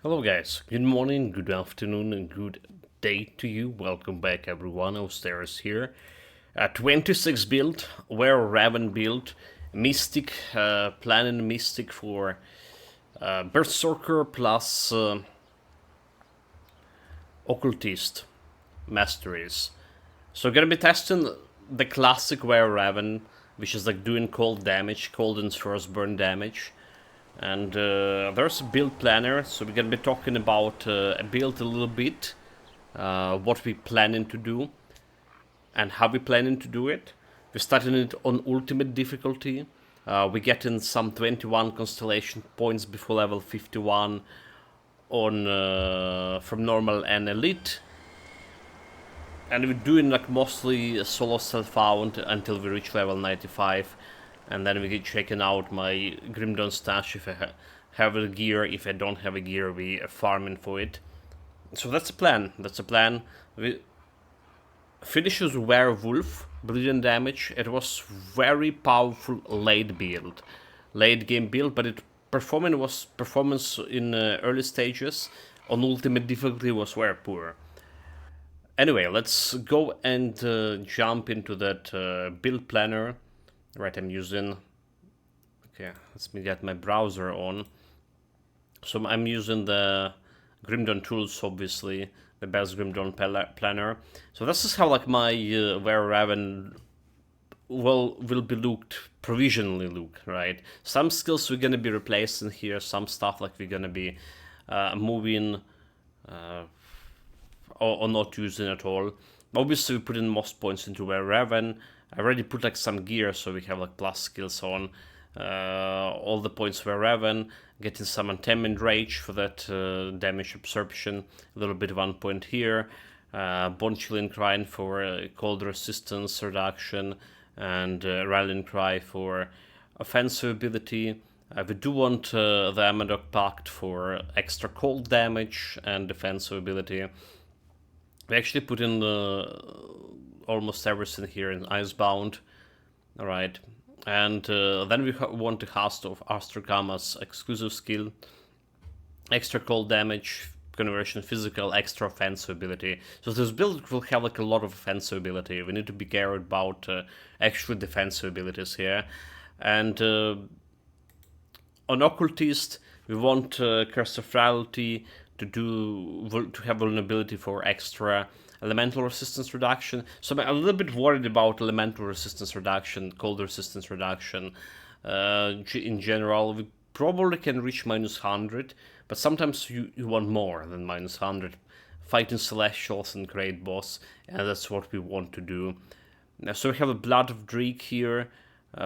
Hello guys, good morning, good afternoon, and good day to you. Welcome back everyone, Upstairs here. 26 build, Wereraven build, Mystic, planning Mystic for Berserker plus Occultist Masteries. So gonna be testing the classic Wereraven, which is like doing cold damage, cold and first burn damage. And there's a build planner, so we're gonna be talking about a build a little bit, what we planning to do, and how we planning to do it. We're starting it on ultimate difficulty. We're getting some 21 constellation points before level 51 on from normal and elite, and we're doing like mostly solo self-found until we reach level 95, and then we get checking out my Grimdawn stash if I have a gear. If I don't have a gear, we are farming for it. So that's a plan. That's a plan. We finishes Werewolf, brilliant damage. It was very powerful late build, late game build, but it performance in early stages on ultimate difficulty was very poor. Anyway, let's go and jump into that build planner. Right, I'm using. Okay, let me get my browser on. So I'm using the Grimdawn tools, obviously, the best Grimdawn planner. So this is how like my Wereraven will be looked, provisionally look, right? Some skills we're gonna be replacing here, some stuff like we're gonna be moving or not using at all. Obviously, we put in most points into Wereraven. I already put like some gear, so we have like plus skills on all the points Wereraven. Getting some Untamed Rage for that damage absorption. A little bit 1 point here. Bone Chilling Cry for cold resistance reduction, and Rallying Cry for offensive ability. We do want the Amadok Pact for extra cold damage and defensive ability. We actually put in almost everything here in Icebound. Alright. And then we want the Cast of Astrogama's exclusive skill. Extra cold damage, conversion physical, extra offensive ability. So this build will have like a lot of offensive ability. We need to be careful about actually defensive abilities here. And on Occultist, we want Curse of Frailty to have vulnerability for extra elemental resistance reduction. So I'm a little bit worried about elemental resistance reduction, cold resistance reduction. In general, we probably can reach minus 100, but sometimes you want more than minus 100. Fighting Celestials and Great Boss, and that's what we want to do. So we have a Blood of Drake here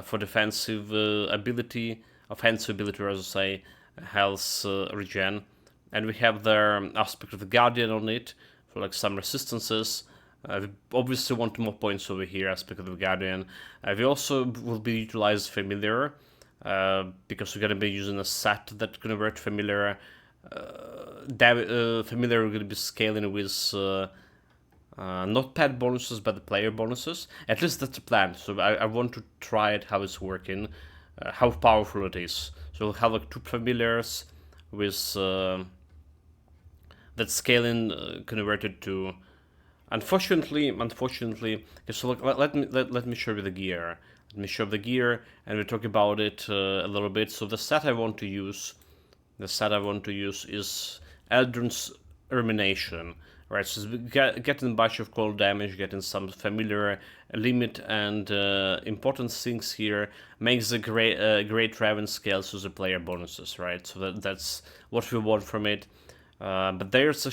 for defensive ability, offensive ability, as I say, health regen. And we have the Aspect of the Guardian on it for like some resistances. We obviously want more points over here, Aspect of the Guardian. We also will be utilized Familiar, because we're going to be using a set that convert Familiar. Familiar, we're going to be scaling with not pet bonuses, but the player bonuses. At least that's the plan. So I want to try it, how it's working, how powerful it is. So we'll have like 2 Familiars with that scaling converted to. Unfortunately, okay, so let me show you the gear. Let me show the gear, and we talk about it a little bit. So the set I want to use, is Eldrin's Rumination. Right, so getting a bunch of cold damage, getting some familiar limit, and important things here makes the great Raven scales to the player bonuses, right? So that's what we want from it. But there's a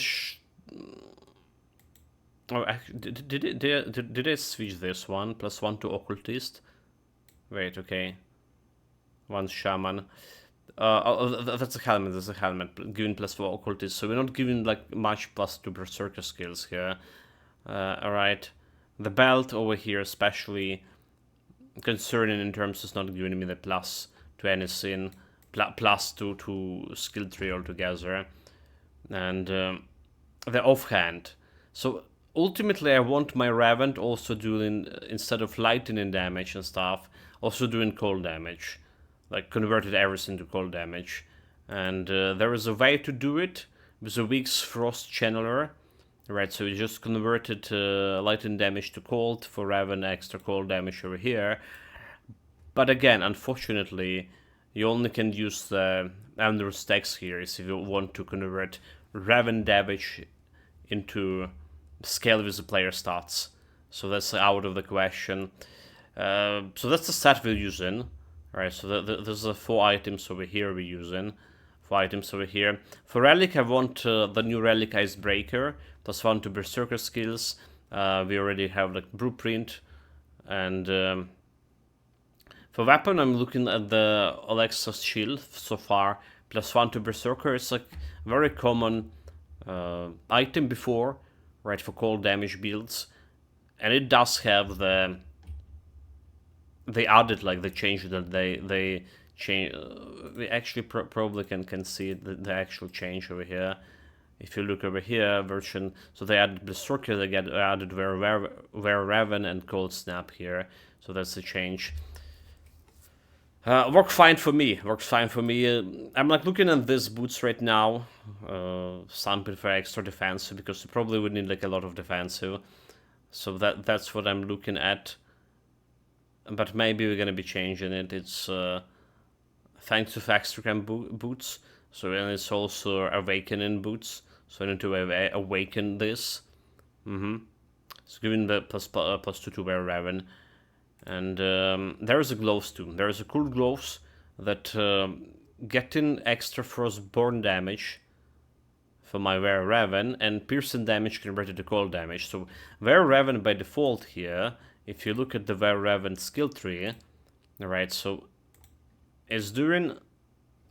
oh, did I switch this one? +1 to Occultist. Wait, okay. 1 Shaman. That's a helmet. That's a helmet. Giving +4 Occultist. So we're not giving like much +2 Berserker skills here. Alright. The belt over here, especially concerning in terms of not giving me the plus to anything, plus to skill tree altogether, and the offhand. So ultimately, I want my Raven also doing, instead of lightning damage and stuff, also doing cold damage, like converted everything to cold damage. And there is a way to do it. with a Weak's Frost Channeler. Right, so we just converted lightning damage to cold for Raven, extra cold damage over here. But again, unfortunately, you only can use the under stacks here if you want to convert Raven damage into scale with the player stats. So that's out of the question. So that's the stat we're using. Alright, so there's the 4 items over here we're using. 4 items over here. For Relic, I want the new Relic Icebreaker. +1 to Berserker skills. We already have like Blueprint. And for weapon, I'm looking at the Alexa's Shield so far. +1 to Berserker. It's like very common item before, right, for cold damage builds. And it does have the... They added like the change that they change. We actually probably can see the actual change over here. If you look over here, version, so they added Berserker, they added Wereraven and Cold Snap here. So that's the change. Works fine for me. Works fine for me. I'm like looking at these boots right now. Some prefer extra defensive because you probably would need like a lot of defensive. So that's what I'm looking at. But maybe we're gonna be changing it. It's thanks to Faxtricam boots. So and it's also awakening boots. So I need to awaken this. It's giving the +2 to Wereraven. And there is a gloves too. There is a cool gloves that getting extra frostborn damage for my Wereraven and piercing damage converted to cold damage. So Wereraven by default here, if you look at the Wereraven skill tree, alright, so it's doing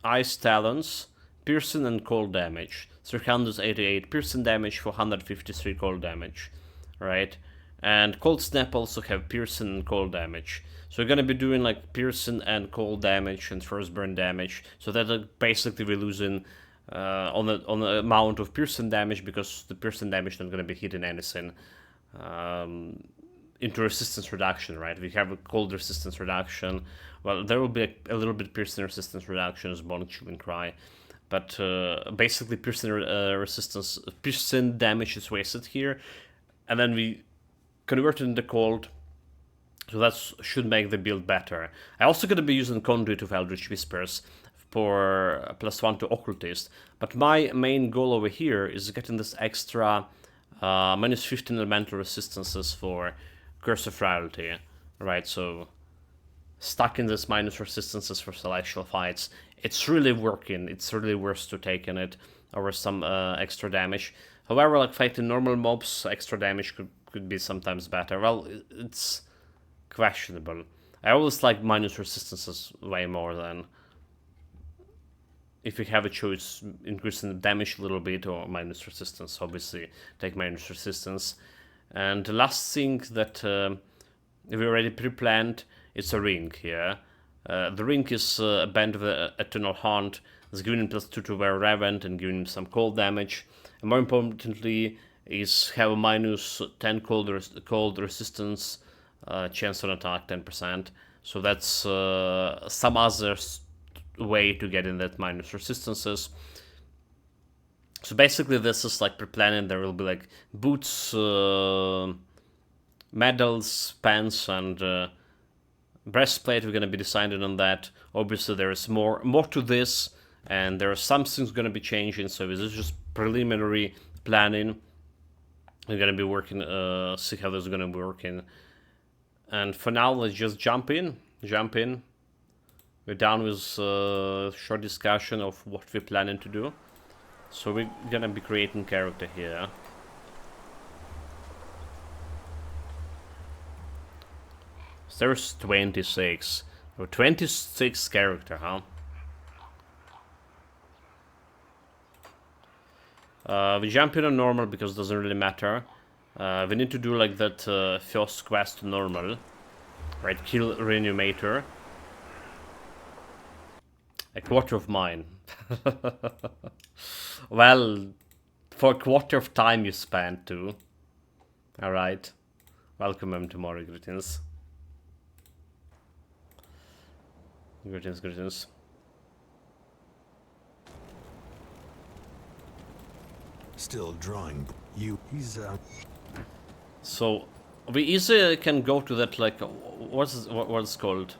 Ice Talons, piercing and cold damage. 388 piercing damage for 153 cold damage, right? And Cold Snap also have piercing and cold damage. So we're gonna be doing like piercing and cold damage and frostburn damage. So that basically we're losing on the amount of piercing damage because the piercing damage is not gonna be hitting anything into resistance reduction, right? We have a cold resistance reduction. Well, there will be a little bit piercing resistance reduction as Bone Chew and Cry. But basically piercing piercing damage is wasted here. And then we convert it into cold. So that should make the build better. I also gonna be using Conduit of Eldritch Whispers for +1 to Occultist. But my main goal over here is getting this extra -15 elemental resistances for Curse of Frailty. Right, so stacking this minus resistances for celestial fights. It's really working. It's really worth to taking it over some extra damage. However, like fighting normal mobs, extra damage could be sometimes better. Well, it's questionable. I always like minus resistances way more than if you have a choice, increasing the damage a little bit or minus resistance. Obviously, take minus resistance. And the last thing that we already pre-planned is a ring here. The ring is a band of the Eternal Haunt. It's giving him +2 to Wereraven and giving him some cold damage. And more importantly, is have a -10 cold resistance chance on attack, 10%. So that's some other way to get in that minus resistances. So basically this is like pre-planning. There will be like boots, medals, pants, and breastplate. We're gonna be deciding on that. Obviously there is more to this, and there are some things gonna be changing. So this is just preliminary planning. We're gonna be working, see how this is gonna be working. And for now, let's just jump in. We're done with short discussion of what we're planning to do. So we're gonna be creating character here. So there's 26. Oh, 26 character, huh? We jump in on normal because it doesn't really matter. We need to do like that first quest normal. Right, kill Reanimator. A quarter of mine. Well, for a quarter of time you spent too. Alright. Welcome him tomorrow, greetings. Greetings. Still drawing. He's So we easily can go to that, like, what's it called?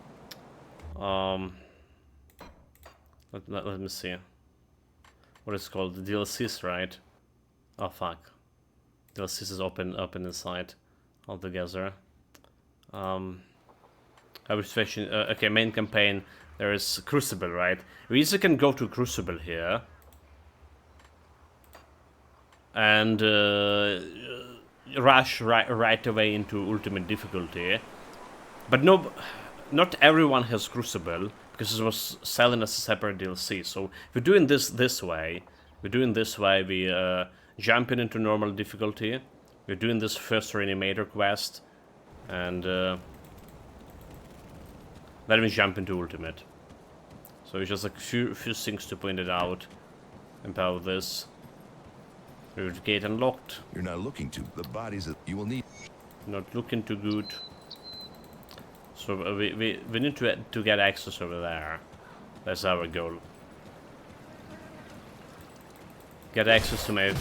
Let me see. What is it called? The DLCs, right? Oh fuck. DLCs is open inside altogether. Okay, main campaign. There is Crucible, right? We easily can go to Crucible here. And rush right away into ultimate difficulty. But no, not everyone has Crucible, because it was selling as a separate DLC. So if we're doing this way, we jumping into normal difficulty. We're doing this first Reanimator quest, and then we jump into ultimate. So it's just like few things to point it out about this. Root gate unlocked. You're not looking to the bodies that you will need. Not looking too good. So we need to get access over there. That's our goal. Get access to my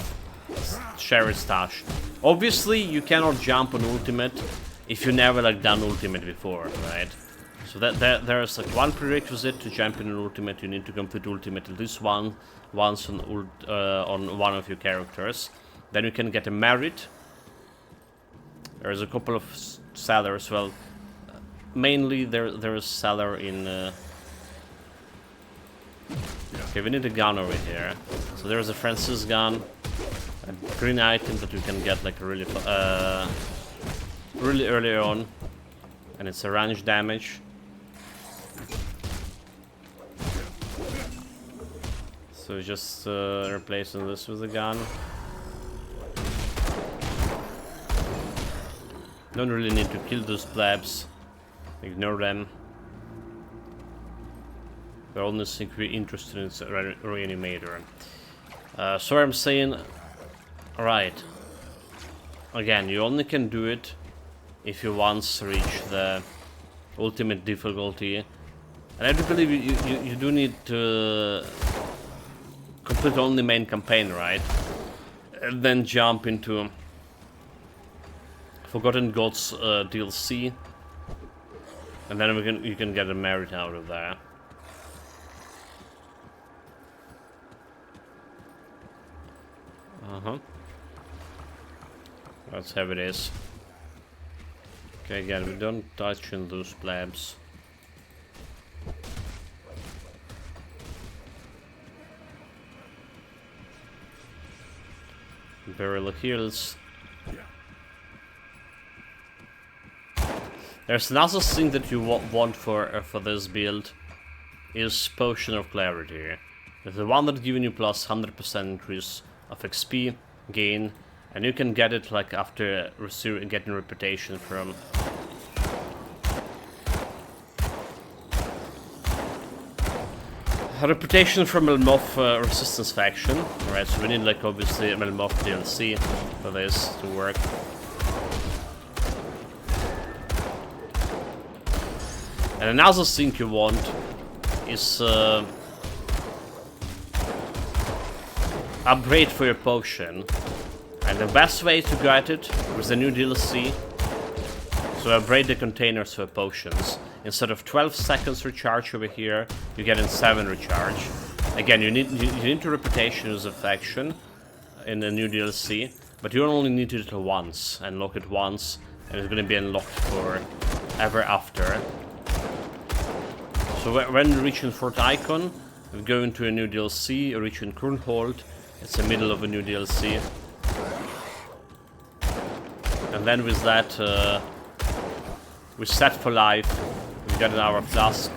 Sherry stash. Obviously, you cannot jump on ultimate if you never like done ultimate before, right? So there's like one prerequisite to jump in an ultimate. You need to complete ultimate at least once on one of your characters. Then you can get a merit. There's a couple of sellers. Well, mainly there is seller in. Okay, we need a gun over here. So there's a Francis gun, a green item that you can get like really early on, and it's a range damage. So just replacing this with a gun. Don't really need to kill those plebs. Ignore them. The only thing we're interested in is a Reanimator. So I'm saying, alright. Again, you only can do it if you once reach the ultimate difficulty. And I do believe you do need to complete only main campaign, right? And then jump into Forgotten Gods DLC. And then you can get a merit out of there. That's how it is. Okay, again, we don't touch on those plebs. Burial Hills. There's another thing that you want for this build is Potion of Clarity. It's the one that's giving you plus 100% increase of XP gain, and you can get it like after getting reputation from Melmoth Resistance faction. Right, so we need like obviously a Melmoth DLC for this to work. And another thing you want is upgrade for your potion, and the best way to get it was the new DLC. So upgrade the containers for potions. Instead of 12 seconds recharge over here, you get in 7 recharge. Again, you need to reputation as a faction in the new DLC, but you only need it once, unlock it once, and it's going to be unlocked for ever after. So when reaching Fort Icon, we go into a new DLC, reaching Kronhold. It's the middle of a new DLC. And then with that, we're set for life. We got our flask.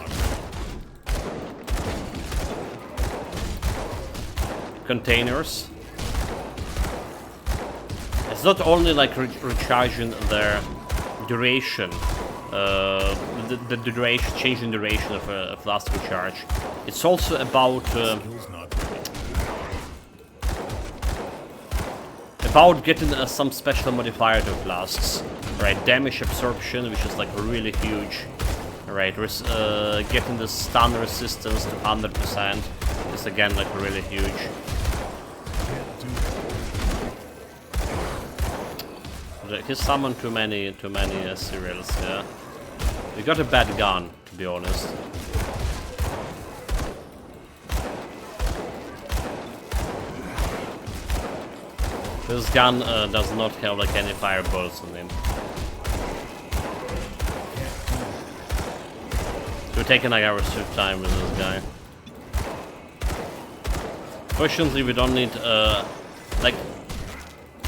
Containers. It's not only like recharging their duration, the duration, changing duration of a flask recharge. It's also about getting some special modifier to flasks, right? Damage absorption, which is like really huge, right? Getting the stun resistance to 100% is again like really huge. he summoned too many cereals. Yeah, we got a bad gun, to be honest. This gun does not have like any fireballs in it. We're taking like our sweet time with this guy. Fortunately, we don't need like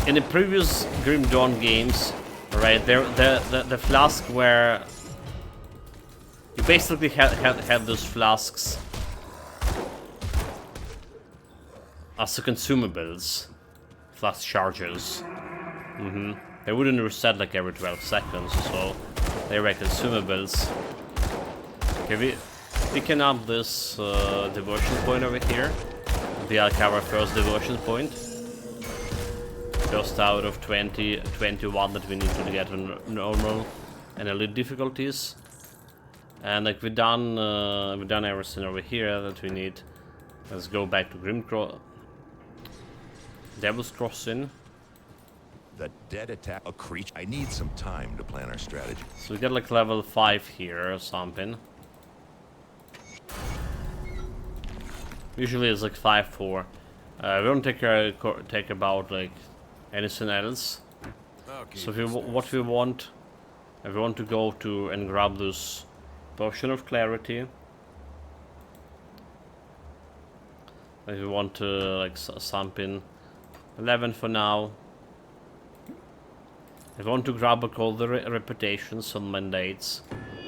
in the previous Grim Dawn games, right? The flask where you basically had those flasks as the consumables, flask charges. They wouldn't reset like every 12 seconds, so they were consumables. Okay, we can up this devotion point over here. Be like our first devotion point. Just out of 21 that we need to get on normal and elite difficulties. And like we've done everything over here that we need. Let's go back to Devil's Crossing. The dead attack a creature. I need some time to plan our strategy. So we got like level 5 here or something. Usually it's like 5-4. We don't take about like anything else. Okay, So what we want to go to and grab this potion of clarity. Like we want to like something 11 for now. I want to grab all the reputations on mandates.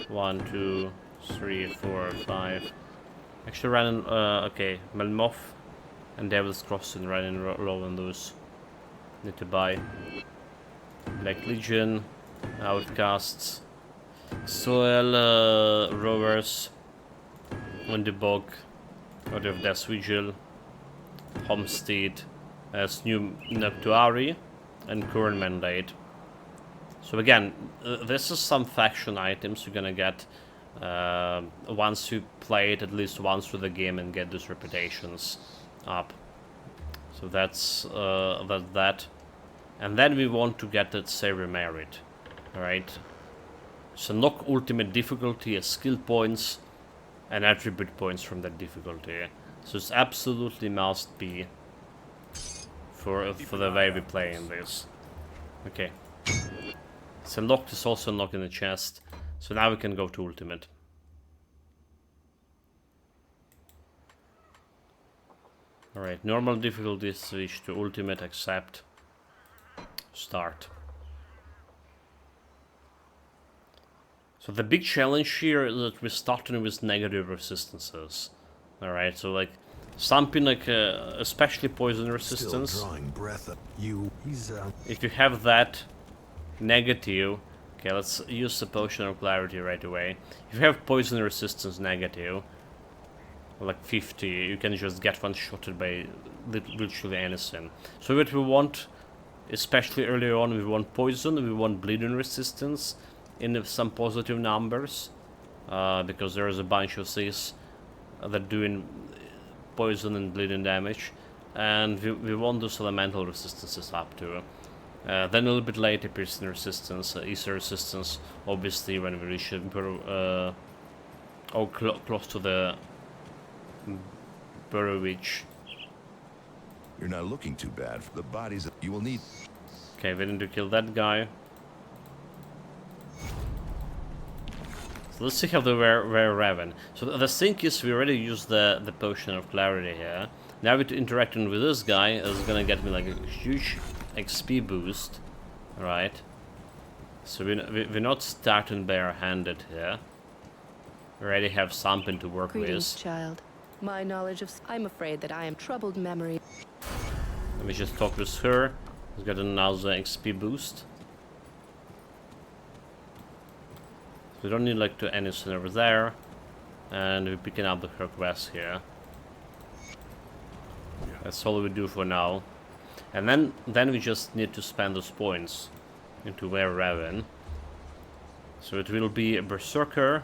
1, 2, 3, 4, 5. Actually ran okay, Melmoth and Devil's Crossing running low on those. Need to buy Black Legion, Outcasts, Soil Rovers, on the Bog, out of Death Vigil, Homestead, New Noctuary, and Current Mandate. So again, this is some faction items you're gonna get once you play it at least once through the game and get those reputations up. So that's that. And then we want to get that Savior Merit. Alright. So knock ultimate difficulty as skill points and attribute points from that difficulty. So it's absolutely must be for the way we play in this. Okay. So locked is also knocked in the chest. So now we can go to ultimate. Alright, normal difficulty switch to ultimate, accept, start. So the big challenge here is that we're starting with negative resistances. Alright, so like something like especially poison resistance. Still drawing breath of you. He's If you have that negative, okay, let's use the potion of clarity right away. If you have poison resistance negative, like 50, you can just get one-shotted by literally anything. So what we want, especially early on, we want poison, we want bleeding resistance in some positive numbers, because there is a bunch of these that doing poison and bleeding damage, and we want those elemental resistances up to. Then a little bit later, piercing resistance, ether resistance, obviously when we reach close to the Burrowitch. You're not looking too bad for the bodies that you will need. Okay, we need to kill that guy. So let's see how the Wereraven. So the thing is, we already used the potion of clarity here. Now we're interacting with this guy is gonna get me like a huge XP boost, right? So we're not starting bare-handed here. We already have something to work Greetings, with. child. My knowledge of... I'm afraid that I am troubled memory. Let me just talk with her. Let's get another XP boost. We don't need like to anything over there. And we're picking up her quest here. That's all we do for now. And then we just need to spend those points into Wereraven. So it will be a Berserker.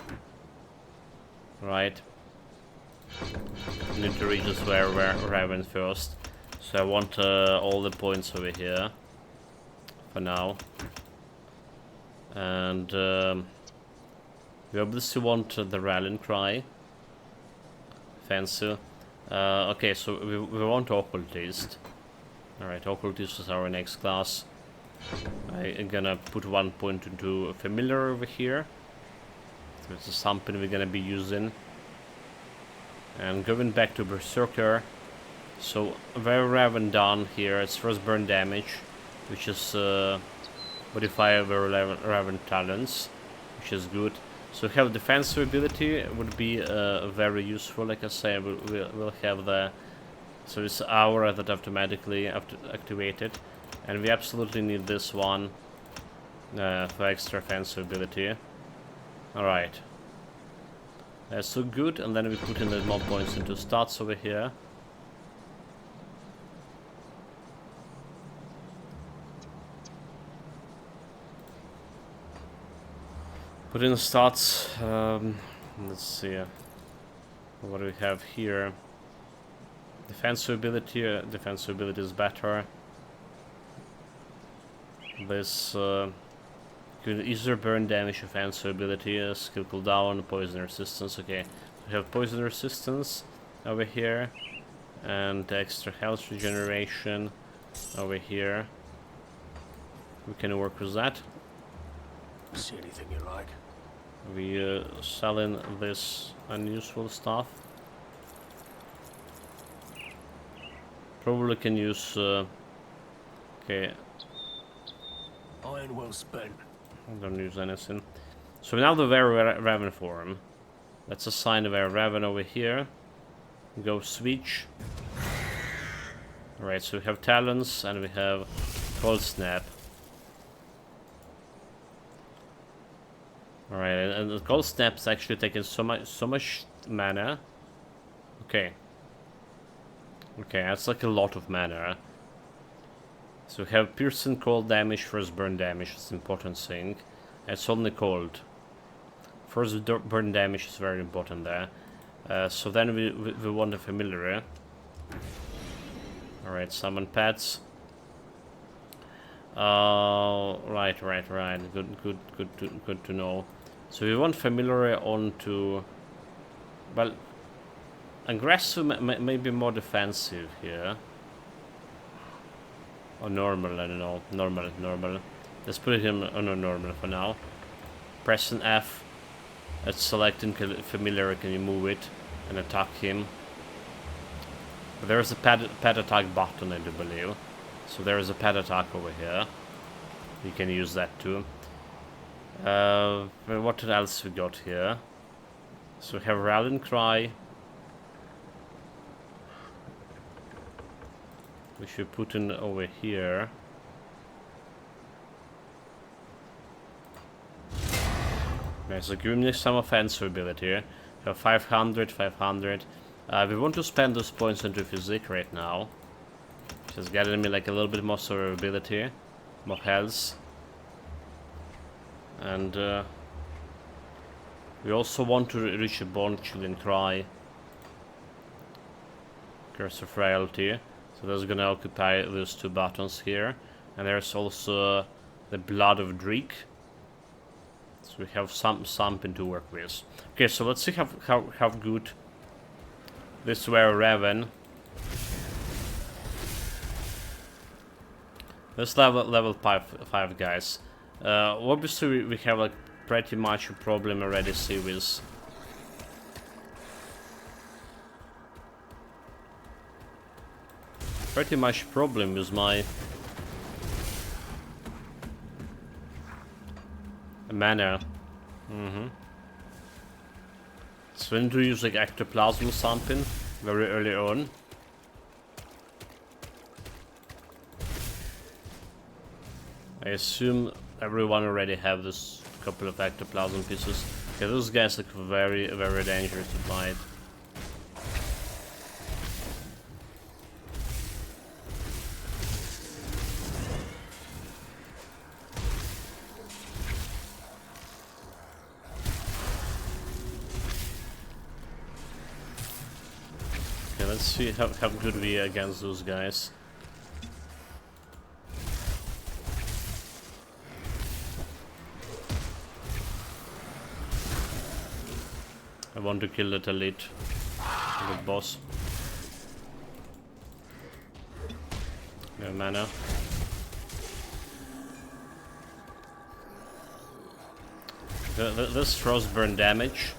Right. I need to reach this Wereraven first. So I want all the points over here. for now. And we obviously want the rallying cry. Fancy. Okay, so we want Occultist. Alright, Occultist is our next class. I'm gonna put 1 point into Familiar over here. So this is something we're gonna be using. And going back to Berserker. So, Wereraven down here, it's first burn damage, which is modify Wereraven talents, which is good. So we have defensive ability, would be very useful, like I say, we'll have the... So it's aura that automatically activated, and we absolutely need this one for extra offensive ability. Alright. That's so good, and then we put in the mob points into stats over here. Put in stats, let's see, what do we have here? Defensive ability is better. This could easier burn damage, offensive ability, skill cooldown, poison resistance. Okay, we have poison resistance over here, and extra health regeneration over here. We can work with that. See anything you like? We selling this unuseful stuff. Probably can use. Okay, Iron well spent. I don't use anything. So we now have the Wereraven form. Let's assign the Wereraven over here. Go switch. Alright, so we have talents and we have cold snap. Alright, and the cold snap's actually taking so much mana. Okay. Okay, that's like a lot of mana. So we have piercing cold damage, first burn damage, it's an important thing. It's only cold. First burn damage is very important there. So then we want a familiar. Alright, summon pets. Right. Good to know. So we want familiar onto, well, aggressive may be more defensive here. Or normal, I don't know. Normal. Let's put him on a normal for now. Pressing F. Let's select familiar, can you move it and attack him. But there is a pet attack button, I do believe. So there is a pet attack over here. You can use that too. What else we got here? So we have Rallying Cry. We should put in over here. There's a giving some offensive ability here. We have 500. We want to spend those points into physique right now. Just getting me like a little bit more survivability, more health. And we also want to reach a bone chilling cry. Curse of Frailty. So that's gonna occupy those two buttons here. And there's also the Blood of Dreek. So we have something to work with. Okay, so let's see how good this Wereraven. This level 5 guys. Obviously we have like pretty much a problem already see with my mana. So we need to use like ectoplasm or something very early on. I assume everyone already have this couple of ectoplasm pieces. Okay, those guys look very dangerous to fight. Okay, let's see how good we are against those guys. I want to kill that elite. The boss. No mana. This frostburn damage.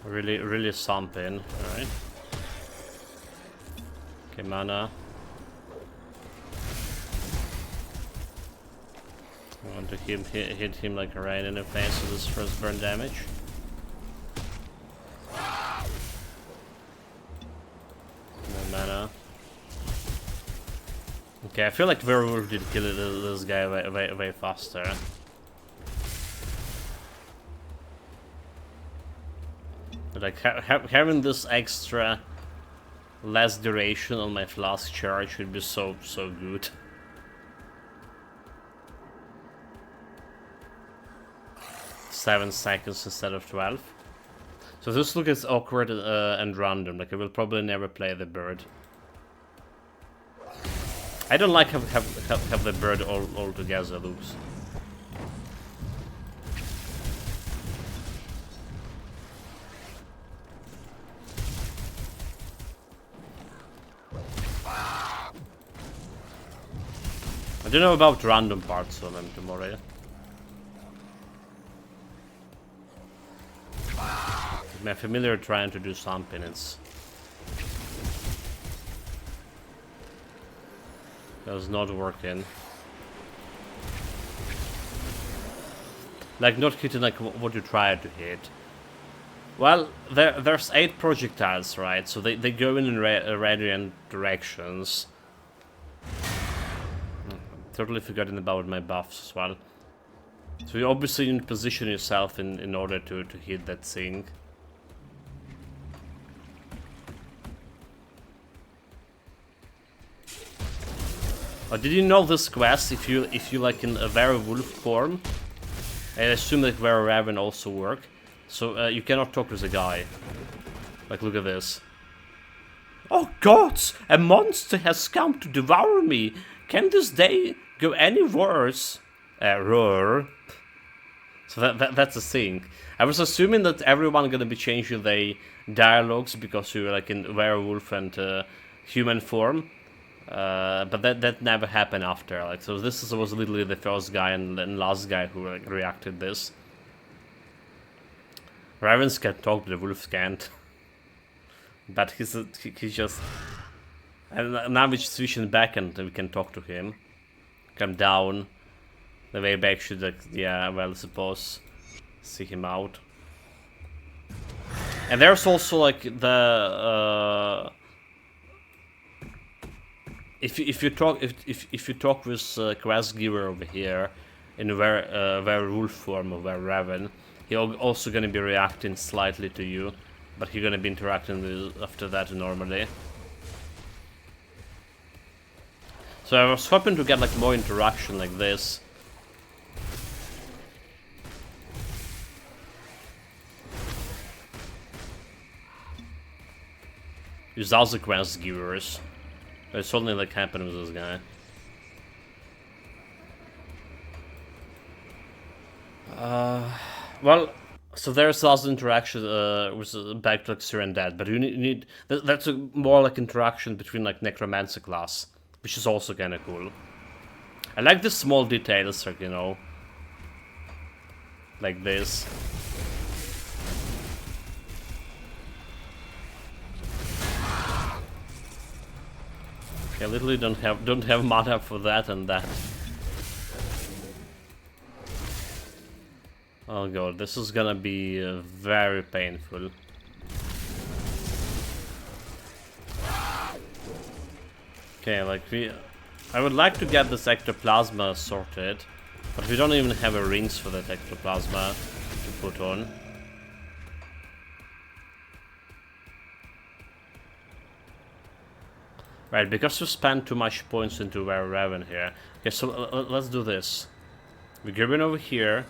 Really something. Alright. Okay, mana. I want to hit him like a rain in the face with this frostburn damage. No mana. Okay, I feel like Werewolf did kill this guy way faster. But like having this extra less duration on my flask charge would be so good. Seven seconds instead of 12. So this looks awkward and random. Like I will probably never play the bird. I don't like have the bird all together loops. I don't know about random parts on them tomorrow. My familiar trying to do something, it's that's not working. Like not hitting like what you try to hit. Well, there's 8 projectiles, right? So they go in radiant directions. Totally forgotten about my buffs as well. So you obviously need to position yourself in order to hit that thing. Did you know this quest? If you like in a werewolf form, I assume that Wereraven also work. So you cannot talk with a guy. Like look at this. Oh gods! A monster has come to devour me. Can this day go any worse? Roar. So that's the thing. I was assuming that everyone gonna be changing their dialogues because you're like in werewolf and human form. But that never happened after. Like so, this was literally the first guy and last guy who like, reacted this. Ravens can talk, but the wolves can't. But he's just. And now we're switching back and we can talk to him. Come down. The way back should like, yeah, well, I suppose see him out. And there's also like the. If you talk with quest giver over here in werewolf form of Wereraven, he's also gonna be reacting slightly to you, but he's gonna be interacting with after that normally. So I was hoping to get like more interaction like this. Use also quest givers. It's something like happened with this guy. Well, so there's also interaction with back to like Syrian Dead, but you need that's a more like interaction between like Necromancer class, which is also kind of cool. I like the small details, like you know, like this. I literally don't have mana for that and that. Oh god, this is gonna be very painful. Okay, like I would like to get this ectoplasma sorted, but we don't even have a rings for that ectoplasma to put on. Right, because we spent too much points into Wereraven here. Okay, so let's do this. We go in over here.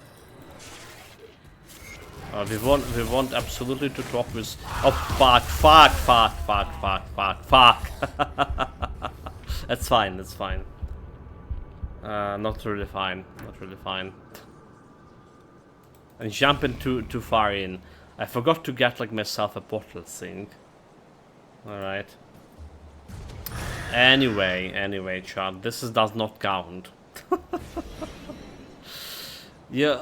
We want absolutely to talk with. Oh fuck! That's fine. That's fine. Not really fine. Not really fine. And jumping too far in. I forgot to get like myself a bottle thing. Alright. Anyway, chat, this does not count. Yeah.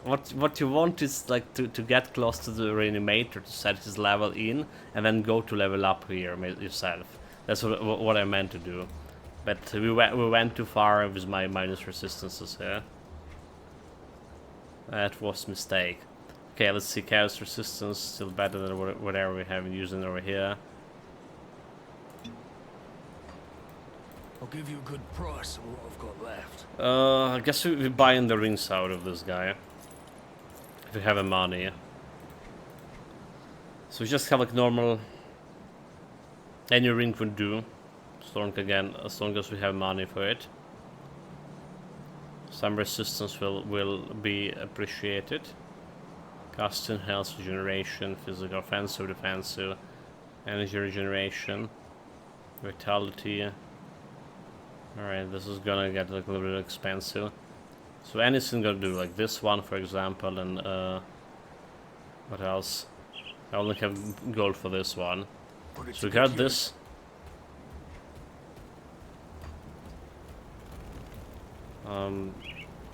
What you want is like to get close to the reanimator to set his level in and then go to level up here yourself. That's what I meant to do. But we went too far with my minus resistances here. That was a mistake. Okay, let's see, chaos resistance still better than whatever we have using over here. I'll give you a good price on what I've got left. I guess we're buying the rings out of this guy. If we have the money. So we just have like normal... Any ring would do. As long as we have money for it. Some resistance will be appreciated. Casting, health regeneration, physical offensive, defensive, energy regeneration, vitality. Alright, this is gonna get like a little bit expensive. So anything gonna do, like this one for example, and what else? I only have gold for this one. So we got this.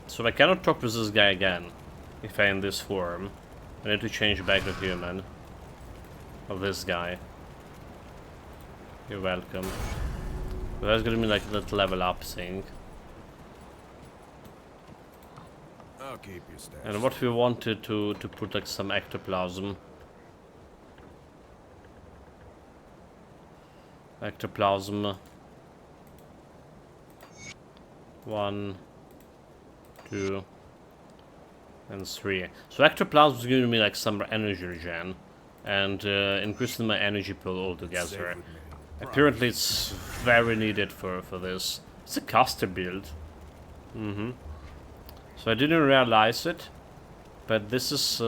So I cannot talk with this guy again if I'm in this form. I need to change back to human. Of this guy. You're welcome. But that's gonna be like that level up thing. I'll keep you stash. And what we wanted to put like some ectoplasm. Ectoplasm. 1, 2, and 3. So ectoplasm is giving me like some energy regen and increasing my energy pool altogether. Apparently it's very needed for this. It's a caster build. So I didn't realize it, but this is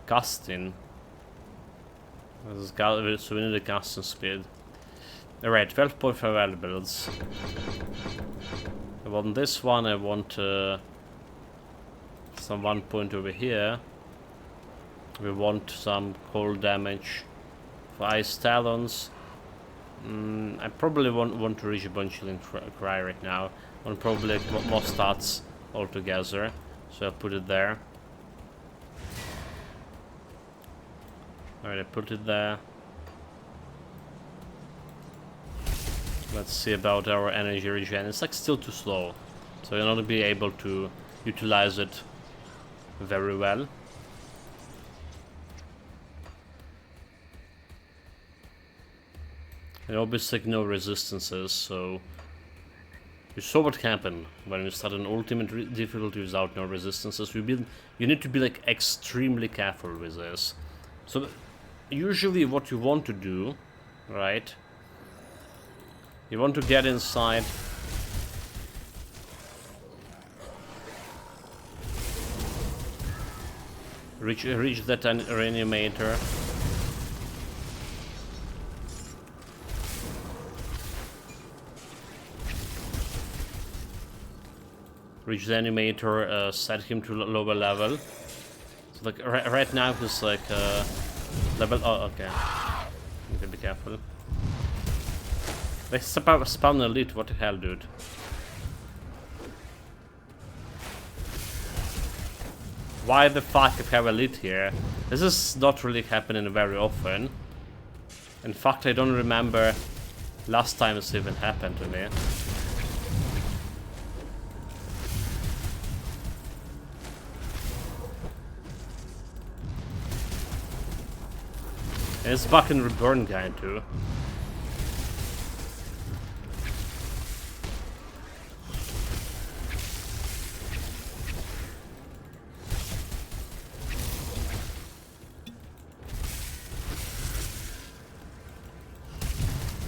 casting. So we need a casting speed. Alright, 12.5 valuables. I want this one, I want some 1 point over here. We want some cold damage for ice talons. I probably want to reach a bunchling cry right now. I want probably more stats altogether, so I'll put it there. Alright, I put it there. Let's see about our energy regen. It's like still too slow, so you're not be able to utilize it very well. And obviously no resistances, so you saw what happened when you start an ultimate difficulty without no resistances. You need to be like extremely careful with this. So usually what you want to do, right? You want to get inside. Reach that reanimator. Reach the animator, set him to lower level. So like right now he's like level. Oh, okay. You can be careful. They spawn elite. What the hell, dude? Why the fuck if I have elite here? This is not really happening very often. In fact, I don't remember last time this even happened to me. And it's fucking reborn guy too.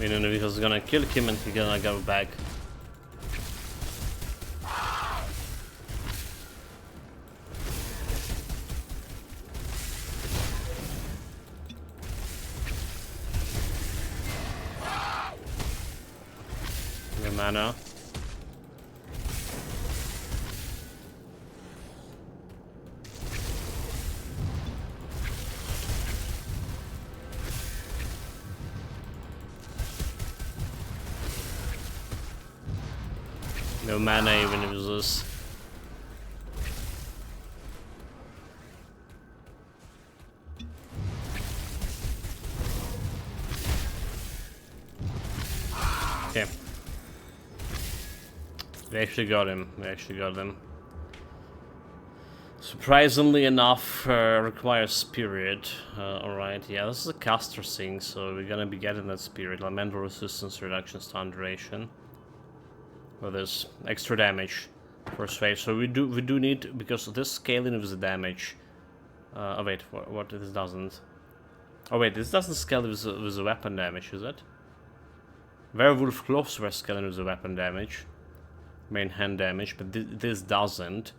I mean, if he's gonna kill him and he's gonna go back. The mana. No mana even uses. Okay. We actually got him. We actually got him. Surprisingly enough, requires spirit. Alright, yeah, this is a caster thing, so we're gonna be getting that spirit. Elemental resistance reduction, stun duration. With this extra damage for wave. So we do need, because this scaling with the damage. Oh wait, what this doesn't? Oh wait, this doesn't scale with the weapon damage, is it? Werewolf gloves were scaling with the weapon damage, main hand damage, but this doesn't.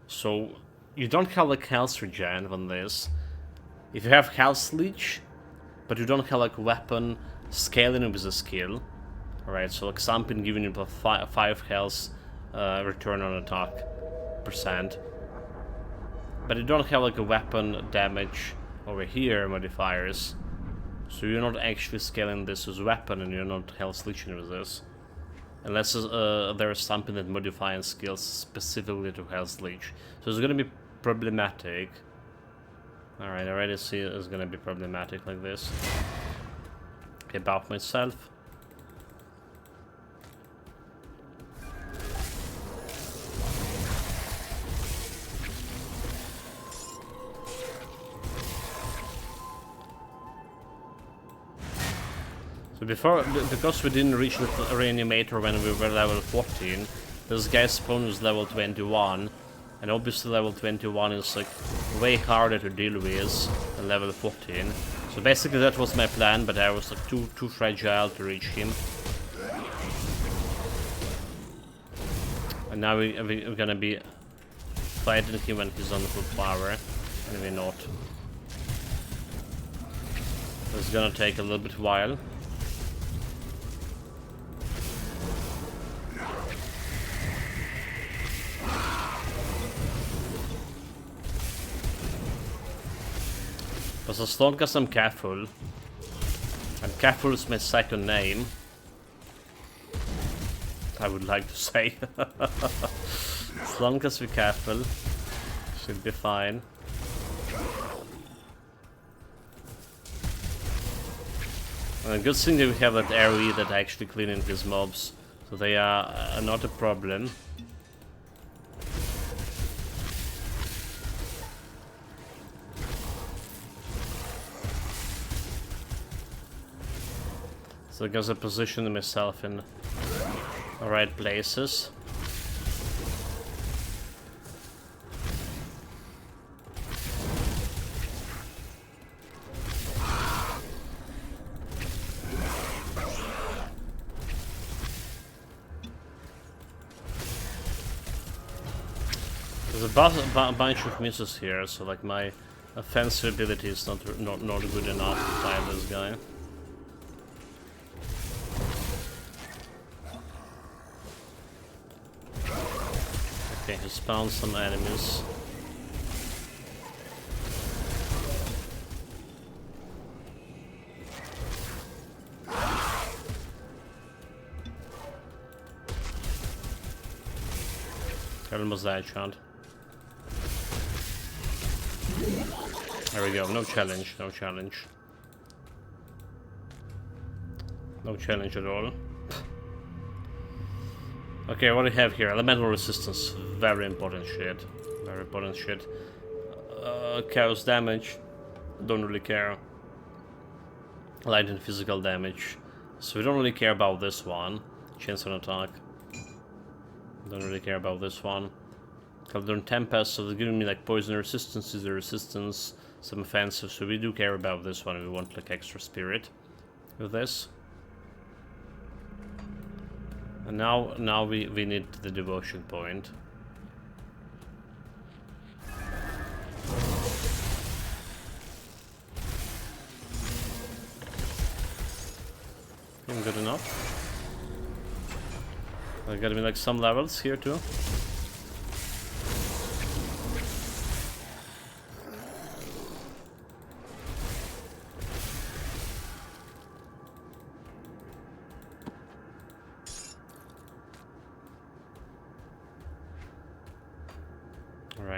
So you don't have like health regen on this. If you have health leech, but you don't have like weapon scaling with a skill. Alright, so like something giving you plus 5 health return on attack %. But you don't have like a weapon damage over here modifiers. So you're not actually scaling this as a weapon and you're not health leeching with this. Unless there is something that modifies skills specifically to health leech. So it's gonna be problematic. Alright, I already see it's gonna be problematic like this. Okay, about myself. So because we didn't reach the reanimator when we were level 14, this guy's spawn was level 21, and obviously level 21 is like way harder to deal with than level 14. So basically that was my plan, but I was like too fragile to reach him. And now we're gonna be fighting him when he's on full power, and we're not. So it's gonna take a little bit while. But as long as I'm careful, and careful is my second name, I would like to say. As long as we're careful, should be fine. And a good thing that we have that AoE that actually cleaning these mobs, so they are not a problem. So I guess I position myself in the right places. There's a bunch of misses here, so like my offensive ability is not good enough to fight this guy. Okay, he spawned some enemies. I almost died, shot. There we go, no challenge, no challenge. No challenge at all. Okay, what do we have here? Elemental resistance, very important shit. Very important shit. Chaos damage, don't really care. Light and physical damage, so we don't really care about this one. Chance on attack. Don't really care about this one. Caldron Tempest, so they're giving me like poison resistance, scissor resistance, some offensive, so we do care about this one. We want like extra spirit with this. And now we need the devotion point. Good enough. There gotta be like some levels here too.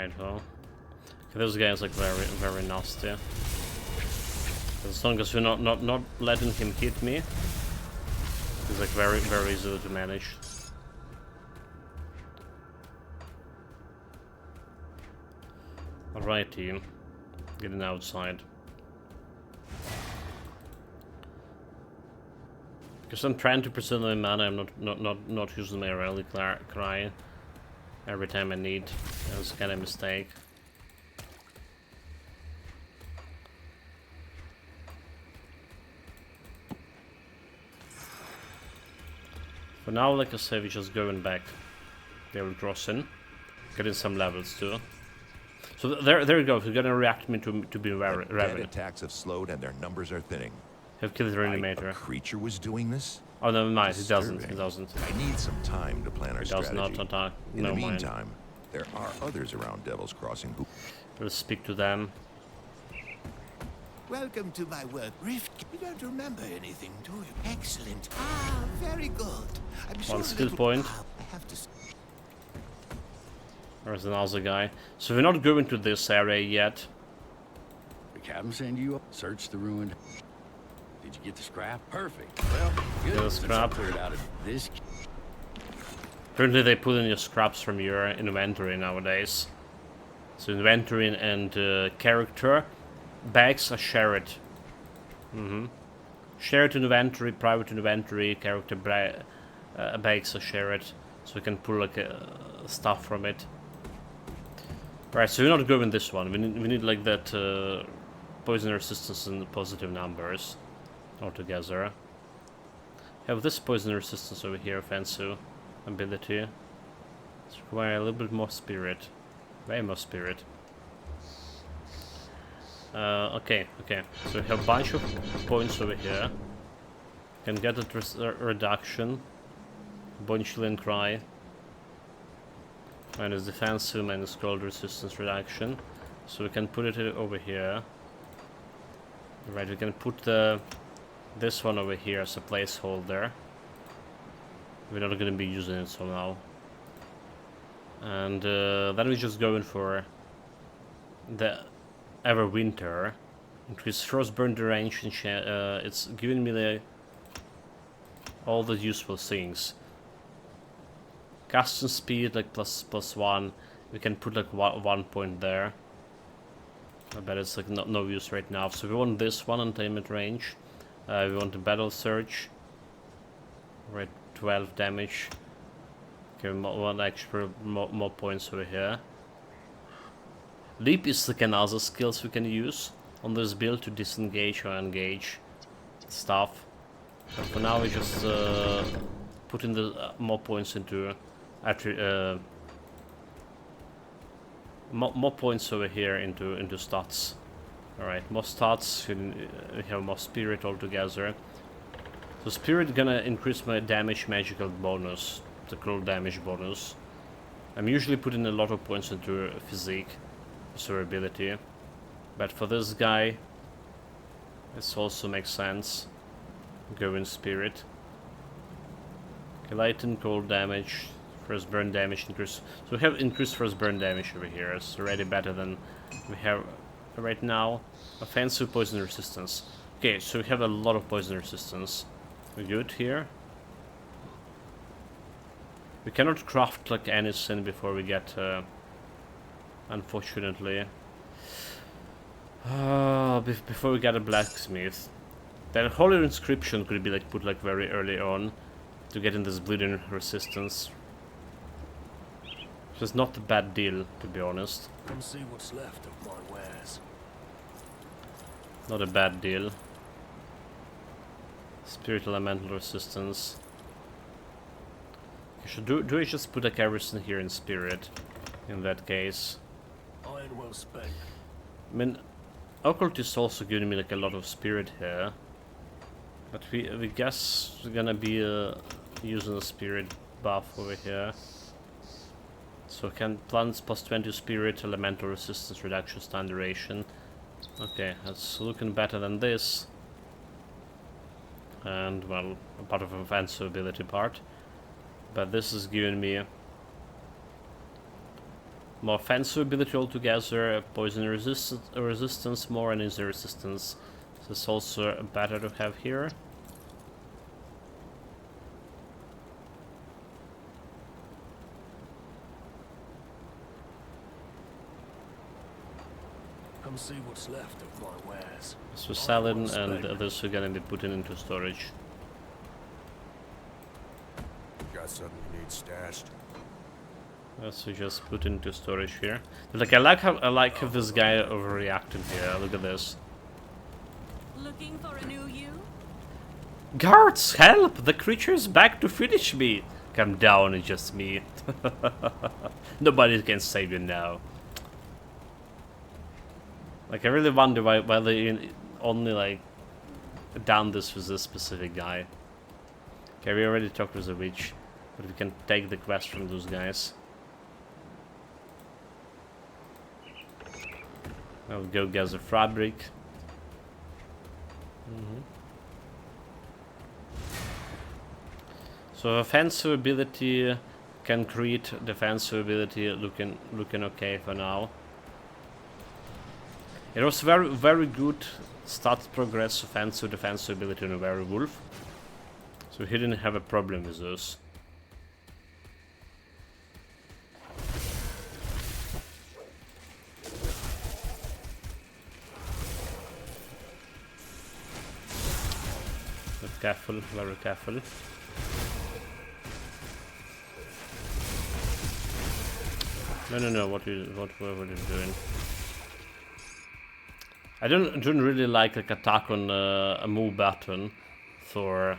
Alright, well. Okay, this guy is like very nasty. As long as we're not letting him hit me, he's like very easy to manage. Alright, team. Getting outside. Because I'm trying to preserve my mana, I'm not using my relic cry every time I need. That's kind of a mistake. For now, like I said, we're just going back. They will cross in, getting some levels too. So there you go. We're gonna react me to be Dead Wereraven. attacks have slowed and their numbers are thinning. Have killed the A reanimator. creature was doing this? Oh, never mind. He doesn't. He Disturbing. doesn't. I need some time to plan our He does strategy. not attack. In No the mind. meantime, there are others around Devil's Crossing who... We'll speak to them. Welcome to my work, Rift. You don't remember anything, do you? Excellent. Ah, very good. I'm sure One a skill little- point. Ah, I have to. There's another guy. So we're not going to this area yet. The captain send you up? Search the ruined. Did you get the scrap? Perfect. Well, good. Get the Since I scrap. cleared out of this. Apparently they put in your scraps from your inventory nowadays. So inventory and character bags are shared. Shared inventory, private inventory, character bags are shared. So we can pull like stuff from it. Right, so we're not going this one. We need like that poison resistance and positive numbers altogether. Have this poison resistance over here, Fensu ability. It's require a little bit more spirit. Way more spirit. Okay. So we have a bunch of points over here. Can get a reduction. Bonchillian Cry. Minus defensive, minus cold resistance reduction. So we can put it over here. Right, we can put this one over here as a placeholder. We're not going to be using it so now. And then we're just going for the Everwinter. Increase Frostburn range and it's giving me all the useful things. Casting speed like +1. We can put like 1 point there. I bet it's like no use right now. So we want this one, Untamed range. We want the Battle Surge. Right, 12 damage. Okay, one extra more points over here. Leap is like another skills we can use on this build to disengage or engage stuff. But for now we just put in the more points into more points over here into stats. Alright, more stats, we have more spirit altogether. So spirit gonna increase my damage magical bonus, the cold damage bonus. I'm usually putting a lot of points into physique, survivability. But for this guy, this also makes sense. Go in spirit. Okay, light and cold damage. First burn damage increase. So we have increased first burn damage over here. It's already better than we have right now. Offensive poison resistance. Okay, so we have a lot of poison resistance. We good here. We cannot craft like anything before we get unfortunately before we get a blacksmith. That holy inscription could be like put like very early on to get in this bleeding resistance. Which is not a bad deal, to be honest. Come see what's left of my wares. Not a bad deal. Spirit elemental resistance. Okay, do I just put like everything here in spirit? In that case. Iron well spent. I mean, Occultist is also giving me like a lot of spirit here. But we guess we're gonna be using a spirit buff over here. So can plants +20 spirit, elemental resistance reduction, stun duration. Okay, that's looking better than this. And well, a part of offensive ability part. But this is giving me More offensive ability altogether, poison resistance, more energy resistance. This is also better to have here. Come see what's left of my wares. This was selling, and this we're gonna be putting into storage. Got something you need stashed? So just put into storage here. But like I like how this guy overreacted here. Look at this. Looking for a new you? Guards, help! The creature is back to finish me. Come down, it's just me. Nobody can save you now. Like I really wonder why they only like done this with this specific guy. Okay, we already talked with the witch, but we can take the quest from those guys. I'll go gather fabric. So offensive ability can create defensive ability, looking okay for now. It was very good start progress offensive defensive ability on a werewolf. So he didn't have a problem with this. Be careful, very careful. No, what were you doing? I don't really like attack on a move button for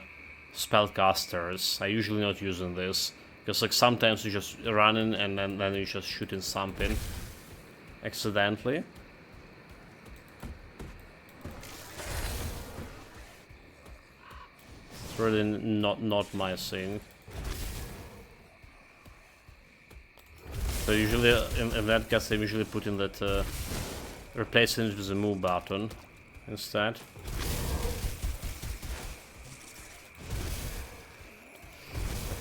spellcasters. I usually not using this because like sometimes you just running and then you just shooting something accidentally. It's really not my thing. So usually in that case I usually put in that replacing it with a move button instead.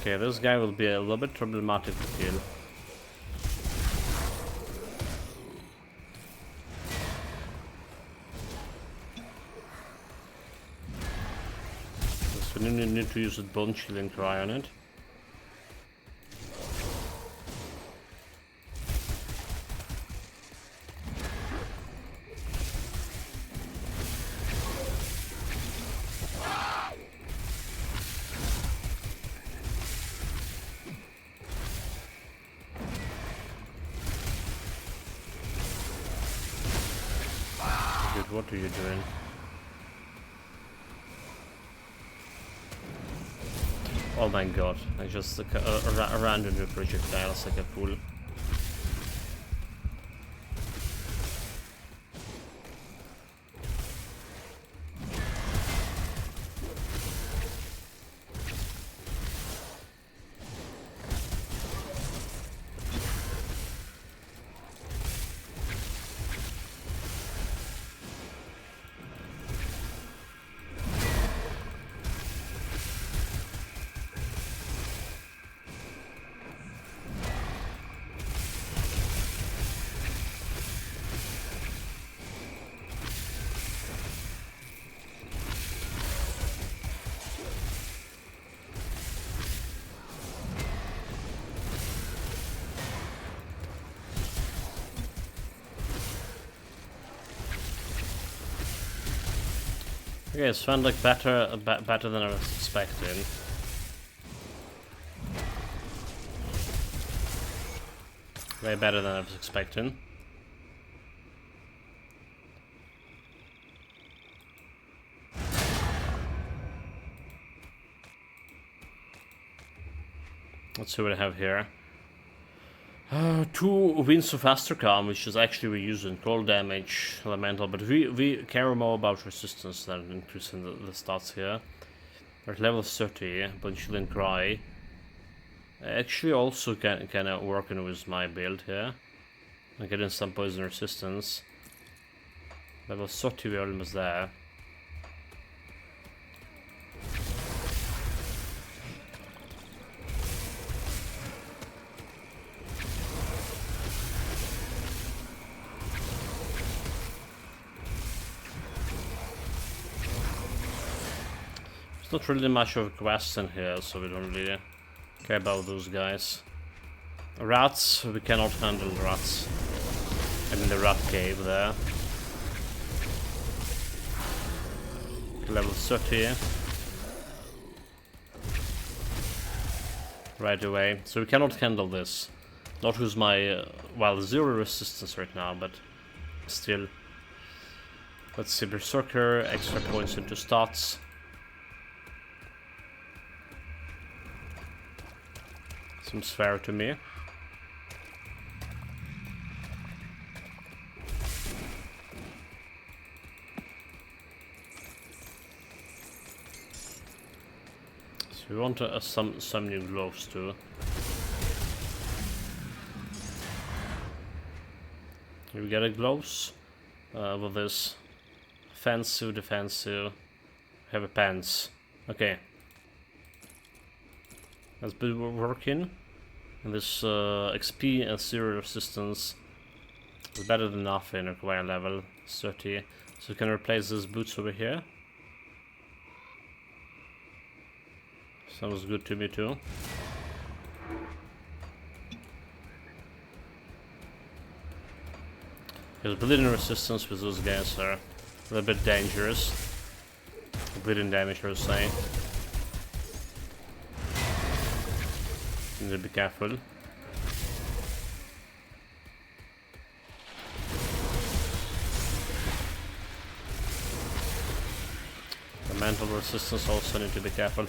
Okay, this guy will be a little bit problematic to kill. So we need to use a bone chilling cry on it. What are you doing? Oh my god, I just ran into the projectiles like a fool. Okay, it's found like better than I was expecting. Way better than I was expecting. Let's see what I have here. 2 Winds of Astrocom, which is actually we're using cold damage, elemental, but we care more about resistance than increasing the stats here. We're at level 30, but Chilling Cry. Actually also kind of working with my build here. I'm getting some poison resistance. Level 30 we're almost there. There's not really much of a quest in here, so we don't really care about those guys. Rats, we cannot handle rats. I mean the rat cave there. Level 30. Right away. So we cannot handle this. Not use my, well, 0 resistance right now, but still. Let's see, Berserker, extra points into stats. Seems fair to me. So we want some new gloves too. We get a gloves with this fancy defensive. Have a pants. Okay. That's been working. And this XP and 0 resistance is better than nothing. Require level 30. So we can replace these boots over here. Sounds good to me too. Because bleeding resistance with those guys are a little bit dangerous. Bleeding damage, I would say. Need to be careful. The mental resistance also need to be careful.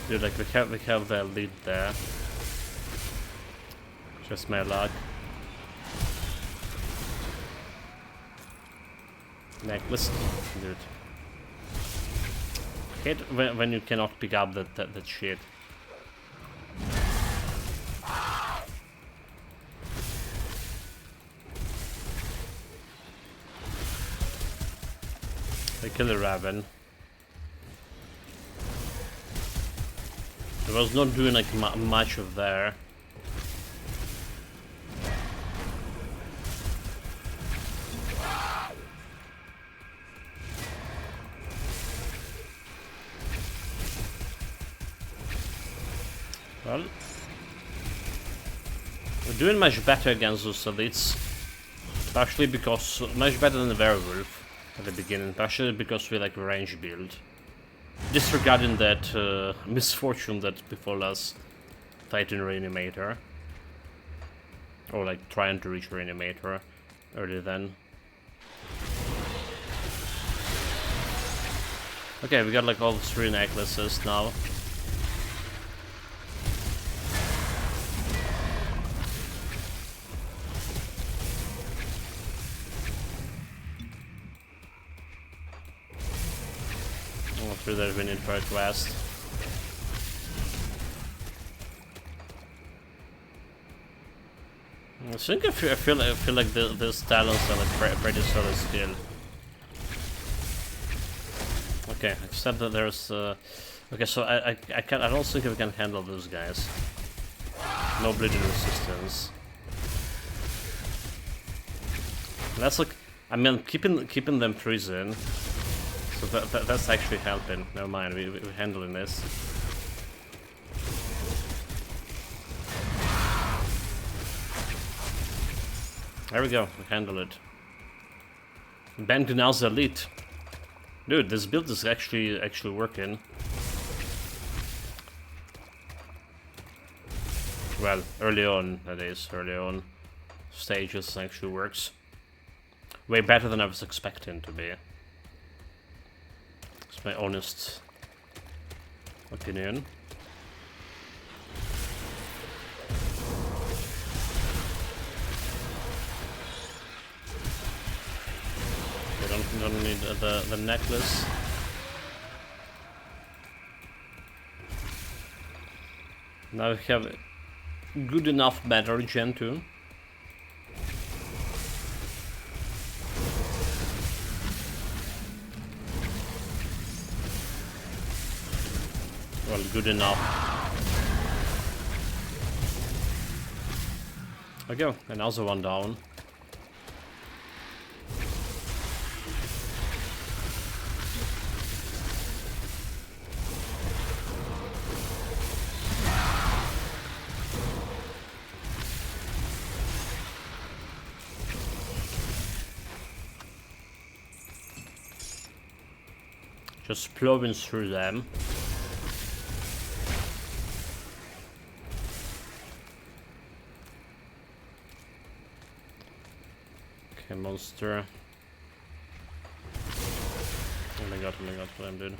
Dude, like we have the lead there. Just my luck. Necklace, dude. Hate when you cannot pick up that shit. They kill the Raven. I was not doing like much of there. Well, we're doing much better against those elites. Partially because much better than the werewolf at the beginning. Partially because we like range build. Disregarding that misfortune that befell us fighting Reanimator. Or like trying to reach Reanimator earlier then. Okay, we got like all 3 necklaces now. Through that we need for a quest. I think I feel like this talents are like pretty solid still. Okay, except that there's okay, so I don't think we can handle those guys. No bleeding resistance. That's like, I mean, keeping them prison. So that's actually helping. Never mind, we're handling this. There we go, we handle it. Ben Gunal's elite. Dude, this build is actually working. Well, early on, that is, early on stages actually works. Way better than I was expecting to be. It's my honest opinion. We don't need the necklace. Now we have good enough battery gen too. Well, good enough. Okay, another one down. Just plowing through them. Okay, monster. Oh my god, what I'm doing.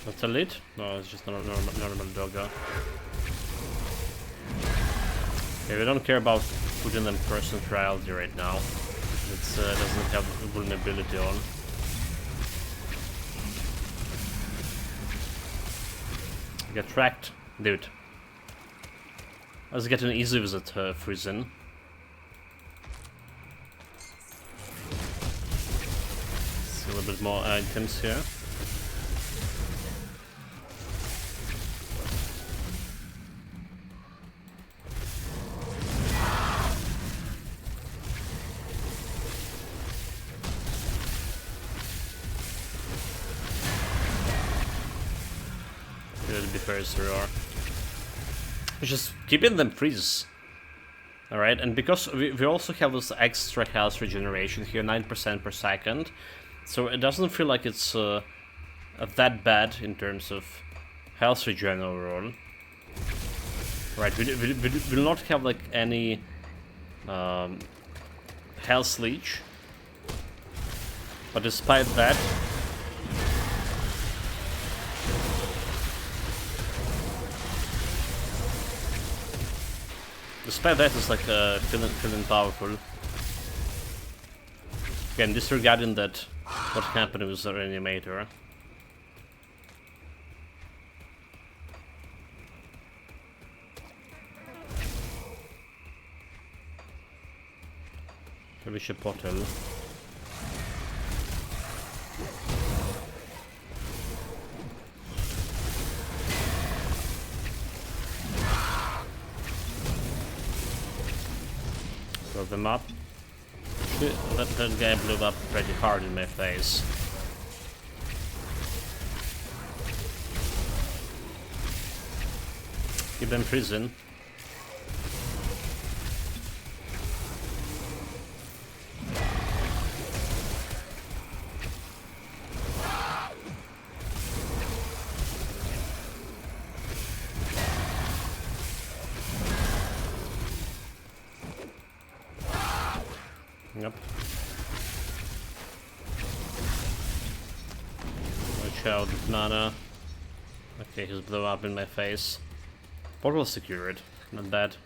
That's a lead? No, it's just normal doggo. Okay, we don't care about putting them first in priority right now. It doesn't have vulnerability on. Get tracked, dude. Let's get an easy visit, Friesen. See a little bit more items here. Berserker. Just keeping them freeze. Alright, and because we also have this extra health regeneration here, 9% per second, so it doesn't feel like it's that bad in terms of health regen overall. Right, we will not have like any health leech, but despite that, it's like feeling powerful. Again, disregarding that what happened with the reanimator. Finish a portal. Blow them up. Shit, that guy blew up pretty hard in my face. Keep them in prison. Yep. Watch out, Nana. Okay, he's blew up in my face. Portal secured. Not bad.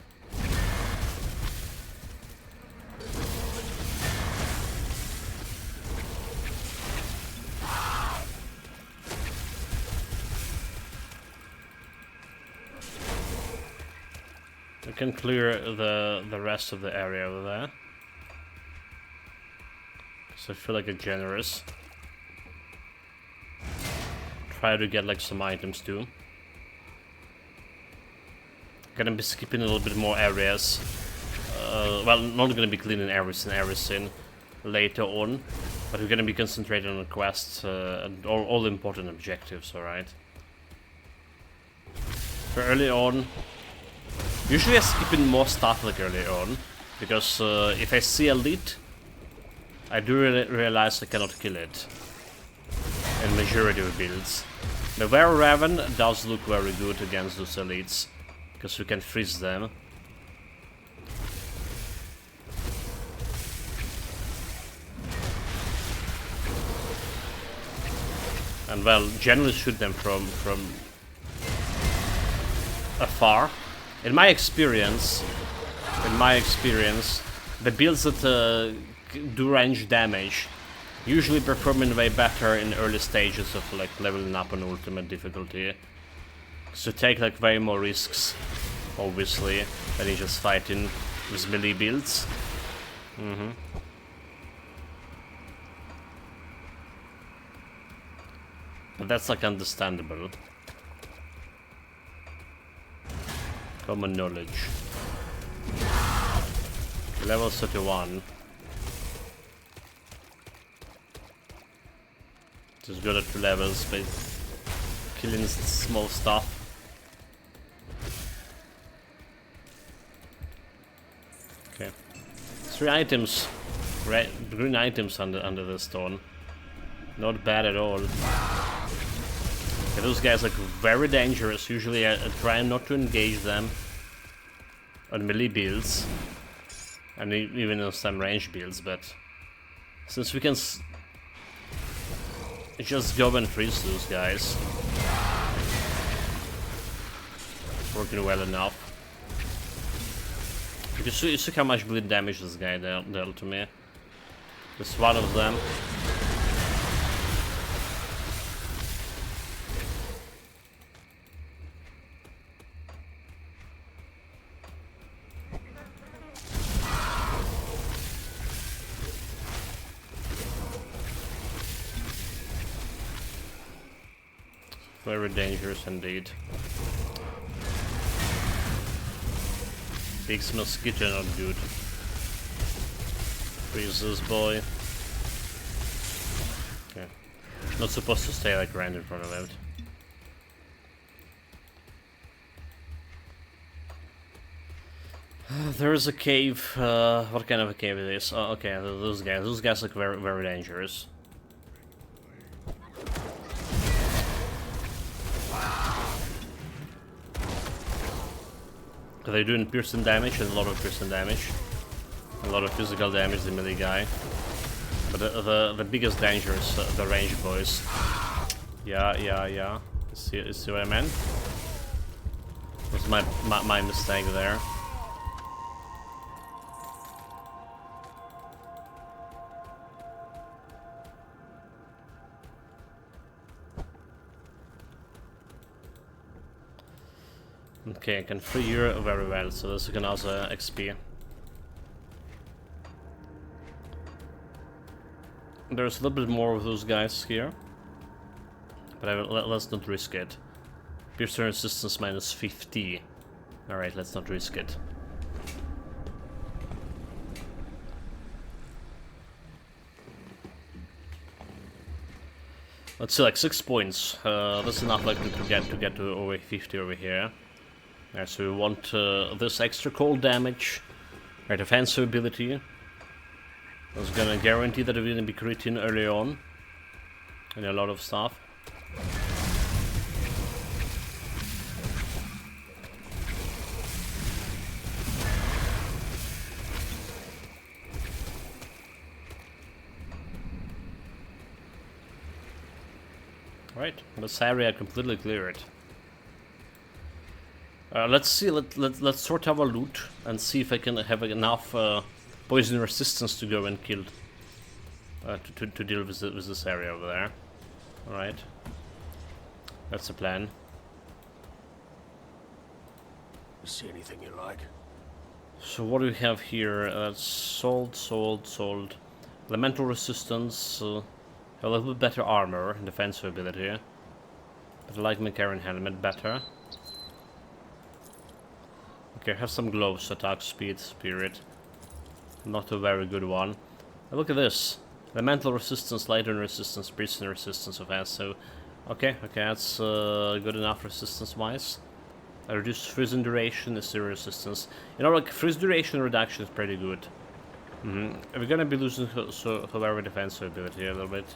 We can clear the rest of the area over there. So I feel like a generous. Try to get like some items too. Gonna be skipping a little bit more areas. Well, not gonna be cleaning everything later on, but we're gonna be concentrating on quests and all the important objectives. All right. For early on, usually I'm skipping more stuff like early on because if I see a lead, I do realize I cannot kill it in majority of builds. The Wereraven does look very good against those elites, because you can freeze them. And well, generally shoot them from afar. In my experience, the builds that do range damage usually performing way better in early stages of like leveling up on ultimate difficulty. So take like way more risks, obviously, than you just fighting with melee builds. But that's like understandable. Common knowledge. Level 31. Just good at 2 levels, but killing small stuff. Okay. 3 items green items under the stone. Not bad at all. Yeah, those guys are very dangerous. Usually I try not to engage them on melee builds. And even on some range builds, but since we can just go and freeze those guys, it's working well enough. You see how much bleed damage this guy dealt to me. Just one of them. Very dangerous indeed. Big mosquito not good. Freeze this boy. Okay. Not supposed to stay like right in front of it. There is a cave. What kind of a cave it is? Oh, okay, those guys look very, very dangerous. They're doing piercing damage and a lot of piercing damage. A lot of physical damage, the melee guy. But the biggest danger is the range boys. Yeah. You see what I meant? Was my mistake there. Okay, I can free you very well, so this can also XP. There's a little bit more of those guys here, but let's not risk it. Piercer resistance minus 50. Alright, let's not risk it. Let's see, like 6 points. That's enough like to get to over 50 over here. Alright, so we want this extra cold damage, right, offensive ability. That's gonna guarantee that we're gonna be critting early on, and a lot of stuff. Right, this area completely cleared. Let's see. Let's sort our loot and see if I can have enough poison resistance to go and kill to deal with this area over there. All right, that's the plan. See anything you like? So what do we have here? That's sold. Elemental resistance. A little bit better armor and defensive ability. But I like my Karen helmet better. Okay, have some gloves, attack speed, spirit. Not a very good one. Look at this. Elemental resistance, lightning resistance, prison resistance, offensive. Okay, that's good enough resistance-wise. Reduced freezing duration is 0 resistance. You know, like, freeze duration reduction is pretty good. We're gonna be losing however defensive ability a little bit.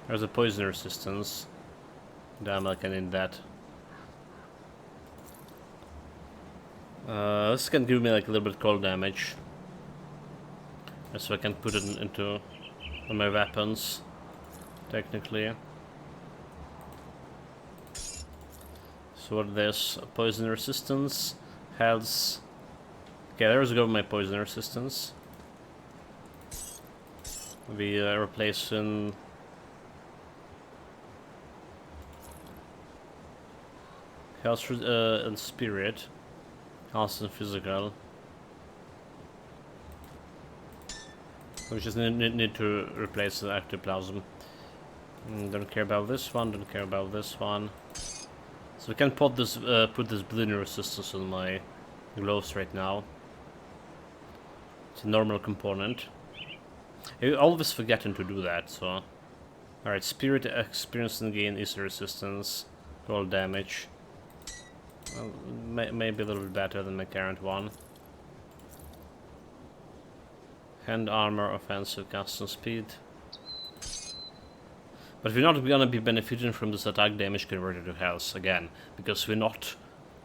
There's a poison resistance. Damn, I can need that. This can give me like a little bit cold damage, so I can put it into on my weapons, technically. So what is this? Poison resistance, health. Okay, there's go with my poison resistance. We replacing health and spirit. Health and physical. We just need to replace the ectoplasm. Don't care about this one, don't care about this one. So we can put this bleeding resistance on my gloves right now. It's a normal component. I always forgetting to do that, so... Alright, spirit experience and gain is resistance, cold damage. Well, maybe a little bit better than my current one. Hand armor, offensive, custom speed. But we're not gonna be benefiting from this attack damage converted to health again, because we're not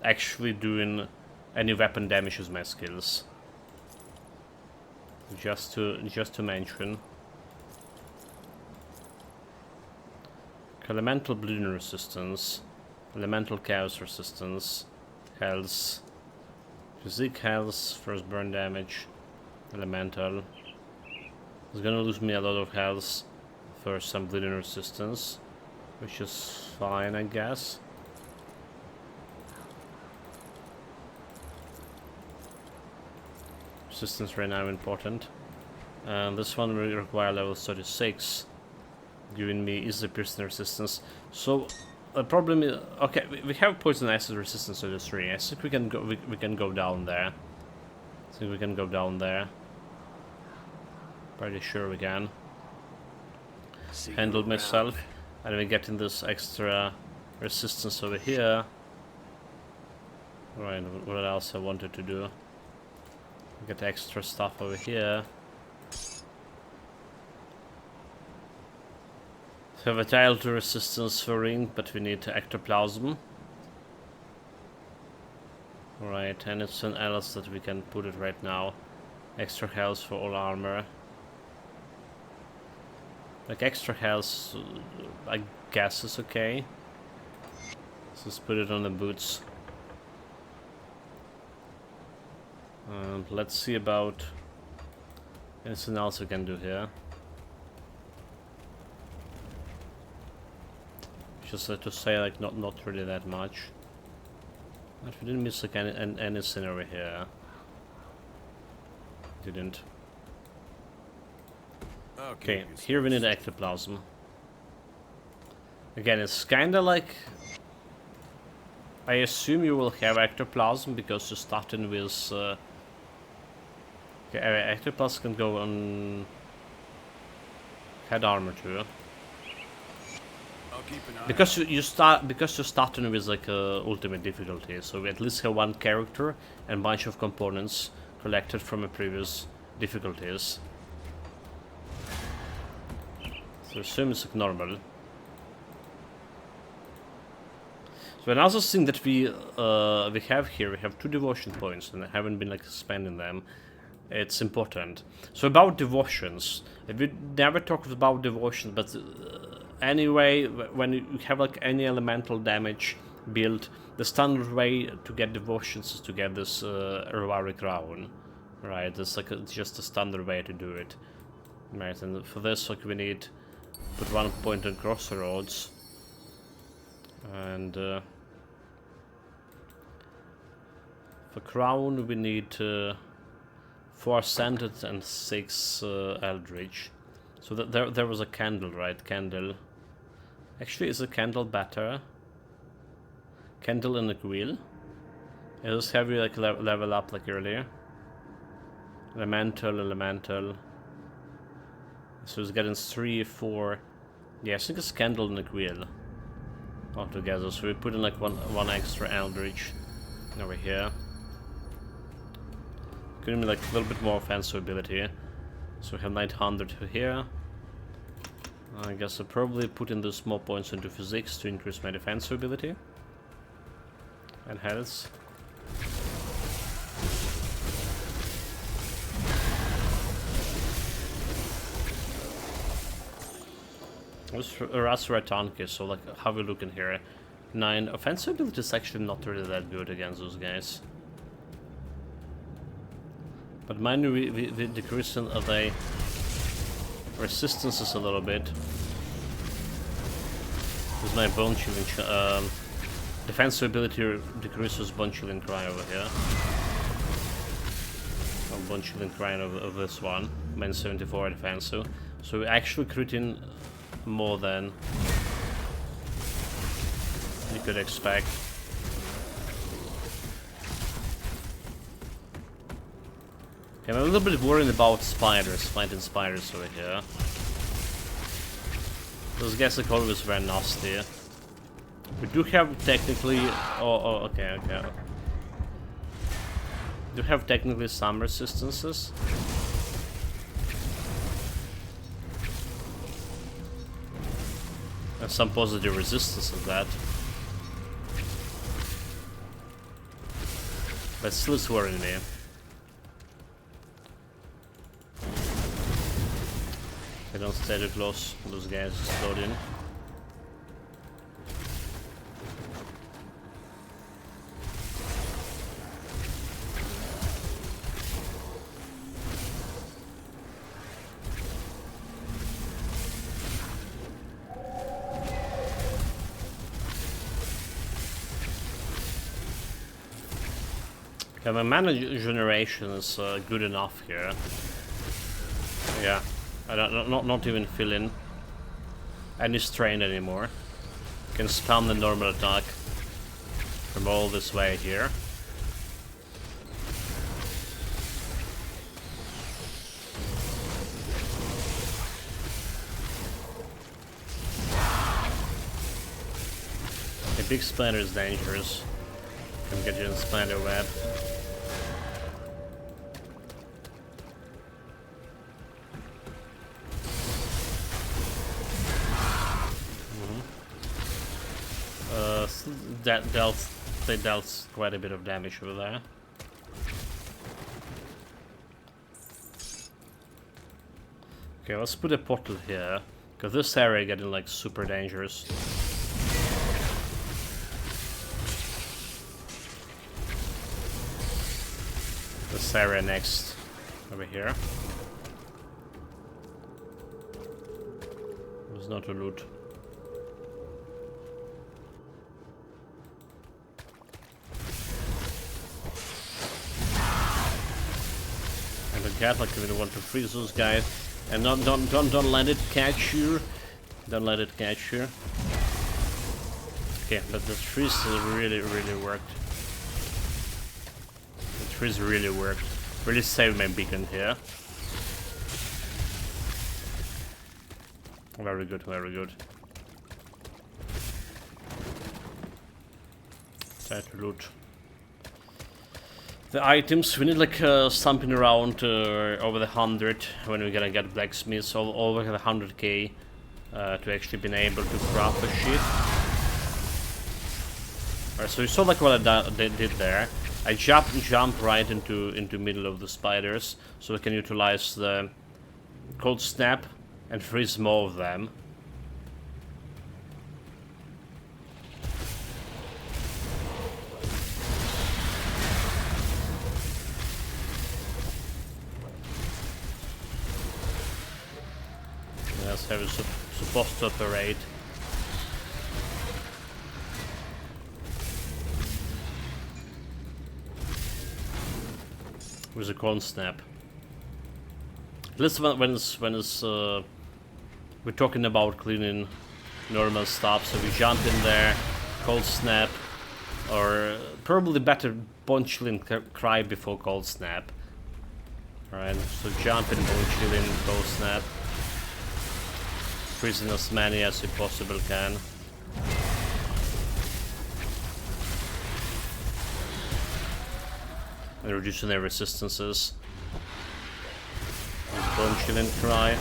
actually doing any weapon damage with my skills. Just to mention. Elemental bleeding resistance, elemental chaos resistance, health, physique health, first burn damage, elemental. It's gonna lose me a lot of health for some bleeding resistance, which is fine, I guess. Resistance right now important. And this one will require level 36, giving me easy piercing resistance. So the problem is, okay, we have poison acid resistance 33. I think we can go. We can go down there. I think we can go down there. Pretty sure we can. Handle myself, and we get in this extra resistance over here. Right, what else I wanted to do? Get extra stuff over here. We have a tile to resistance for ring, but we need ectoplasm. Right, and it's an else that we can put it right now. Extra health for all armor. Like extra health, I guess is okay. So let's put it on the boots. Let's see about anything else we can do here. Just to say, like, not really that much. But we didn't miss like anything over here. Didn't. Okay, here we need ectoplasm. Again, it's kinda like, I assume you will have ectoplasm because you're starting with okay, ectoplasm can go on head armor too. Because you're starting with like ultimate difficulty, so we at least have one character and bunch of components collected from a previous difficulties. So assume it's like normal. So another thing that we have here, we have 2 devotion points, and I haven't been like spending them. It's important. So about devotions, we never talked about devotions, but anyway, when you have like any elemental damage build, the standard way to get devotions is to get this Wereraven crown, right? It's like just a standard way to do it, right? And for this, like, we need put 1 point on crossroads, and for crown we need 4 scented and 6 eldritch. So there was a candle, right? Candle. Actually, is a candle better? Candle and a wheel. It'll have you like level up like earlier. Elemental. So it's getting 3, 4. Yeah, I think it's candle and a wheel altogether. So we put in like one extra eldritch over here. Giving me like a little bit more offensive ability. So we have 900 here. I guess I'll probably put in those more points into physics to increase my defensive ability. And health. Ratanki, so like how we looking here? 9 offensive ability is actually not really that good against those guys. But mind you, we decreasing the resistances a little bit. With my bone chilling defensive ability decreases bone chilling cry over here. Or bone chilling cry of this one. Main 74 defensive. So we're actually critting more than you could expect. Okay, I'm a little bit worried about spiders, fighting spiders over here. Those guys are always very nasty. We do have technically... okay. We do have technically some resistances. And some positive resistance of that. But still it's worrying me. I don't stay too close. Those guys explode in. Okay, my mana generation is good enough here. Yeah, I don't not even fill in any strain anymore. Can spam the normal attack from all this way here. A big splinter is dangerous. Can get you in splinter web. They dealt quite a bit of damage over there. Okay, let's put a portal here, because this area getting like super dangerous. This area next, over here. There's not a loot. Like if you want to freeze those guys, and don't let it catch you. Don't let it catch you. Okay, but the freeze really worked. The freeze really worked. Really saved my beacon here. Very good, very good. Try to loot the items. We need like something around over the 100 when we're gonna get blacksmiths, over the 100k to actually be able to craft the shit. Alright, so you saw like what I did there. I jump right into middle of the spiders, so we can utilize the cold snap and freeze more of them. That's how it's supposed to operate. With a cold snap. At least when it's we're talking about cleaning normal stuff, so we jump in there, cold snap, or probably better bone chilling cry before cold snap. Alright, so jump in, bone chilling, cold snap. Freezing as many as you possibly can. And reducing their resistances. Bone chilling cry.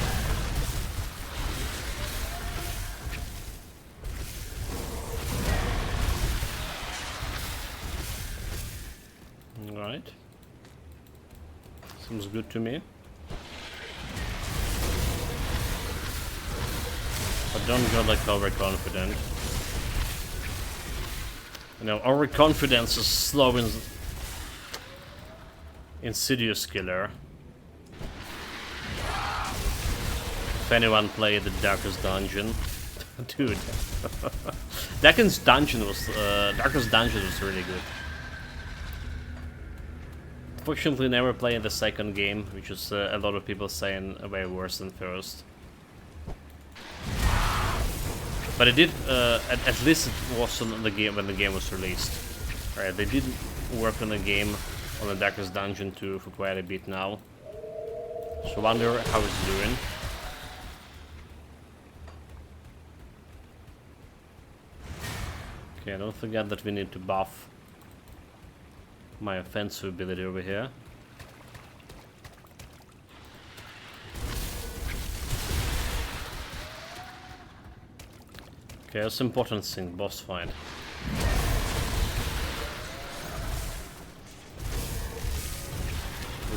Alright. Seems good to me. But don't go like overconfident. You know, overconfidence is slow and insidious killer. If anyone played the Darkest Dungeon, dude, Darkest Dungeon was really good. Fortunately, never played the second game, which is a lot of people saying way worse than first. But it did, at least it was on the game when the game was released. Alright, they did work on the game, on the Darkest Dungeon 2 for quite a bit now. So I wonder how it's doing. Okay, don't forget that we need to buff my offensive ability over here. Okay, that's important thing, boss fight.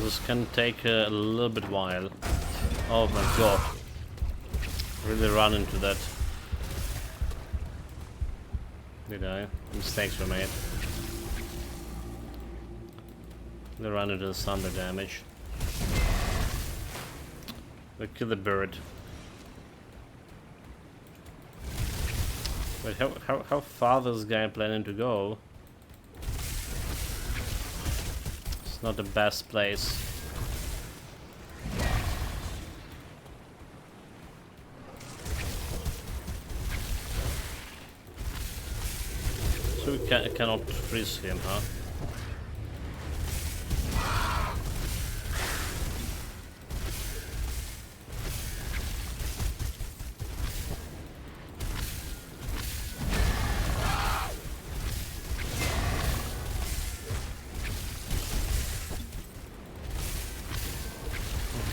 This can take a little bit while. Oh my god. Really run into that. Did I? Mistakes were made. They run into the thunder damage. We kill the bird. Wait, how far this guy planning to go? It's not the best place. So we cannot freeze him, huh?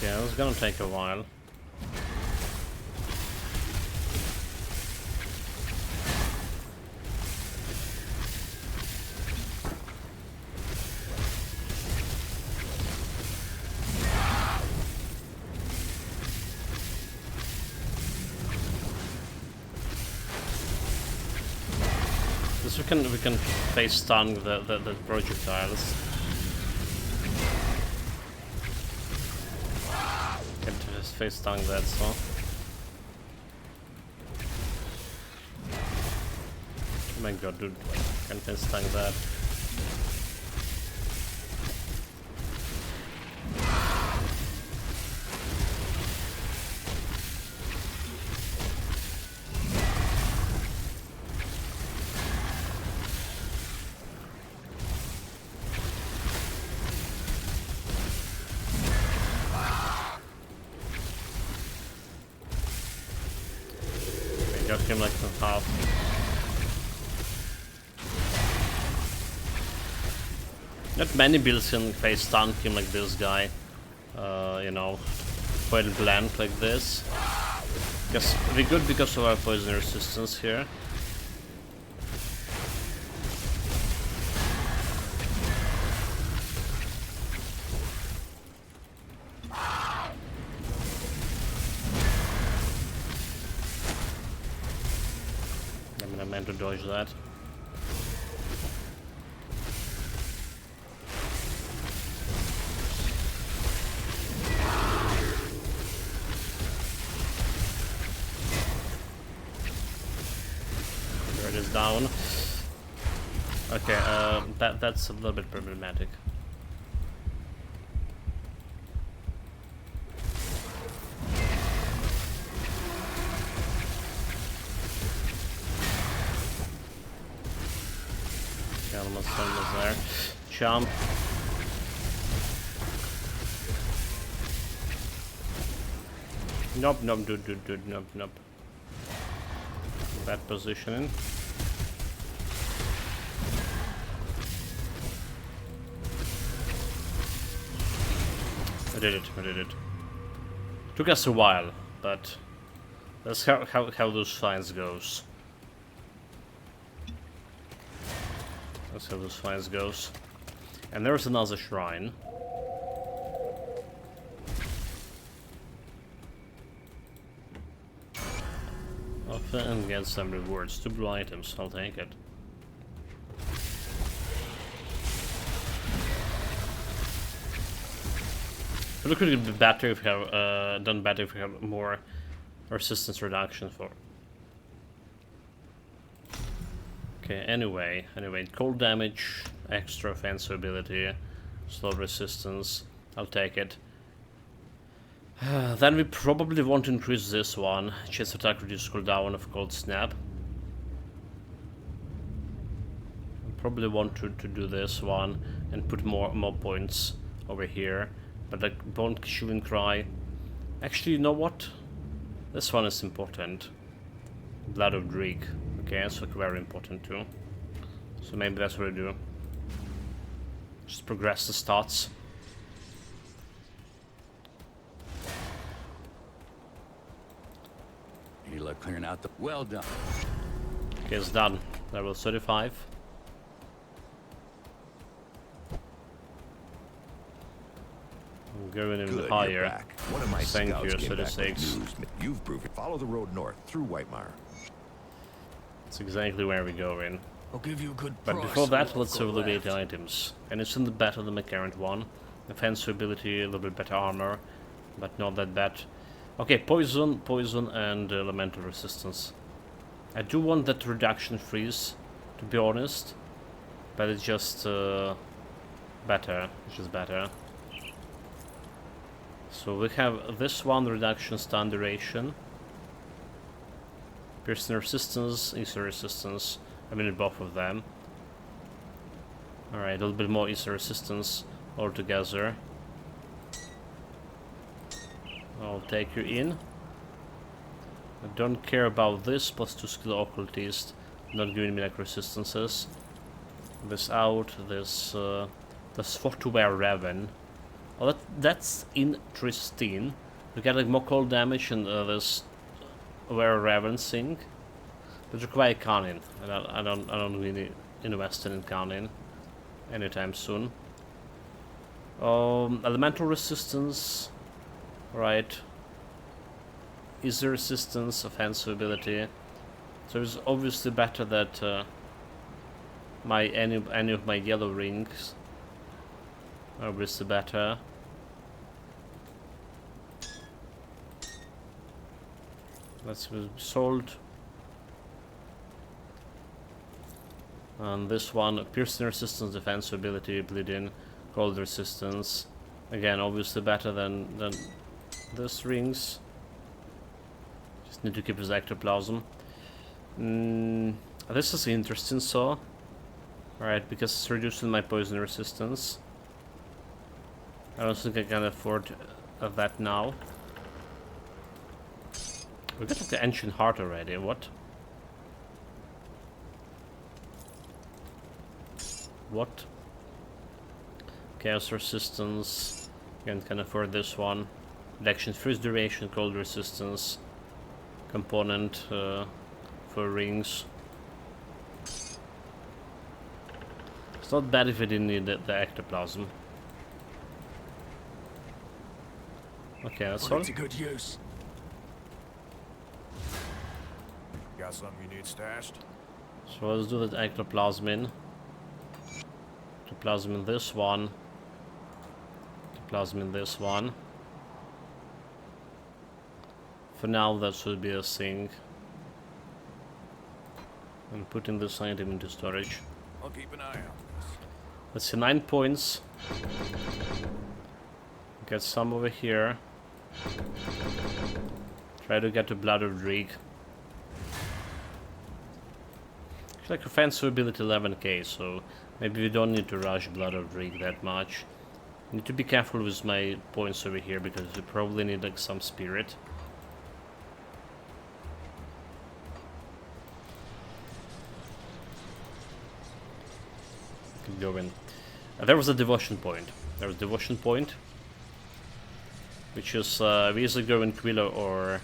Yeah, it's gonna take a while. This we can face stun the projectiles. Face stun that, so. Oh my god, dude, can face stun that. Got him like in half. Not many builds can face stun him like this guy. You know, point blank like this. Guess we're good because of our poison resistance here. I meant to dodge that. There it is down. Okay, that's a little bit problematic. Almost there. Jump. Nope, dude, nope. Bad positioning. I did it. Took us a while, but that's how those fights goes. That's how those fights goes. And there's another shrine. And get some rewards. 2 blue items, I'll take it. But it could be better if we have done better if we have more resistance reduction for. Okay, anyway, cold damage, extra offensive ability, slow resistance, I'll take it. Then we probably want to increase this one, chance attack reduce cooldown of cold snap. Probably want to do this one and put more points over here, but like Bone Chewing Cry. Actually, you know what? This one is important. Blood of Drake. Okay, that's like very important too. So maybe that's what I do. Just progress the stats. Any luck clearing out the... Well done. Okay, it's done. Level 35. I'm going even Good, higher. you're back. One of my Thank scouts you, came back with 36. news. You've proven. Follow the road north through Whitemire. That's exactly where we're going. I'll give you a good But price before for that, what let's I've got evaluate the left. items. And it's in the better than the current one. Defense ability, a little bit better armor, but not that bad. Okay, poison, and elemental resistance. I do want that reduction freeze, to be honest, but it's just better. It's just better. So we have this one, reduction stun duration, piercing resistance, easy resistance. I mean both of them. Alright, a little bit more easy resistance altogether. I'll take you in. I don't care about this, plus 2 skill occultist, not giving me like resistances. This out, this sword to Wereraven. Oh, that's interesting. We get like more cold damage and this Wereraven thing. But require Canin. I don't really invest in Canin anytime soon. Elemental resistance, right? Easy resistance, offensive ability. So it's obviously better that any of my yellow rings are obviously better. Let's be sold. And this one, piercing resistance, defensive ability, bleeding, cold resistance. Again, obviously better than this rings. Just need to keep his ectoplasm. This is interesting, so. Alright, because it's reducing my poison resistance. I don't think I can afford that now. We got like the ancient heart already, what? What? Chaos resistance. Again, can afford this one. Reduction freeze duration, cold resistance. Component for rings. It's not bad if I didn't need the ectoplasm. Okay, that's all. Put it to good use. Got something you need stashed? So let's do that ectoplasm in. Ectoplasm in this one. Ectoplasm in this one. For now, that should be a thing. And putting this item into storage. I'll keep an eye out. Let's see, 9 points. Get some over here. Try to get to Blood of Dreek. It's like offensive ability 11k, so maybe we don't need to rush Blood of Dreek that much. Need to be careful with my points over here because we probably need like some spirit. Keep going. There was a devotion point. There was a devotion point, which is we either go in Quilla or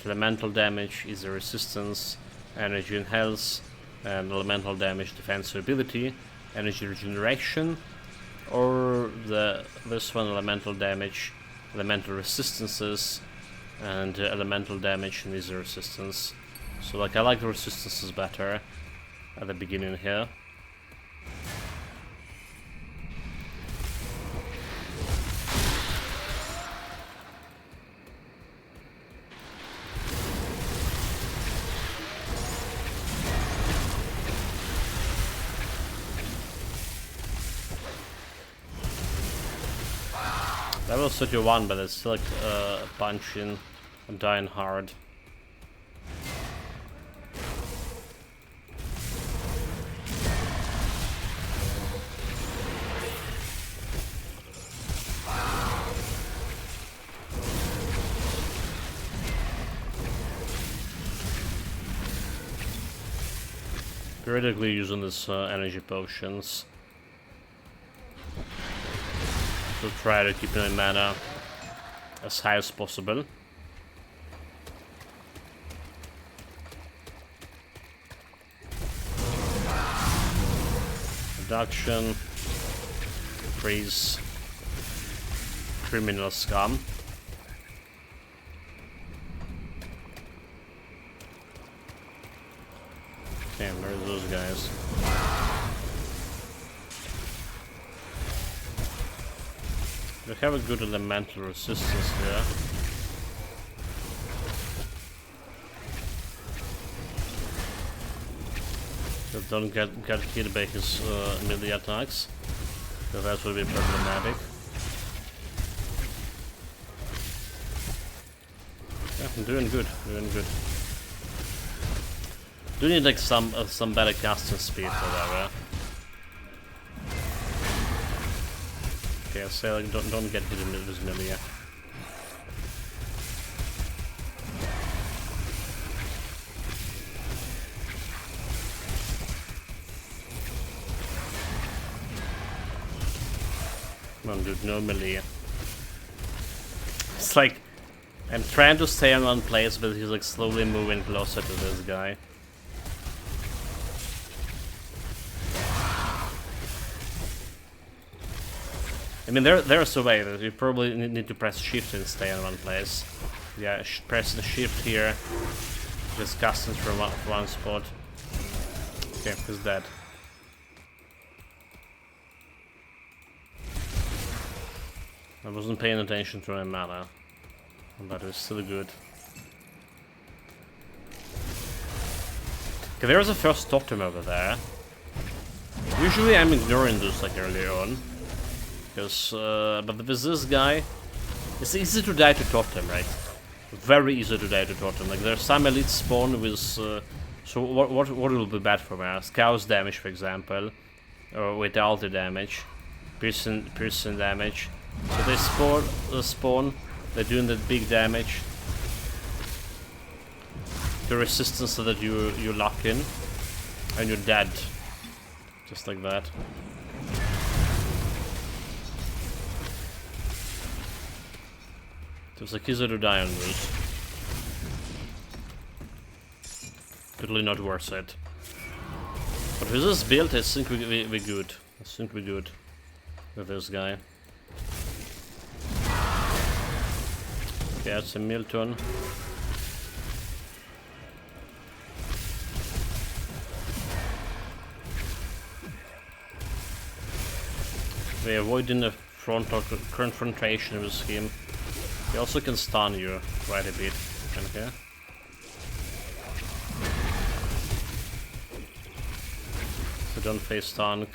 elemental damage, easy resistance, energy and health, and elemental damage, defensive ability, energy regeneration, or this one, elemental damage, elemental resistances, and elemental damage and easy resistance. So like I like the resistances better at the beginning here. Level 31, but it's still like punching and dying hard. Periodically using this energy potions to try to keep my mana as high as possible. Reduction. Freeze. Criminal scum. Okay, where's those guys? We have a good elemental resistance here. But don't get hit by his melee attacks, so that will be problematic. Yeah, I'm doing good, doing good. Do need like some better casting speed or whatever. Okay, I say like don't get hit with this melee. Come on, dude, no melee. It's like I'm trying to stay in one place, but he's like slowly moving closer to this guy. I mean, there's a way that you probably need to press shift and stay in one place. Yeah, press the shift here. Just castings from one spot. Okay, he's dead. I wasn't paying attention to my mana, but it's still good. Okay, there's a first totem over there. Usually I'm ignoring those like earlier on. Because, but with this guy, it's easy to die to totem, right? Very easy to die to totem. Like there's some elite spawn with, so what will be bad for me? Scout's damage, for example, or with alter damage, piercing damage. So they spawn, they're doing that big damage. The resistance so that you lock in, and you're dead, just like that. It's like easier to die on those. Totally not worth it. But with this build, I think we're good. I think we're good with this guy. Okay, that's a Milton. We're avoiding the frontal confrontation with him. He also can stun you quite a bit. Okay. So don't face tank.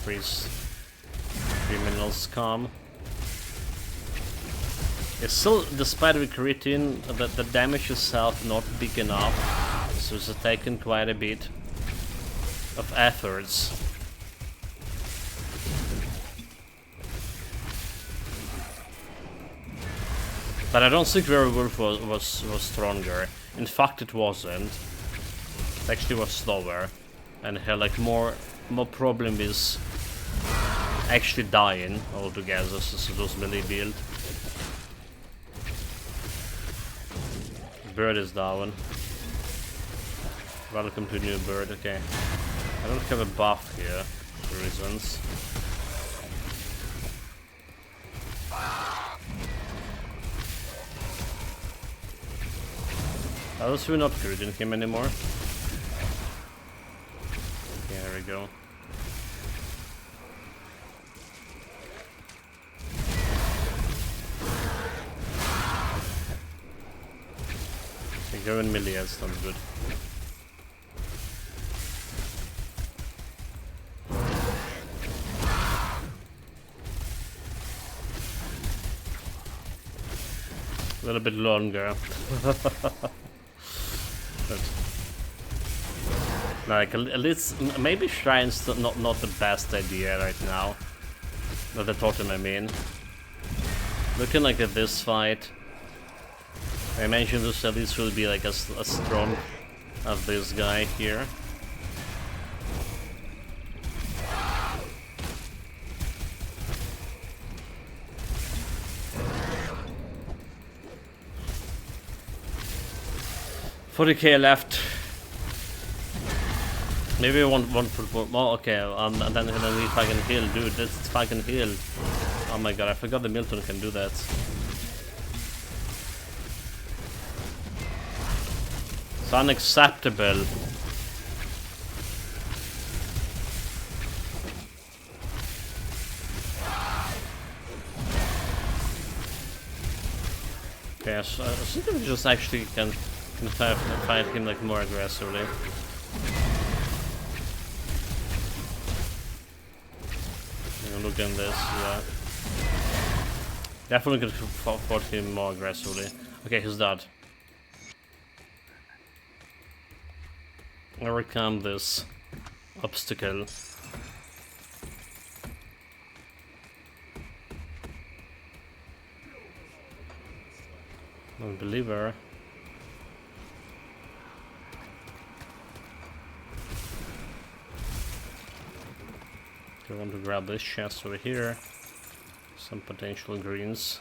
Freeze. Criminal scum. It's still, despite the critting, the damage itself not big enough. So it's taken quite a bit of efforts. But I don't think Werewolf was stronger. In fact, it wasn't. It actually was slower, and had like more problem with actually dying altogether. So it was melee build. Bird is down. Welcome to new bird, okay. I don't have a buff here, for reasons. Else we're not critting him anymore. Okay, there we go. Okay, go in melee, that's not good. A little bit longer. But, like at least maybe Shrine's not the best idea right now. Not the totem, I mean. Looking like at this fight, I mentioned this at least will be like as strong as this guy here. 40k left. Maybe I want more. Oh, okay, and then we fucking heal, dude. That's fucking heal. Oh my god, I forgot the Milton can do that. It's unacceptable. Okay, so I think we just actually can fight him like more aggressively. Look at this, yeah. Definitely could fight him more aggressively. Okay, he's dead. Overcome this obstacle. Unbeliever. I want to grab this chest over here. Some potential greens.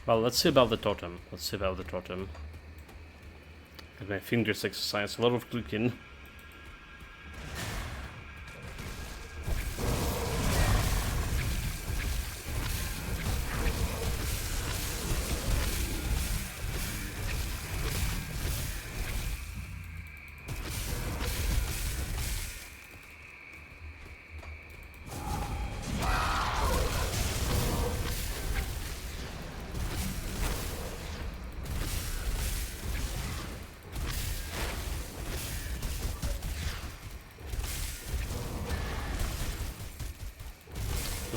Well, let's see about the totem. Let's see about the totem. Get my fingers exercise. A lot of clicking.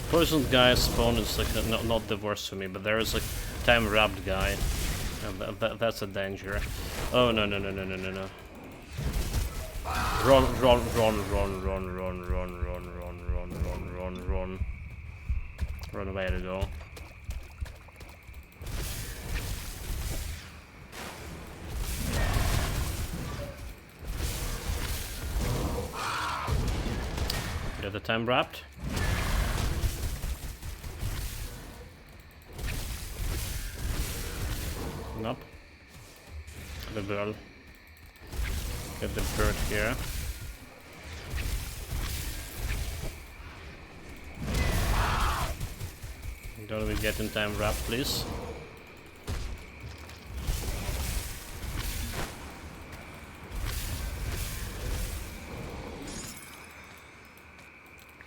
Poisoned guy spawn is like not the worst for me, but there is a time wrapped guy, and that's a danger. Oh no no no no no no no! Run run run run run run run run run run run run run! Run away to go! Get the time wrapped. Up. The girl. Get the bird here. Don't we get in time wrap, please?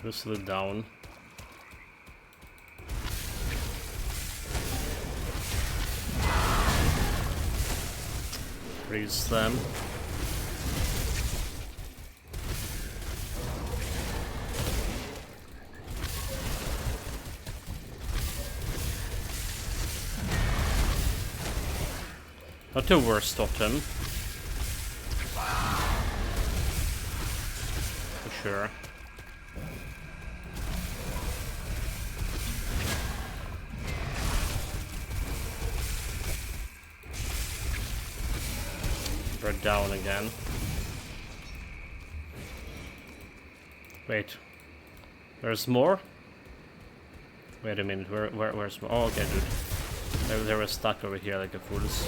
Whistle it down. Freeze them. Not the worst totem. For sure. We're down again. Wait. There's more? Wait a minute, where's more? Oh, okay, dude. They were stuck over here like a fools.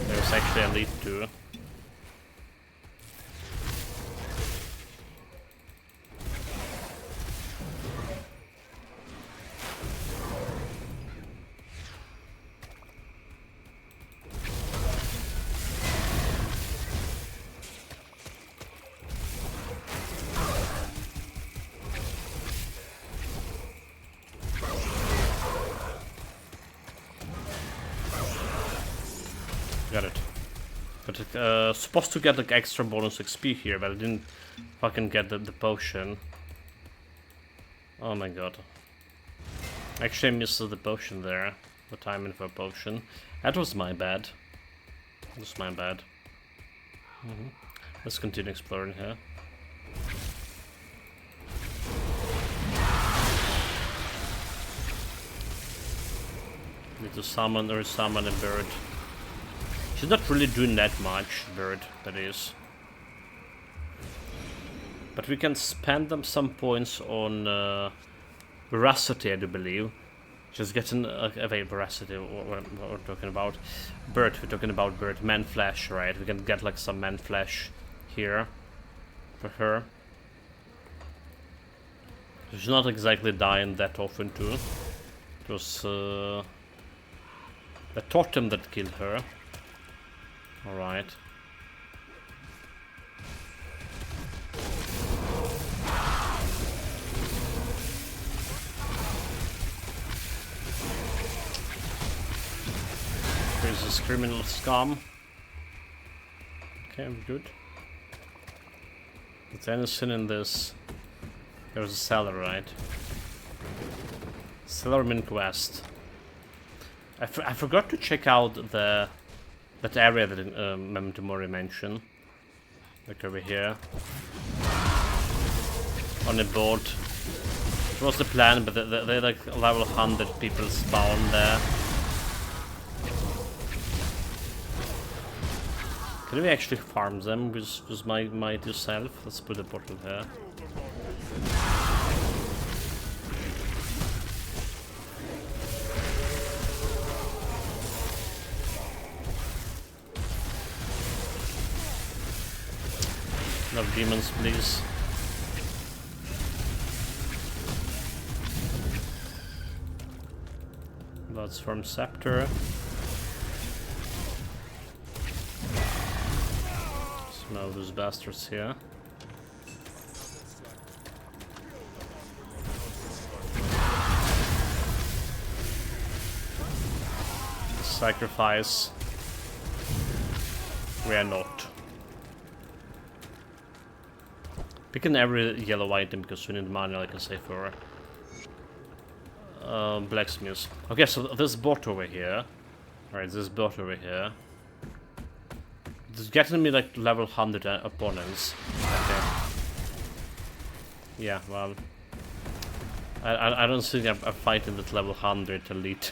There's actually a lead too. Got it. But supposed to get like extra bonus XP here, but I didn't fucking get the potion. Oh my god. Actually I missed the potion there. The timing for a potion. That was my bad. That was my bad. Let's continue exploring here. Need to summon or summon a bird. She's not really doing that much, bird, that is. But we can spend them some points on veracity, I do believe. Just getting veracity, what we're talking about. Bird, we're talking about bird. Man flesh, right? We can get like some man flesh here for her. She's not exactly dying that often too. It was the totem that killed her. Alright. There's this criminal scum. Okay, I'm good. Is there anything in this? There's a cellar, right? Cellar main quest. I forgot to check out that area that Memento Mori mentioned. Like over here. On a boat. It was the plan, but they like level 100 people spawn there. Can we actually farm them with my mighty self? Let's put a bottle here. No demons, please. That's from Scepter. Smell those bastards here. Sacrifice. We are not. Picking every yellow item because we need money, like I say, for blacksmiths. Okay, so this bot over here. Alright, this bot over here. It's getting me like level 100 opponents. Okay. Yeah, well. I don't think I'm fighting with level 100 elite.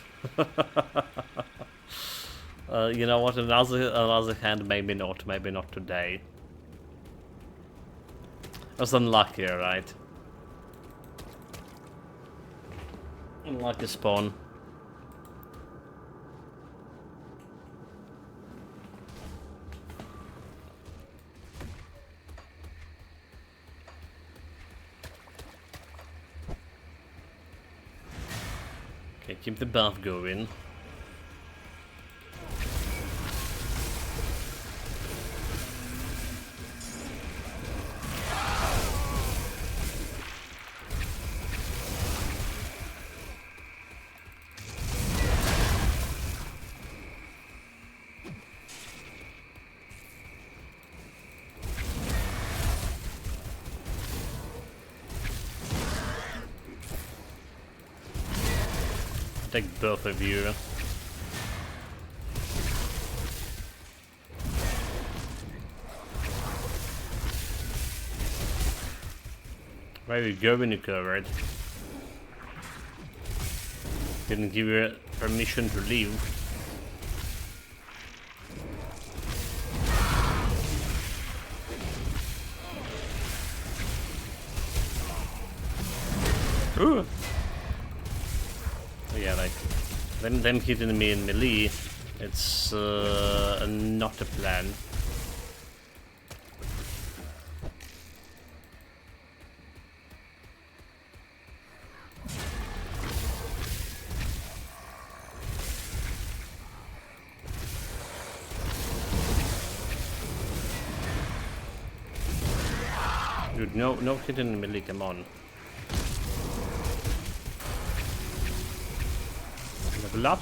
You know what, on the other hand, maybe not today. I was unlucky, right? Unlucky spawn. Okay, keep the buff going. Take both of you. Where you go when you covered? Didn't give you permission to leave. Ooh. Yeah, like them hitting me in melee, it's not a plan. Dude, no hitting in melee, come on. Level up.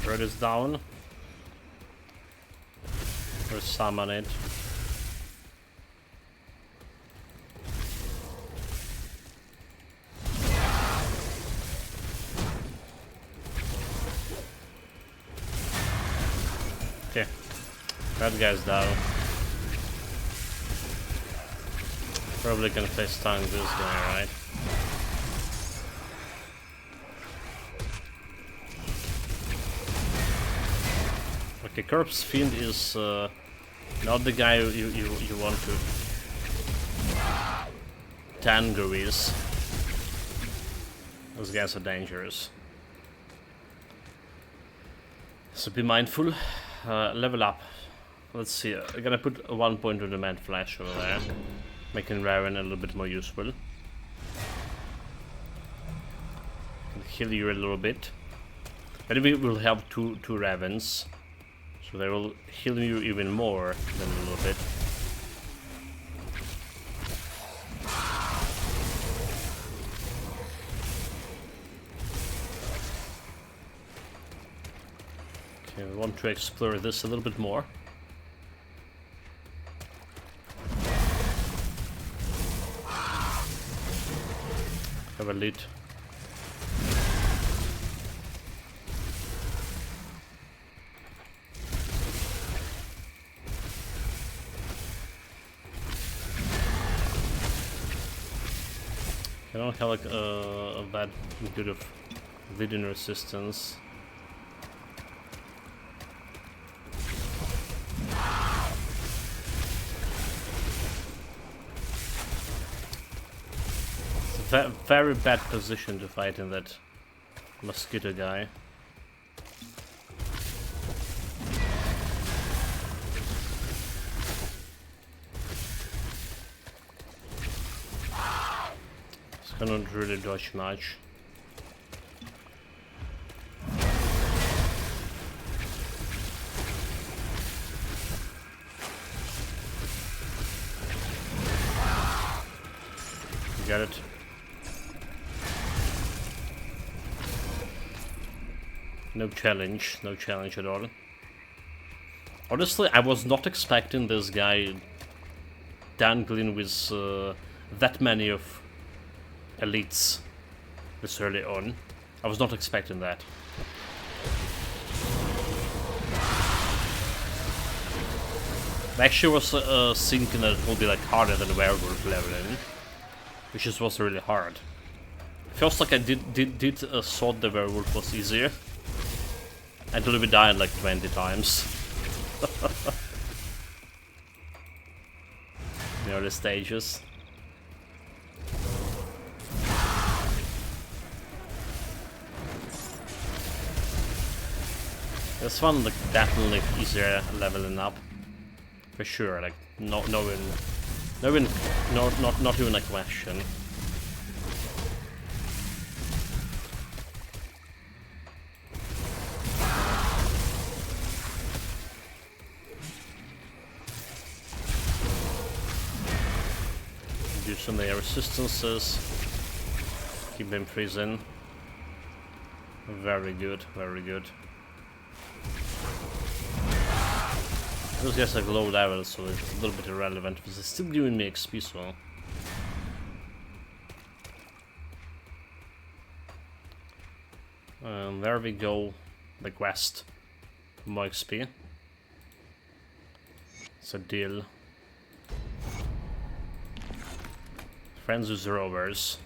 Bird is down. Or summon it. Okay, that guy's down. Probably gonna face tank this guy, right? Okay, Corpse Fiend is not the guy you want to tango with. Those guys are dangerous. So be mindful. Level up. Let's see. I'm gonna put 1 point on the Mad Flash over there, making Raven a little bit more useful. Heal you a little bit. Maybe we will have two Ravens, so they will heal you even more than a little bit. Okay, we want to explore this a little bit more. Have a lead. I don't have like a bad good of vision resistance. It's a very bad position to fight in that mosquito guy. Cannot really dodge much. Got it. No challenge at all. Honestly, I was not expecting this guy dangling with that many of elites this early on. I was not expecting that. I actually was thinking that it will be like harder than werewolf leveling, which just was really hard. Feels like I did thought the werewolf was easier until we died like 20 times. In the early stages. This one like definitely easier leveling up, for sure. Like not even a question. Do some of the resistances. Keep them freezing. Very good, very good. Those guys are low level, so it's a little bit irrelevant, but they're still giving me XP, so... there we go, the quest. More XP. It's a deal. Friends with rovers.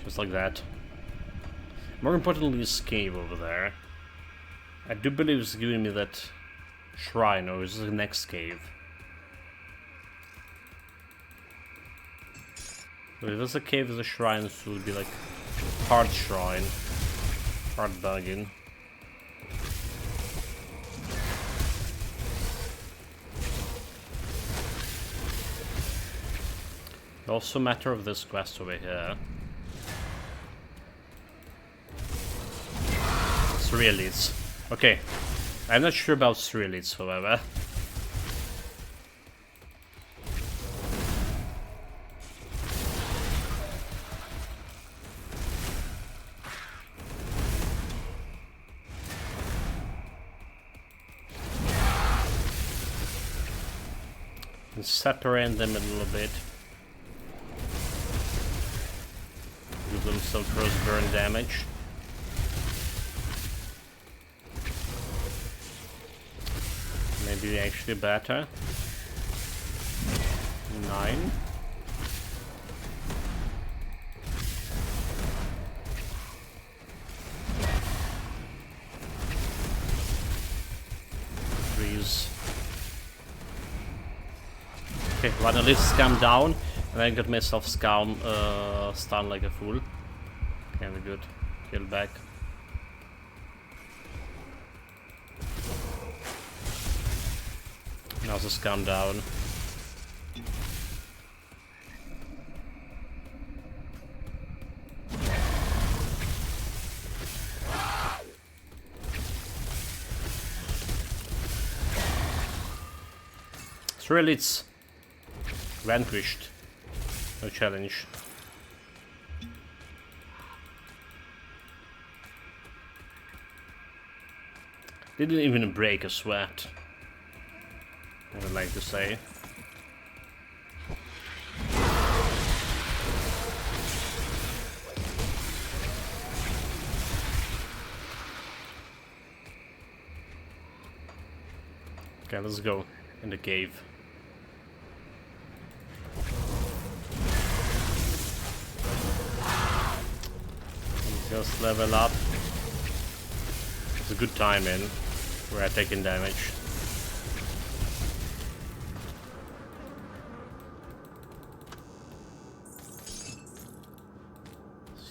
Just like that. More importantly, this cave over there. I do believe it's giving me that shrine, or is this the next cave? But if there's a cave with a shrine, this will be like hard shrine. Hard bugging. Also a matter of this quest over here. 3 elites. Okay. I'm not sure about 3 elites, however. And separate them a little bit. Give them some cross burn damage. Maybe actually better. 9. Okay, wanna lift scam down, and then got myself stunned like a fool. Okay, we're good. Heal back. Now the scam down. Really, it's vanquished. No challenge. Didn't even break a sweat, I would like to say. Okay, let's go in the cave. Just level up. It's a good time in. We're taking damage.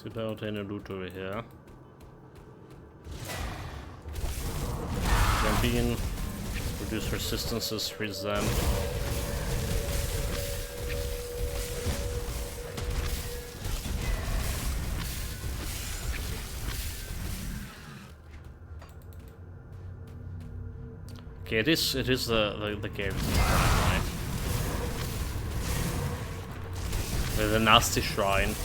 Sit out any loot over here. Jump in. Reduce resistances, freeze them. Okay, it is the cave, right? With a nasty shrine.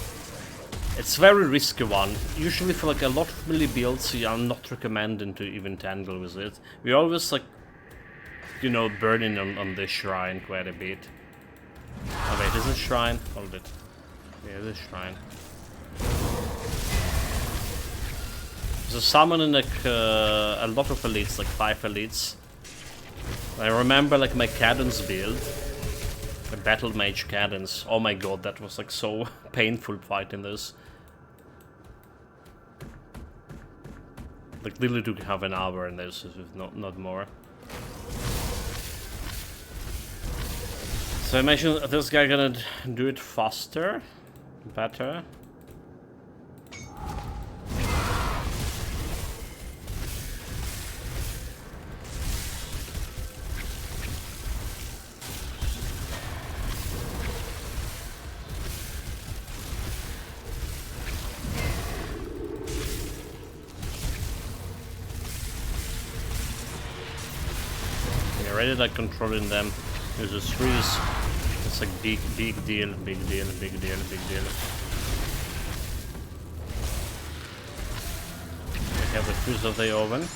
It's very risky one. Usually for like a lot of melee builds, I'm not recommending to even tangle with it. We always like, you know, burning on the shrine quite a bit. Oh wait, is it shrine? Hold it. Yeah, it is shrine. So summoning like a lot of elites, like 5 elites. I remember like my cadence build, the battle mage cadence. Oh my god, that was like so painful fighting this. Like literally took half an hour in this, if not more. So I imagine this guy gonna do it faster, better. Already like controlling them. There's a freeze. It's like big deal. We have the freeze of the oven.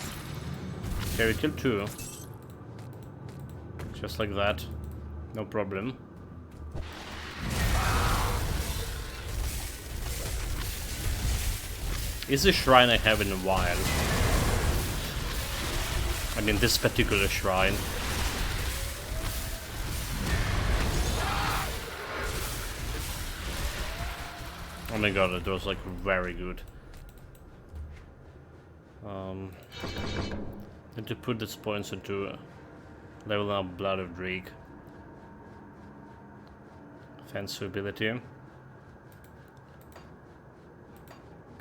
Okay, we killed 2. Just like that. No problem. Is a shrine I have in a while. I mean this particular shrine. Oh my god, it was like very good. Need to put these points into level up Blood of Dreeg. Fancy ability.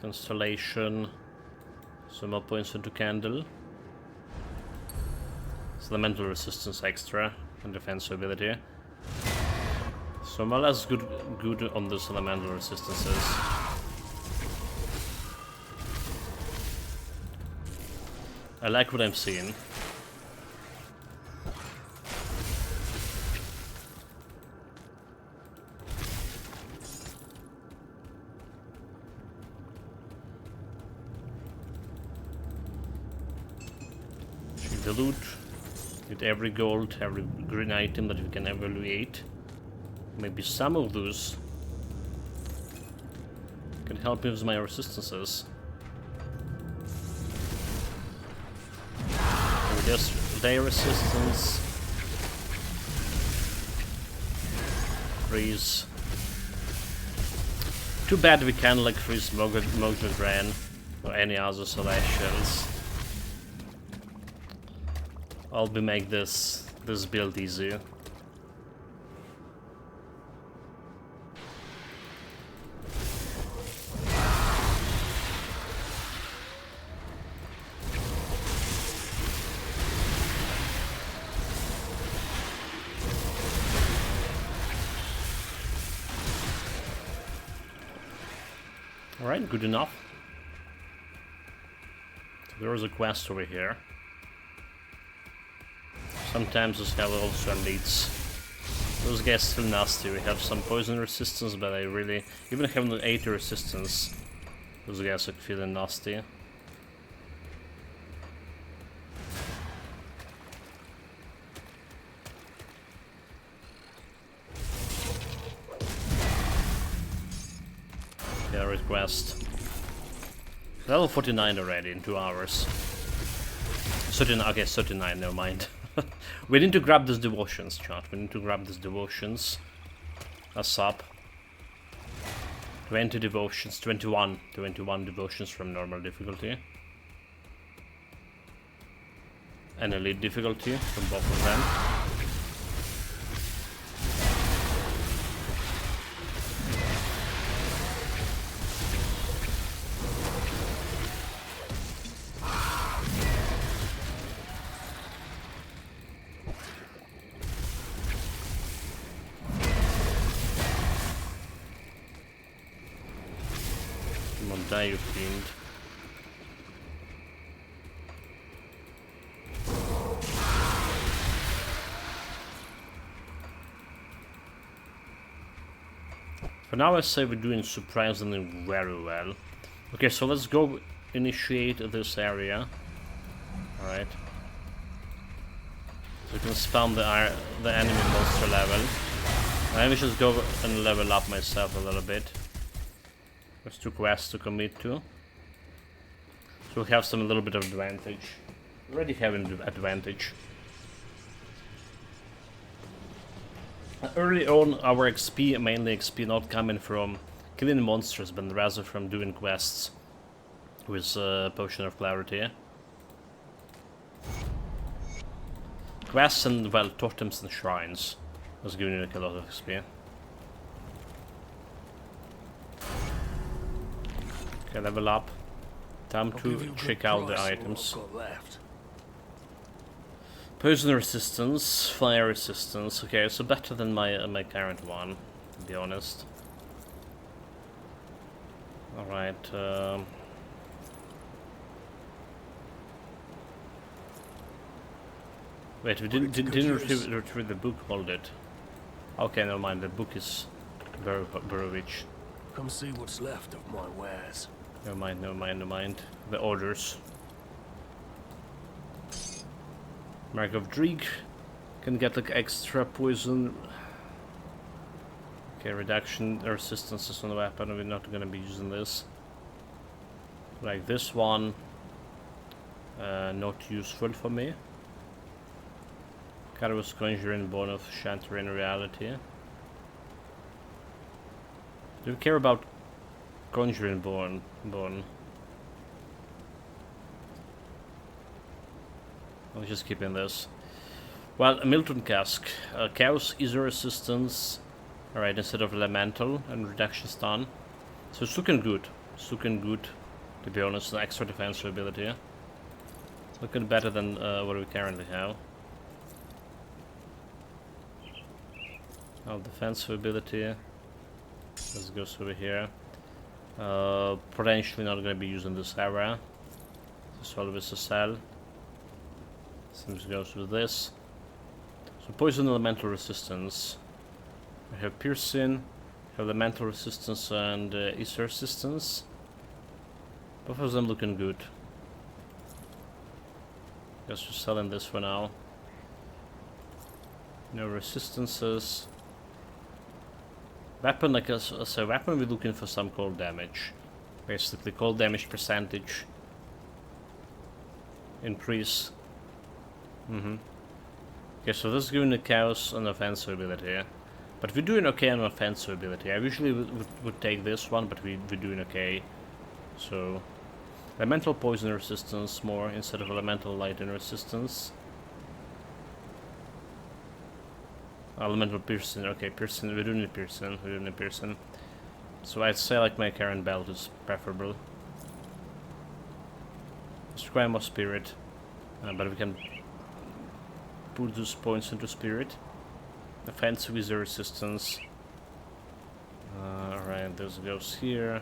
Constellation. Some more points into Candle. Elemental resistance extra and defense ability. So more or less good on those elemental resistances. I like what I'm seeing. Check the loot. Get every gold, every green item that we can evaluate. Maybe some of those can help me with my resistances. So just their resistance. Freeze. Too bad we can't like freeze Mogradran or any other Celestials. I'll be make this build easy. Alright, good enough. So there is a quest over here. Sometimes this hell also leads. Those guys still nasty. We have some poison resistance, but I really... Even having an 80 resistance, those guys are feeling nasty. Yeah, request. Level 49 already in 2 hours. 39, okay, 39, never mind. We need to grab these devotions, chat. We need to grab these devotions. Us up. 20 devotions, 21 devotions from normal difficulty. And elite difficulty from both of them. Die, you fiend. For now, I say we're doing surprisingly very well. Okay, so let's go initiate this area. Alright. So we can spam the enemy monster level. Maybe just go and level up myself a little bit. There's 2 quests to commit to. So we have a little bit of advantage. Already having advantage. Early on, our XP, mainly XP, not coming from killing monsters, but rather from doing quests with Potion of Clarity. Quests and, well, totems and shrines was giving you like a lot of XP. Okay, level up. Time to check out the items. Poison resistance, fire resistance. Okay, so better than my current one, to be honest. All right. Wait, we didn't retrieve the book. Hold it. Okay, never mind. The book is very rich. Come see what's left of my wares. Never mind, never mind, never mind. The orders. Mark of Dreeg. Can get like extra poison. Okay, reduction resistances on the weapon. We're not gonna be using this. Like this one. Not useful for me. Carlos Conjuring Bone of Shattering Reality. Do you care about Conjuring Bone? I'll just keep in this. Well, a Milton Cask. Chaos Ether Resistance. Alright, instead of Elemental and Reduction Stun. So it's looking good. It's looking good, to be honest. An extra defense ability. Looking better than what we currently have. Defensive ability. Let's go over here. Potentially not going to be using this area. So always a cell. Seems to go with this. So poison elemental resistance. We have piercing, have elemental resistance and ether resistance. Both of them looking good. Guess we're selling this for now. No resistances. Weapon, like as a weapon, we're looking for some cold damage. Basically, cold damage percentage increase. Okay, so this is giving the chaos an offensive ability. But we're doing okay on offensive ability. I usually would take this one, but we're doing okay. So, elemental poison resistance more instead of elemental lightning resistance. Elemental piercing, okay, piercing, we're doing the piercing. So I'd say like my current belt is preferable. Scram of spirit, but we can put those points into spirit. Offensive with the resistance. Alright, this goes here.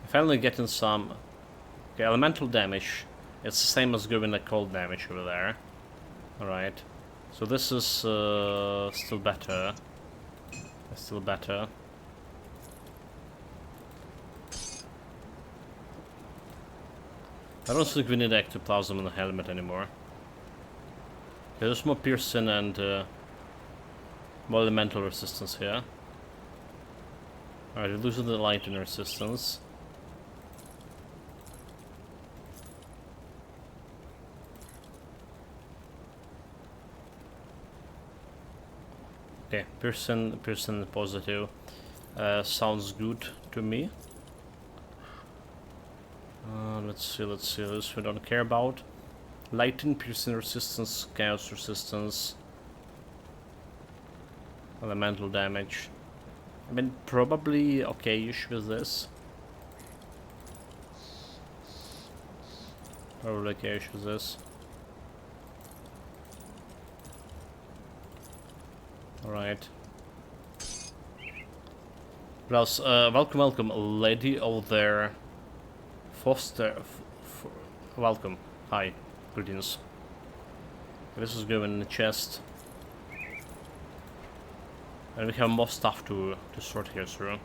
Finally getting some... Okay, elemental damage. It's the same as giving the cold damage over there. Alright. So this is still better. Still better. I don't think we need ectoplasm in the helmet anymore. Okay, there's more piercing and more elemental resistance here. Alright, we're losing the lightning resistance. Okay, piercing positive. Sounds good to me. Let's see, this we don't care about. Lightning, piercing resistance, chaos resistance, elemental damage. I mean, probably okay-ish with this. Probably okay-ish with this. Alright. Plus, welcome, lady over there. Foster, welcome. Hi, greetings. This is going in the chest. And we have more stuff to sort here through.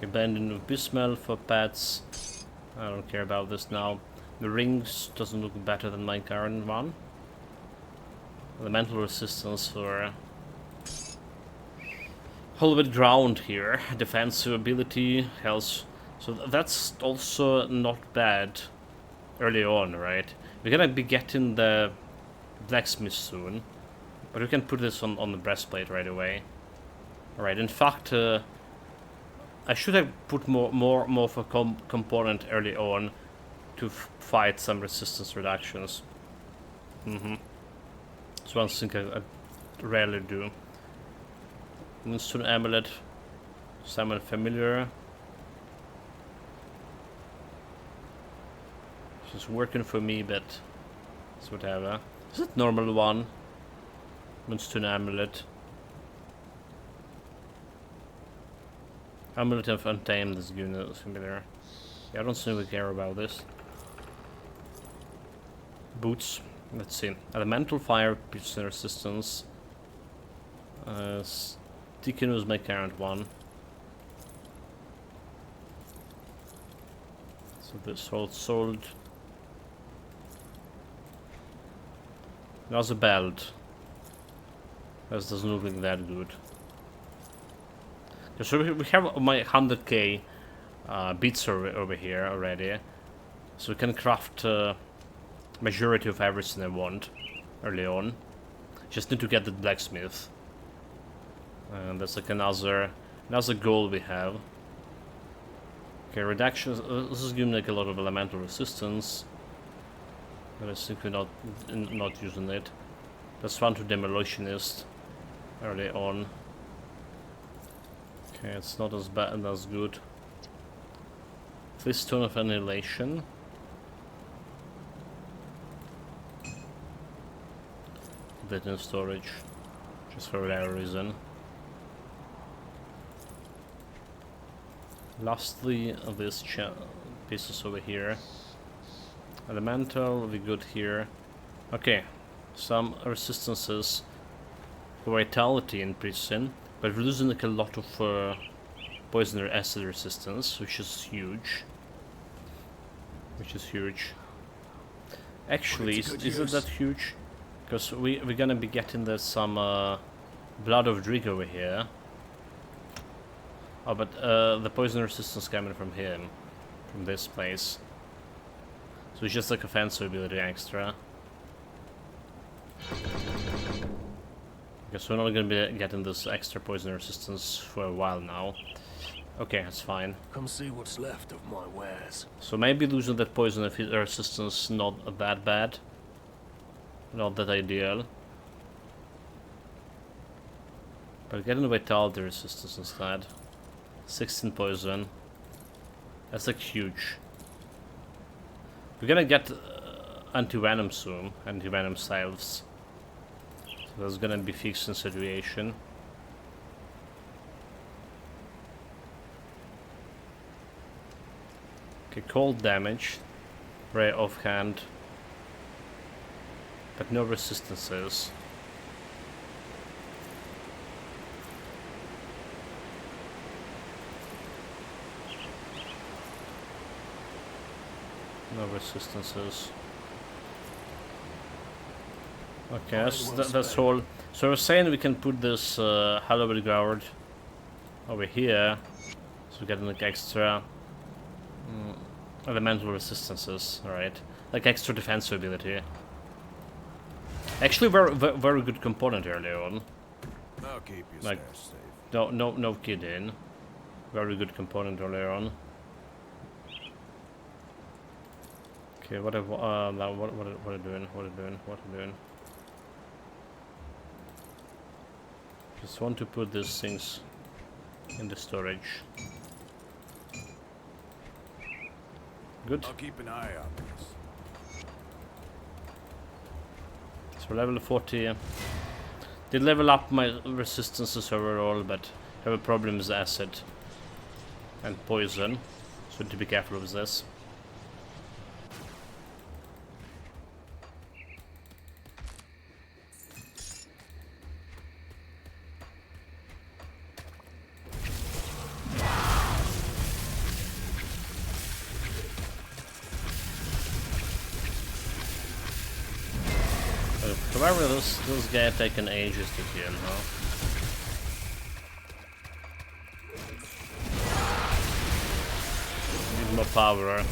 Abandoned with Bismel for pets. I don't care about this now. The rings doesn't look better than my current one. Elemental resistance for whole bit ground here. Defensive ability, health. So that's also not bad early on, right? We're gonna be getting the blacksmith soon, but we can put this on the breastplate right away. Alright, in fact, I should have put more of a component early on to fight some resistance reductions. It's one thing I rarely do. Moonstone Amulet, Summon Familiar. It's working for me, but it's whatever. Is it normal one? Moonstone Amulet. Amulet of Untamed is good, familiar. Yeah, I don't think we care about this. Boots. Let's see. Elemental Fire, piercing resistance. Deacon was my current one. So this hold sold. There's a belt. This doesn't look like that good. Okay, so we have my 100k beats over here already. So we can craft majority of everything I want early on. Just need to get the blacksmith. And that's like another goal we have. Okay, reduction. This is giving like a lot of elemental resistance. But I think we're not using it. That's one to demolitionist early on. Okay, it's not as bad and as good. Fistone of Annihilation. That in storage, just for that reason. Lastly, this pieces over here. Elemental, we good here. Okay, some resistances for vitality in prison, but we're losing like a lot of poison or acid resistance, which is huge. Actually, is it that huge? Because we're gonna be getting some blood of Drig over here. Oh, but the poison resistance coming from him, from this place. So it's just like offensive ability extra. Guess we're not gonna be getting this extra poison resistance for a while now. Okay, that's fine. Come see what's left of my wares. So maybe losing that poison resistance not that bad. Not that ideal. But getting vitality resistance instead. 16 poison. That's like huge. We're gonna get anti-venom soon. Anti-venom salves. So that's gonna be fixing situation. Okay, cold damage. Ray offhand. But no resistances. No resistances. Okay, that's all. So I was saying we can put this Hallowed Guard over here, so we get like extra elemental resistances. All right, like extra defensive ability. Actually, very good component earlier on. I'll keep your Like, stash safe. No kidding. Very good component earlier on. Okay, what are you doing? What are you doing? Just want to put these things in the storage. Good. I'll keep an eye on this. So level 40. Did level up my resistances overall, but have a problem with acid and poison. So need to be careful with this. However, those guys taken ages to kill, huh? Need more power.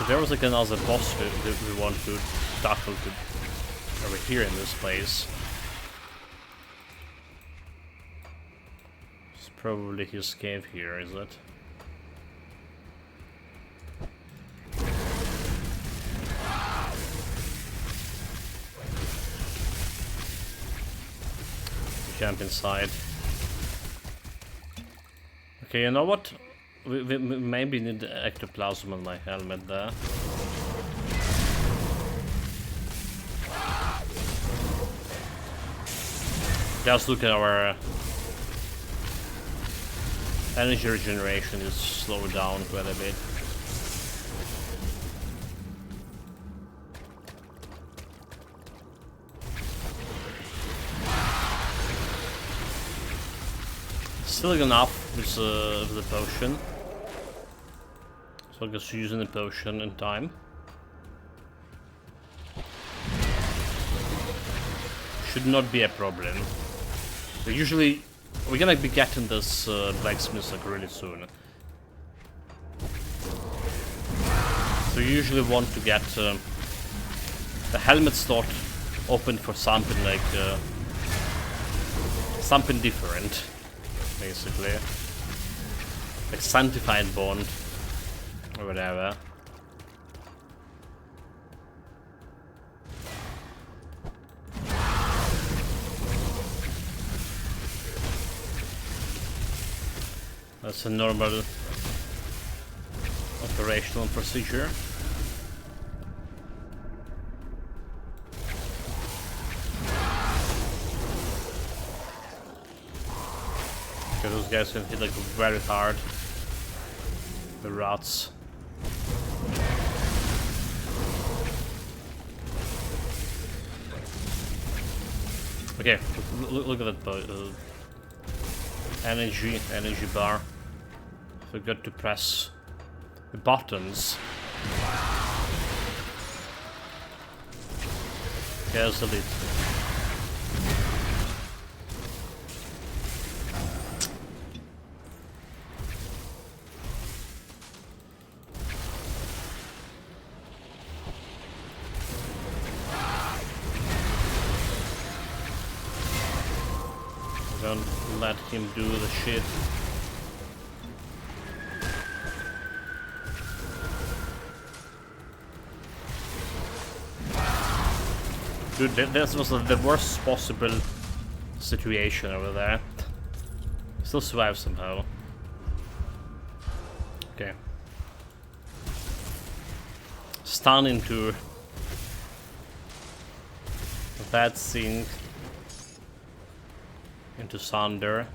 There was like another boss we want to tackle over here in this place. It's probably his cave here, is it? Jump inside. Okay, you know what? We maybe need the ectoplasm on my helmet there. Just look at our energy regeneration is slowed down quite a bit. Still enough with the potion. So I guess using the potion in time. Should not be a problem. We're gonna be getting this blacksmith like really soon. So you usually want to get the helmet slot open for something like something different, basically, like sanctified bond. Or whatever. That's a normal operational procedure. Okay, those guys can hit like very hard. The rats. Okay, look at that energy bar. Forgot to press the buttons. There's the lead. Don't let him do the shit. Dude, this was the worst possible situation over there. Still survive somehow. Okay. Stun into that sink into Sunder.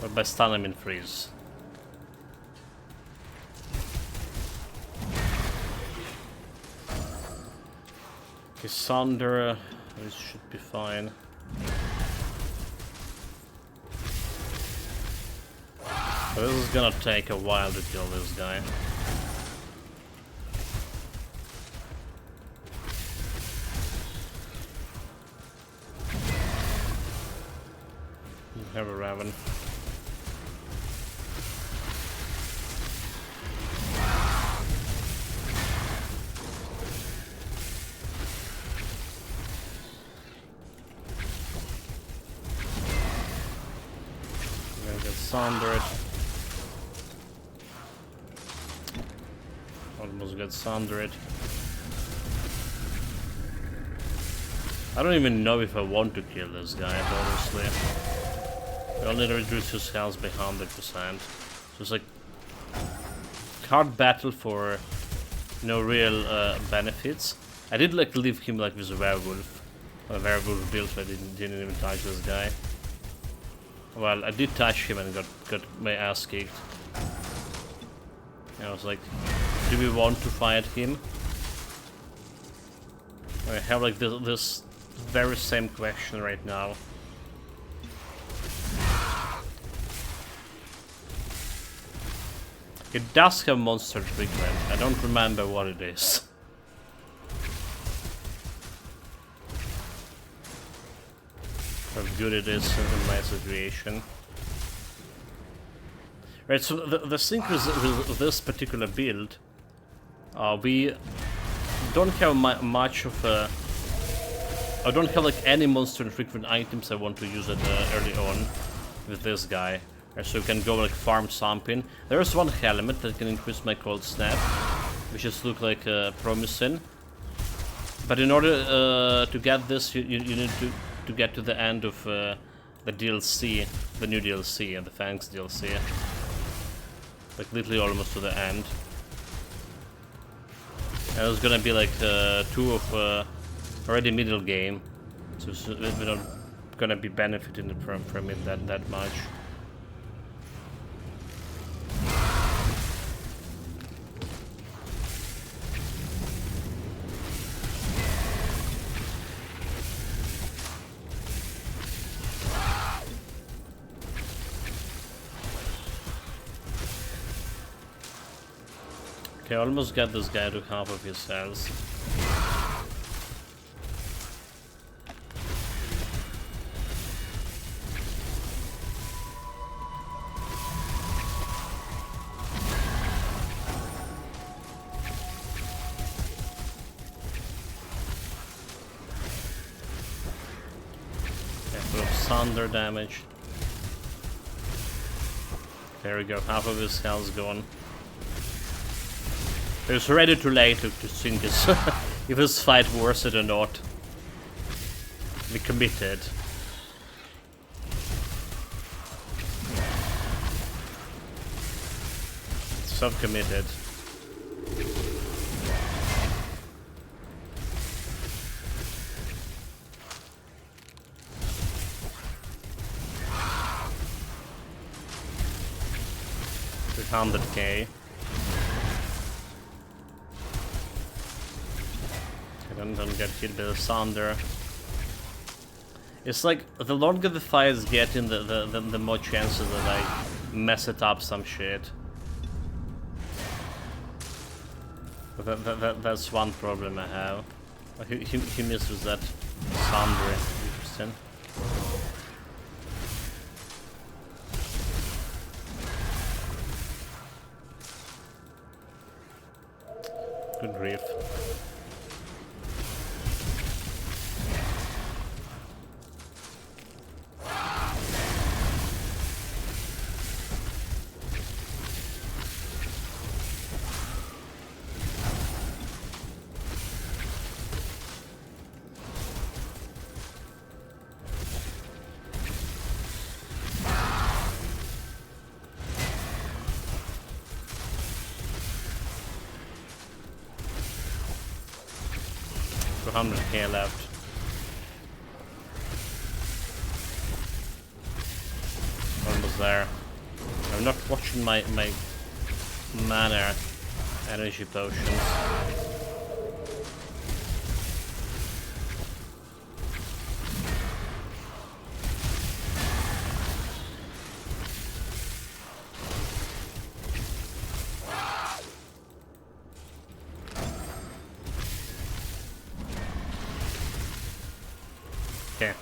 But by stun I mean freeze. Okay, Sunder, this should be fine. But this is gonna take a while to kill this guy. Wereraven. Gonna get sundered. Almost got sundered. I don't even know if I want to kill this guy, honestly. I only reduce his health by 100%. So it's like hard battle for no real benefits. I did like leave him like with a werewolf build, so I didn't even touch this guy. Well, I did touch him and got my ass kicked. And I was like, do we want to fight him? I have like this very same question right now. It does have monster treatment. I don't remember what it is. How good it is in my situation. Right, so the thing with this particular build, we don't have much of a... I don't have like any monster infrequent items I want to use it early on with this guy. So you can go like farm something. There is one helmet that can increase my cold snap, which just look like promising. But in order to get this, you need to get to the end of the DLC, the new DLC, the Fangs DLC. Like literally almost to the end. And it's gonna be like 2 of already middle game, so we're not gonna be benefiting from it that much. Okay, almost got this guy to half of his health. Okay, full of thunder damage. There we go, half of his health gone. It's already too late to think if this fight worth it or not. We committed. Self-committed. With 100k. Don't get hit by the thunder. It's like the longer the fights get in, the more chances that I mess it up some shit. That's one problem I have. He misses that thunder. Interesting. Good grief. 100k left. Almost there. I'm not watching my mana energy potions. Okay,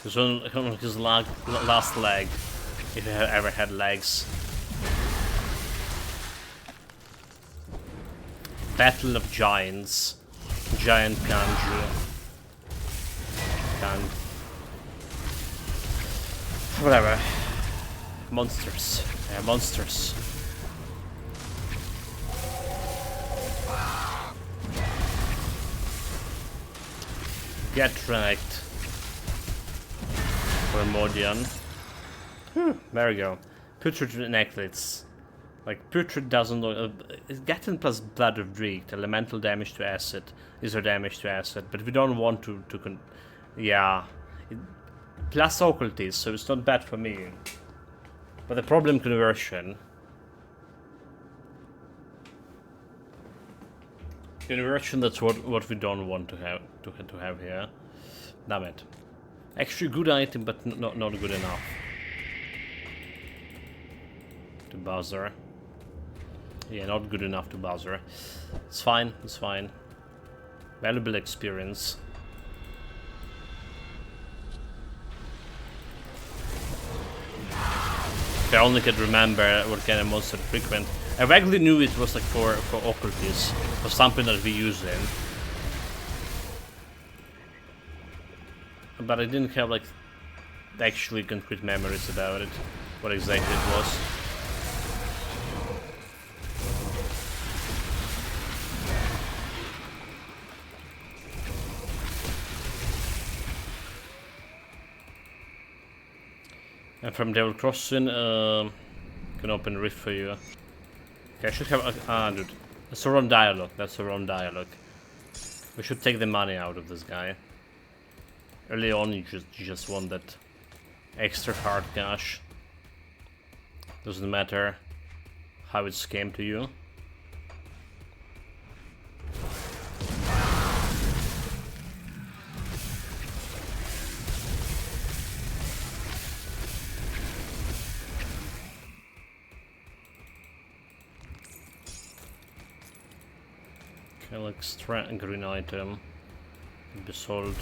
he's on his last leg, if he ever had legs. Battle of Giants. Giant Kanju. Whatever. Monsters. Yeah, monsters. Get wrecked. Primordian. There we go. Putrid necklace. Like, Putrid doesn't look... Getting plus Blood of Dread, elemental damage to acid, is our damage to acid, but we don't want to yeah. Plus Occultist, so it's not bad for me. But the problem conversion... Conversion, that's what we don't want to have here. Damn it. Actually good item, but not good enough. To buzzer. Yeah, not good enough to buzzer. It's fine, it's fine. Valuable experience. If I only could remember what kind of monster to frequent. I vaguely knew it was like for occultists, for something that we use in. But I didn't have like actually concrete memories about it, what exactly it was. And from Devil Crossing, can open Rift for you. Okay, I should have dude. That's the wrong dialogue. That's the wrong dialogue. We should take the money out of this guy. Early on, you just want that extra hard cash. Doesn't matter how it's came to you. Okay, like extra green item can be sold.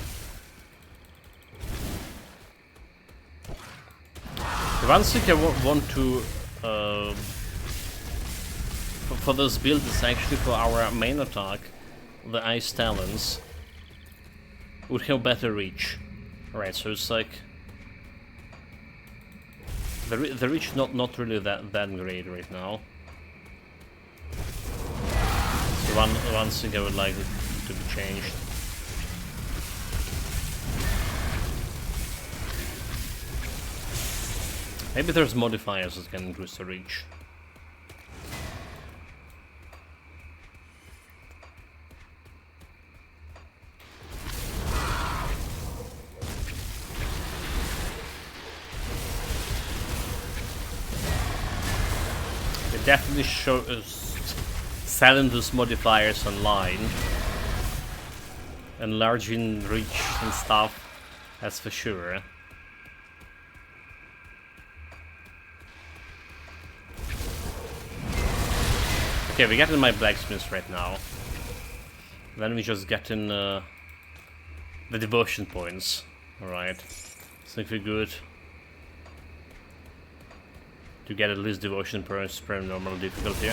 The one thing I want to for this build is actually for our main attack, the Ice Talons would have better reach. Alright, so it's like the reach not really that great right now. So one thing I would like to be changed. Maybe there's modifiers that can increase the reach. They definitely show selling those modifiers online, enlarging reach and stuff, that's for sure. Okay, we get in my blacksmiths right now. Then we just get in the devotion points. Alright. I think we're good to get at least devotion points per normal difficulty.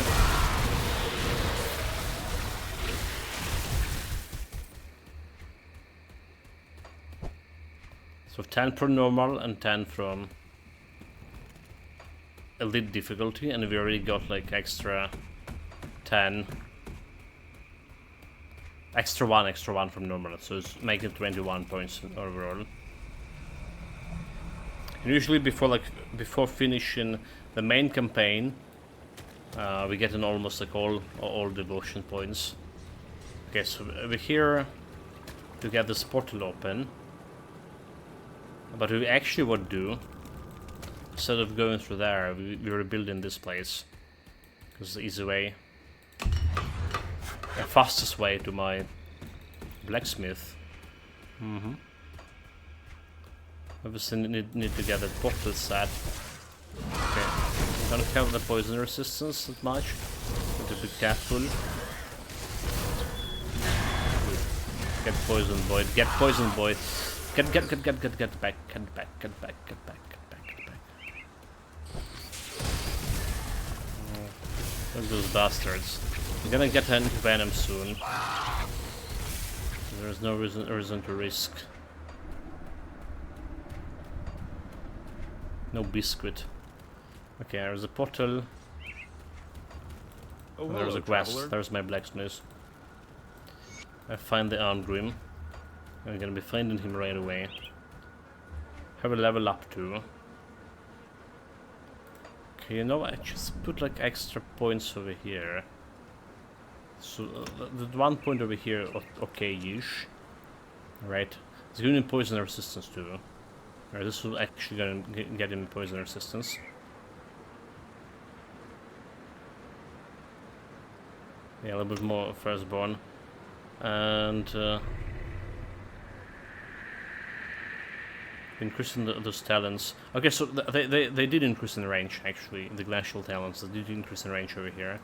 So 10 per normal and 10 from elite difficulty, and we already got like extra 10. Extra one from normal, so it's making 21 points overall. And usually before finishing the main campaign, we get in almost like all devotion points. Okay, so over here to get this portal open. But we actually would do, instead of going through there, we rebuild in this place. Because it's the easy way. The fastest way to my blacksmith. Obviously need to get that portal set. Okay, I'm gonna have the poison resistance that much. Need to be careful. Get poisoned, boy. Get poisoned, boy. Get back. Get back. Look at those bastards. I'm gonna get into venom soon. There's no reason to risk. No biscuit. Okay, there's a portal. Oh, There's hello, a quest. traveler. There's my blacksmith. I find the armed grim. I'm gonna be finding him right away. Have a level up too. Okay, you know, I just put like extra points over here. So the 1 point over here, okay-ish. Right. It's giving him poison resistance too. Right, this will actually gonna get him poison resistance. Yeah, a little bit more firstborn. And increasing those talents. Okay, so they did increase in range actually. The glacial talents, they did increase in range over here.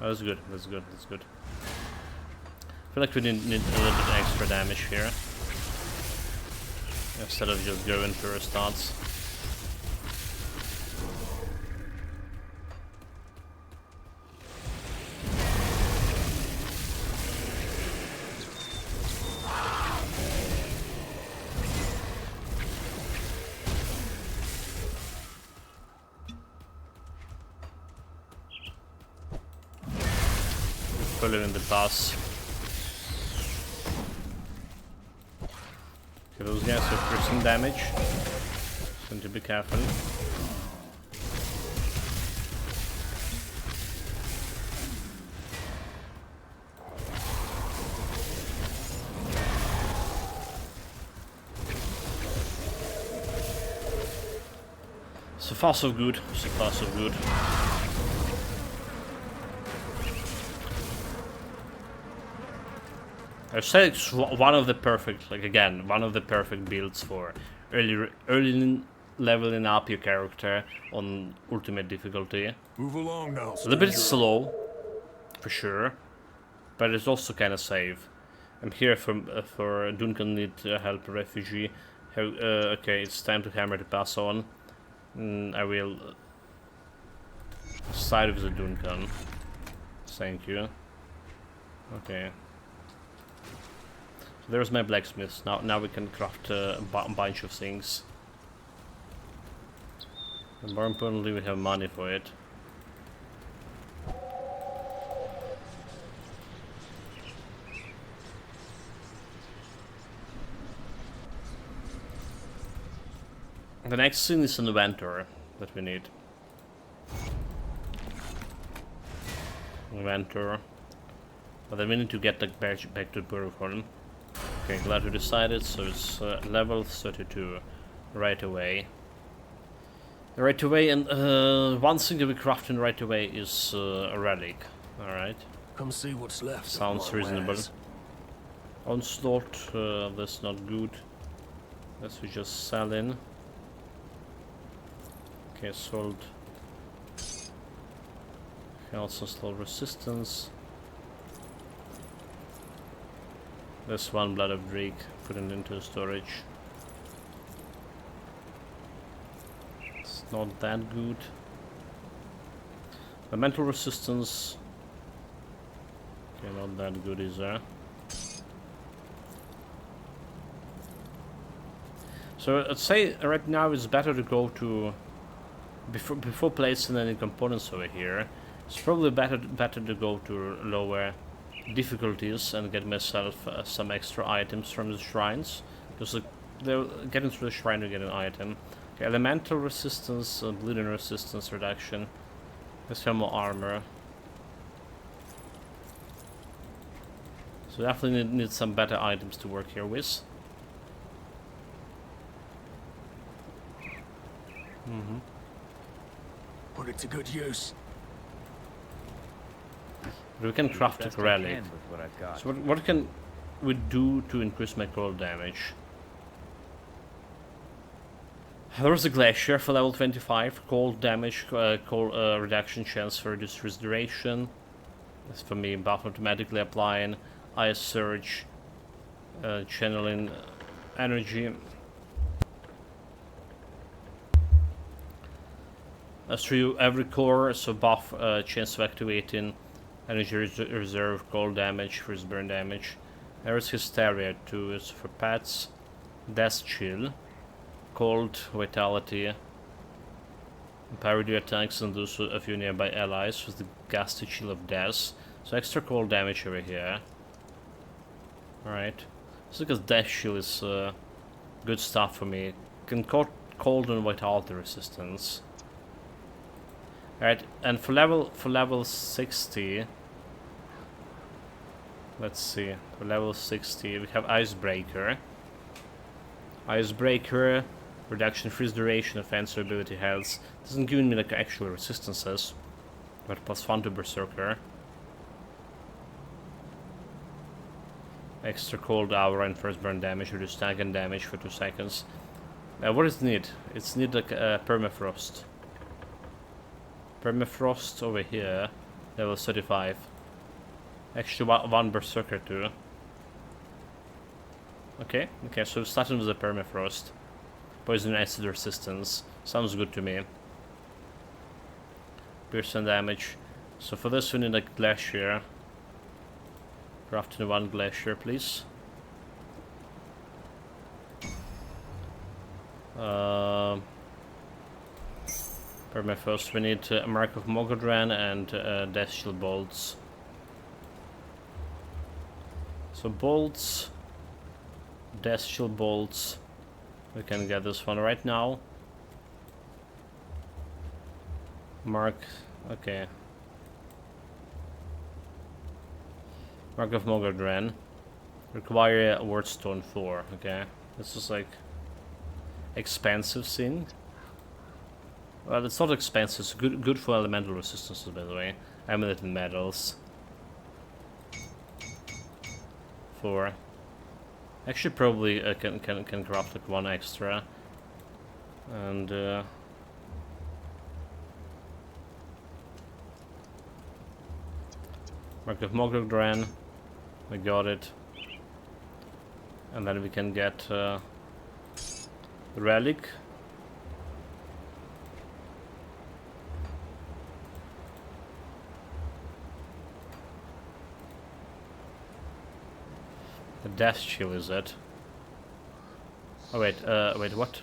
Oh, that's good. That's good. That's good. I feel like we need a little bit extra damage here instead of just going for restarts. Following the pass. Okay, those guys are prison damage. So need to be careful. So far so good. So far so good. I'd say it's one of the perfect, like again, one of the perfect builds for early leveling up your character on ultimate difficulty. Move along now. A little bit slow, for sure, but it's also kind of safe. I'm here for Duncan need help refugee. Okay, it's time to hammer the pass on. I will side with the Duncan. Thank you. Okay. There's my blacksmith. Now we can craft a bunch of things. And more importantly, we have money for it. The next thing is an inventor that we need. Inventor. But then we need to get back to Berserker. Okay, glad we decided, so it's level 32 right away. Right away, and one thing that we craft in right away is a relic. Alright. Come see what's left. of Sounds my reasonable. wares. Onslaught, that's not good. Let's just sell in. Okay, sold. Also slow resistance. There's one blood of Drake, put it into storage. It's not that good. The mental resistance. Okay, not that good either. So I'd say right now it's better to go to before placing any components over here. It's probably better to go to lower difficulties and get myself some extra items from the shrines, because they're getting through the shrine to get an item. Okay, elemental resistance, bleeding resistance reduction. Let's have more armor. So So definitely need some better items to work here with. Put it to good use. But we can craft a relic. with what I've got. So what can we do to increase my cold damage? There was a glacier for level 25, cold damage, cold reduction chance for reduced restoration. That's for me, buff automatically applying, ice surge, channeling energy. As through every core, so buff chance of activating energy reserve, cold damage, first burn damage. There is Hysteria too, it's for pets. Death Chill. Cold Vitality. Parry attacks and those of your nearby allies with the Ghastly Chill of Death. So extra cold damage over here. Alright. So because Death Chill is good stuff for me. Can cold and vitality resistance. Alright, and for level 60. Let's see. For level 60 we have Icebreaker. Icebreaker, reduction freeze duration, offense ability health. Doesn't give me like actual resistances, but +1 to Berserker. Extra cold aura and first burn damage, reduce stagnant damage for 2 seconds. What does it need? It's need like permafrost. Permafrost over here, level 35. Actually, one Berserker too. Okay, so starting with the permafrost. Poison acid resistance. Sounds good to me. Piercing damage. So for this we need a glacier. Crafting 1 glacier, please. Permafrost, we need a Mark of Mogodran and Death Shield bolts. So bolts, Death Shield bolts. We can get this one right now. Mark, okay. Mark of Mogodran. Require a Wordstone 4, okay. This is like expensive thing. Well, it's not expensive, it's good for elemental resistances, by the way. Amulet and metals. 4. Actually, probably can craft like 1 extra. And Mark of Mogodran. We got it. And then we can get the relic. The Death Chill is it? Oh wait, wait, what?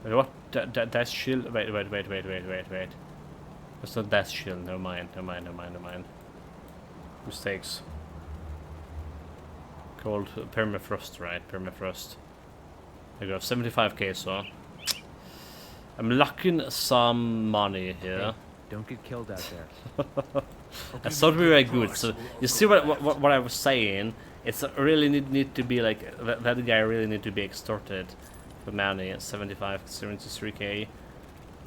Wait, what? Death Chill? Wait. It's not Death Chill, never mind. Mistakes. Called Permafrost, right? Permafrost. There you go, 75k, so... I'm locking some money here. Hey, don't get killed out there. That's not very good. So you see what I was saying? It's really need to be like that guy really need to be extorted for money. 73k,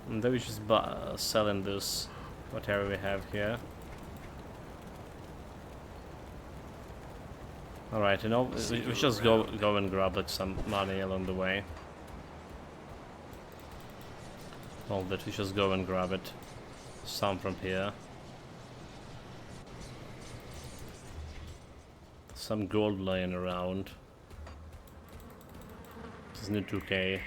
and then we just selling this whatever we have here. All right, you know we just go and grab like some money along the way. All that we just go and grab it. Some from here. Some gold lying around. Just need 2k.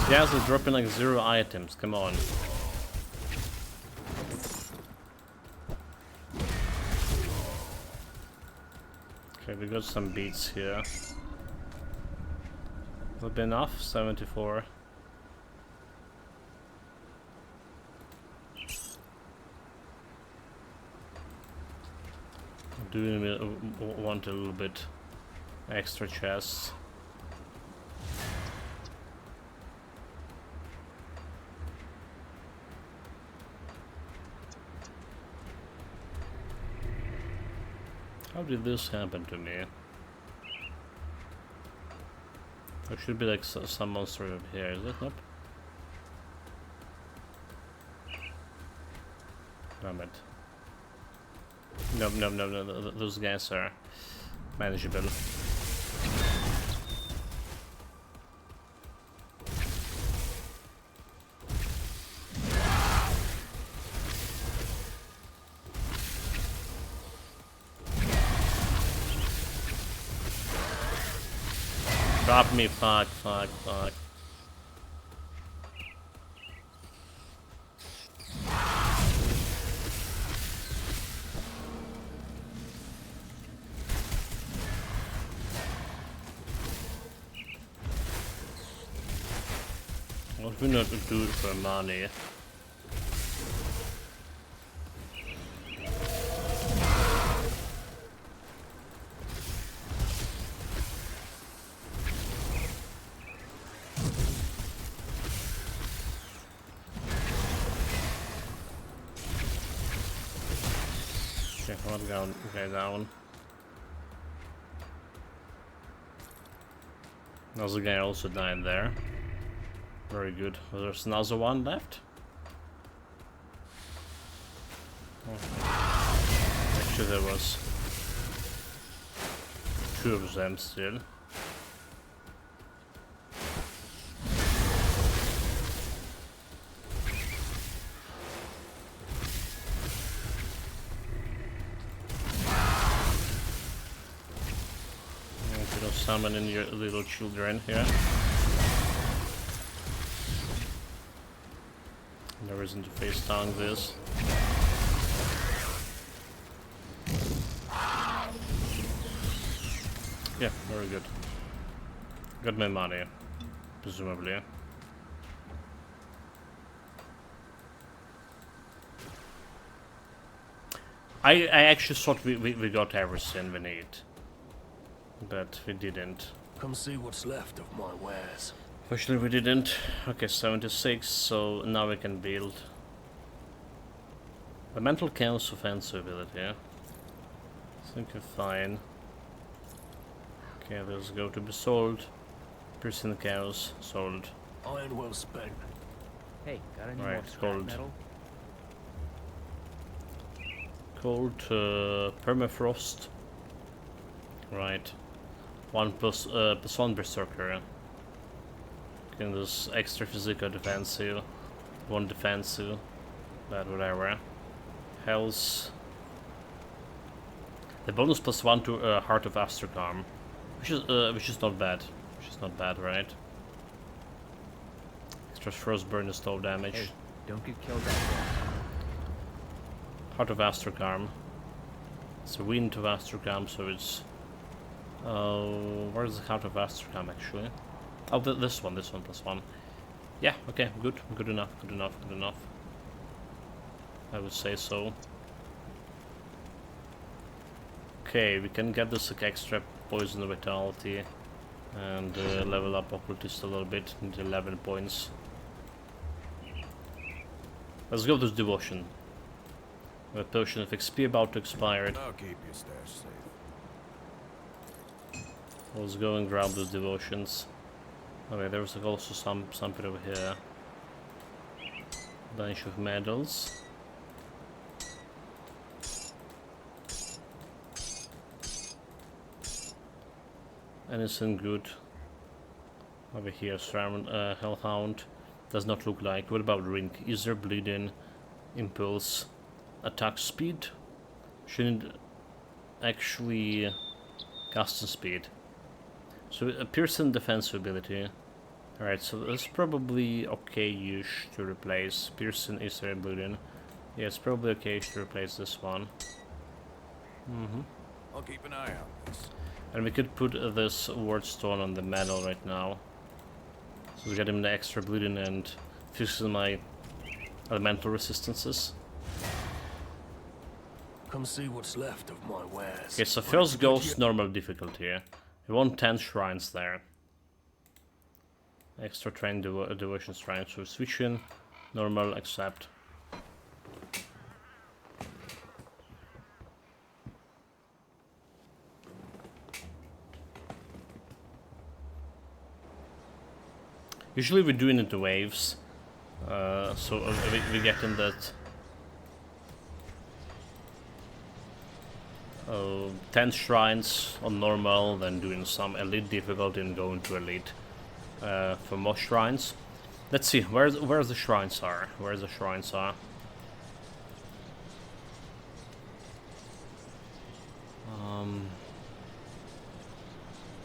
Guys are dropping like 0 items, come on. Okay, we got some beats here. Will be enough? 74. Do you want a little bit extra chests? How did this happen to me? There should be like some monster over here, is it? Nope. Damn it. No, those guys are manageable. Drop me, fuck. What we not do it for money? Okay, one guy down. There's a guy also died there. Very good. There's another one left. Oh. Actually, there was 2 of them still. You know, summon in your little children here. No reason to face down this. Yeah, very good. Got my money, presumably. I actually thought we got everything we need, but we didn't. Come see what's left of my wares. Fortunately we didn't. Okay, 76, so now we can build. The mental chaos offensive ability. I think we're fine. Okay, let's go to be sold. Piercing chaos, sold. Iron well spent. Hey, got any Right, more scrap gold. metal? Cold permafrost. Right. 1 plus 1 berserker. Getting this extra physical defensive. 1 defensive. But whatever. Health. The bonus +1 to Heart of Astrocom. Which is not bad. Which is not bad, right? Extra frostburn is low damage. Hey, don't get killed out there. Heart of Astrocom. It's a wind of Astrocom, so it's... where's the Heart of Astrocom actually? Oh, this one +1. Yeah, okay, good enough. I would say so. Okay, we can get this like, extra poison vitality and level up Occultist a little bit, into 11 points. Let's go to Devotion. A potion of XP about to expire. I'll keep your stash safe. Let's go and grab those devotions. Okay, there's like also something over here. Bunch of medals. Anything good over here? Hellhound does not look like. What about Ring? Is there bleeding? Impulse? Attack speed? Shouldn't actually casting speed. So a piercing defense ability. Alright, so that's probably okay-ish to replace. Piercing is there bleeding. Yeah, it's probably okay to replace this one. I'll keep an eye on this. And we could put this ward stone on the medal right now. So we get him the extra bleeding and fixes my elemental resistances. Come see what's left of my wares. Okay, so first goes normal difficulty. We want 10 shrines there. Extra train devotion shrines, so switch in, normal, accept. Usually we're doing it in waves, so we get in that 10 shrines on normal, then doing some elite difficulty and going to elite for most shrines. Let's see where the shrines are. Where the shrines are.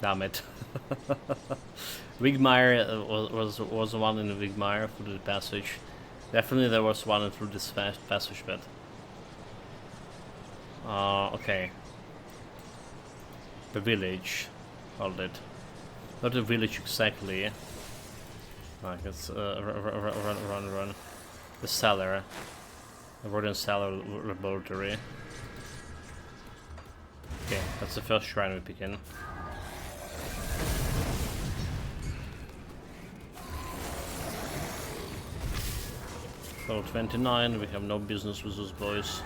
Damn it. Wigmire was one in the Wigmire through the passage. Definitely there was one through this passage, but okay. The village. Hold it. Not the village exactly. Like it's run. The cellar. The Rodent Cellar Laboratory. Okay, that's the first shrine we pick in. Level 29, we have no business with those boys.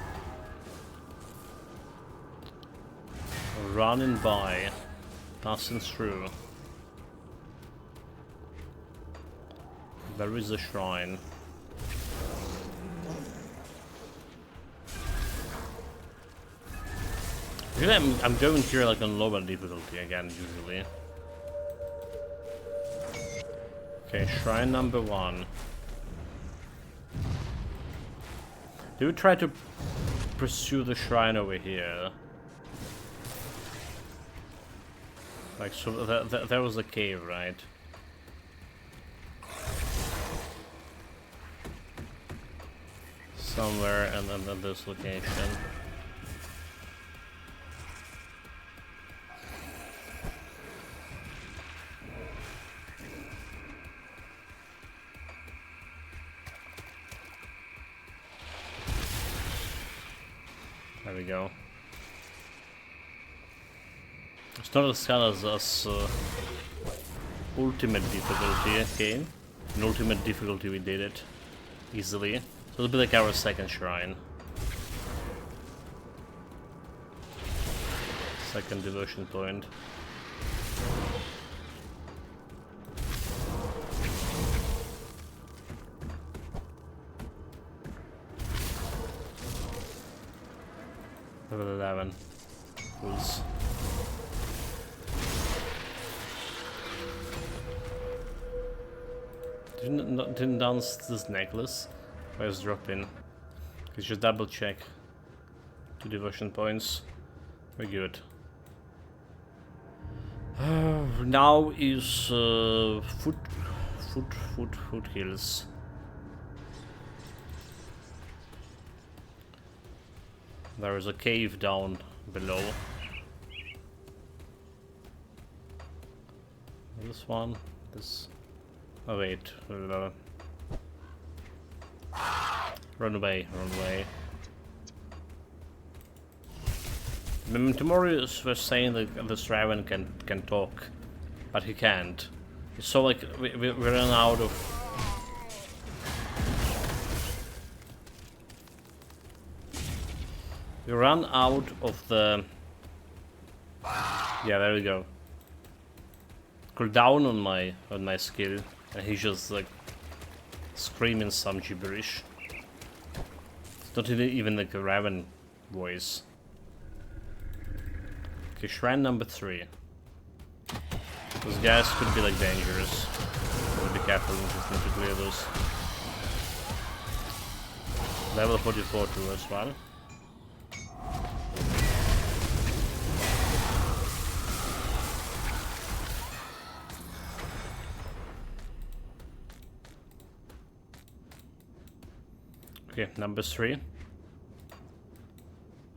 Running by, passing through. Where is the shrine? Usually I'm going here like on lower difficulty again, usually. Okay, shrine number 1. Do we try to pursue the shrine over here? Like, so that was a cave, right? Somewhere and then at this location. There we go. It's not as hard as ultimate difficulty game. In ultimate difficulty we did it easily. So it'll be like our second shrine. Second devotion point. Level 11. Rules. Didn't dance this necklace. Let's drop in. Let's just double check. 2 devotion points. We're good. Now is foot hills. There is a cave down below. This one, this. Oh wait, run away, run away. Tomorrow was saying that this Raven can talk, but he can't. So like we ran out of. We ran out of the. Yeah, there we go. Cool down on my skill, and he's just like screaming some gibberish. It's not even like a Raven voice. Okay, shrine number 3. Those guys could be like dangerous. Gotta be careful when just need to clear those. Level 44 too as well. Okay, number 3.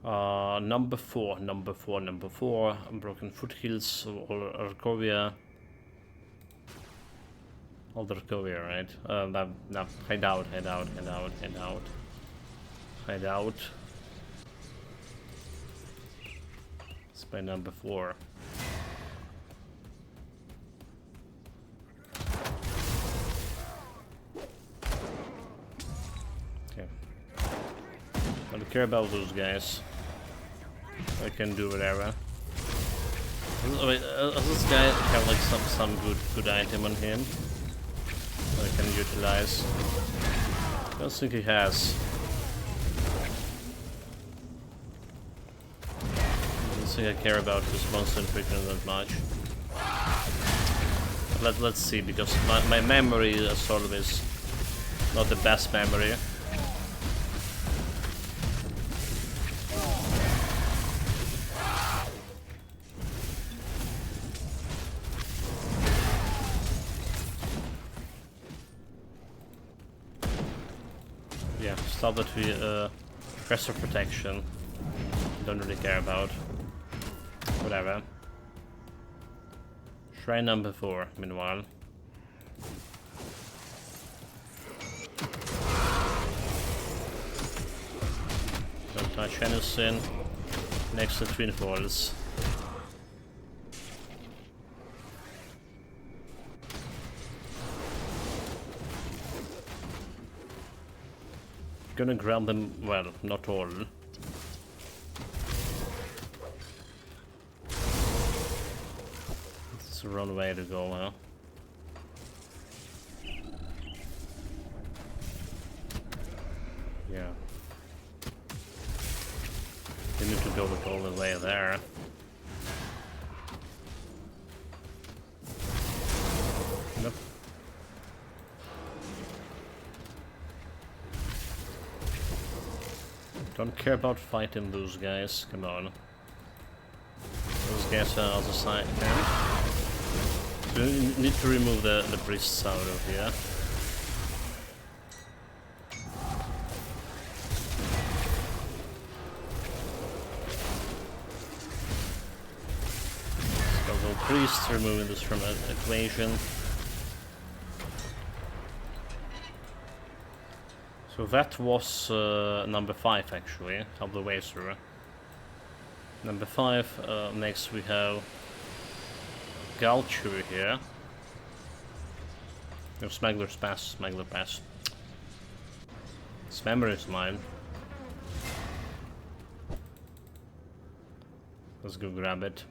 Number four. Broken foothills, Arkovia. All the Arkovia, right? No, head out. It's my number 4. Okay. I don't care about those guys. I can do whatever. Wait, does this guy have like some good item on him that I can utilize? I don't think he has. I don't think I care about this monster infliction that much. Let's see, because my memory sort of is not the best memory. Yeah, stop that we pressure protection. Don't really care about. Whatever. Shrine number 4, meanwhile. Don't touch anything next to twin falls. Gonna grab them, well, not all. It's the wrong way to go, huh? Yeah. You need to go like all the way there. Nope. Don't care about fighting those guys, come on. Those guys are other side, okay? So you need to remove the priests out of here. So priests, removing this from the equation. So that was number 5 actually, of the way through. Number 5, next we have Galchu here. No, Smuggler's Pass, Smuggler Pass. This memory is mine. Let's go grab it.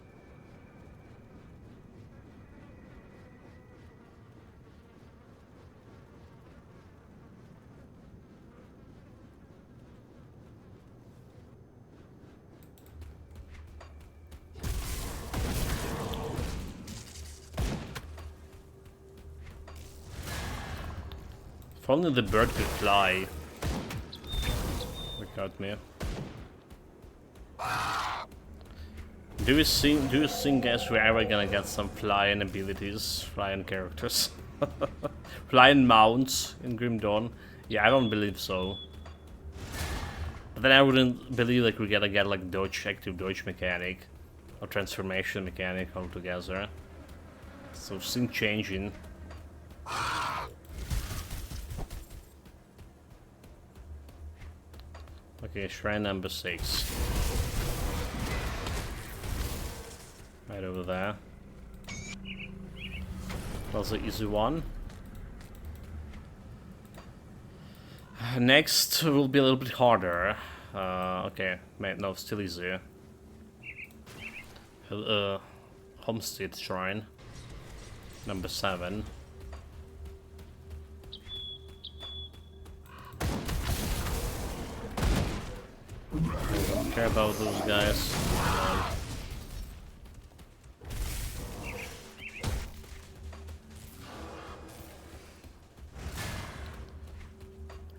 If only the bird could fly. Look at me. Do you think guys we're ever gonna get some flying abilities, flying characters? Flying mounts in Grim Dawn? Yeah, I don't believe so. But then I wouldn't believe like we're gonna get like dodge, active dodge mechanic or transformation mechanic altogether. So things changing. Okay, shrine number 6. Right over there. That was the easy one. Next will be a little bit harder. Okay, no, still easier. Homestead Shrine. Number 7. Don't care about those guys.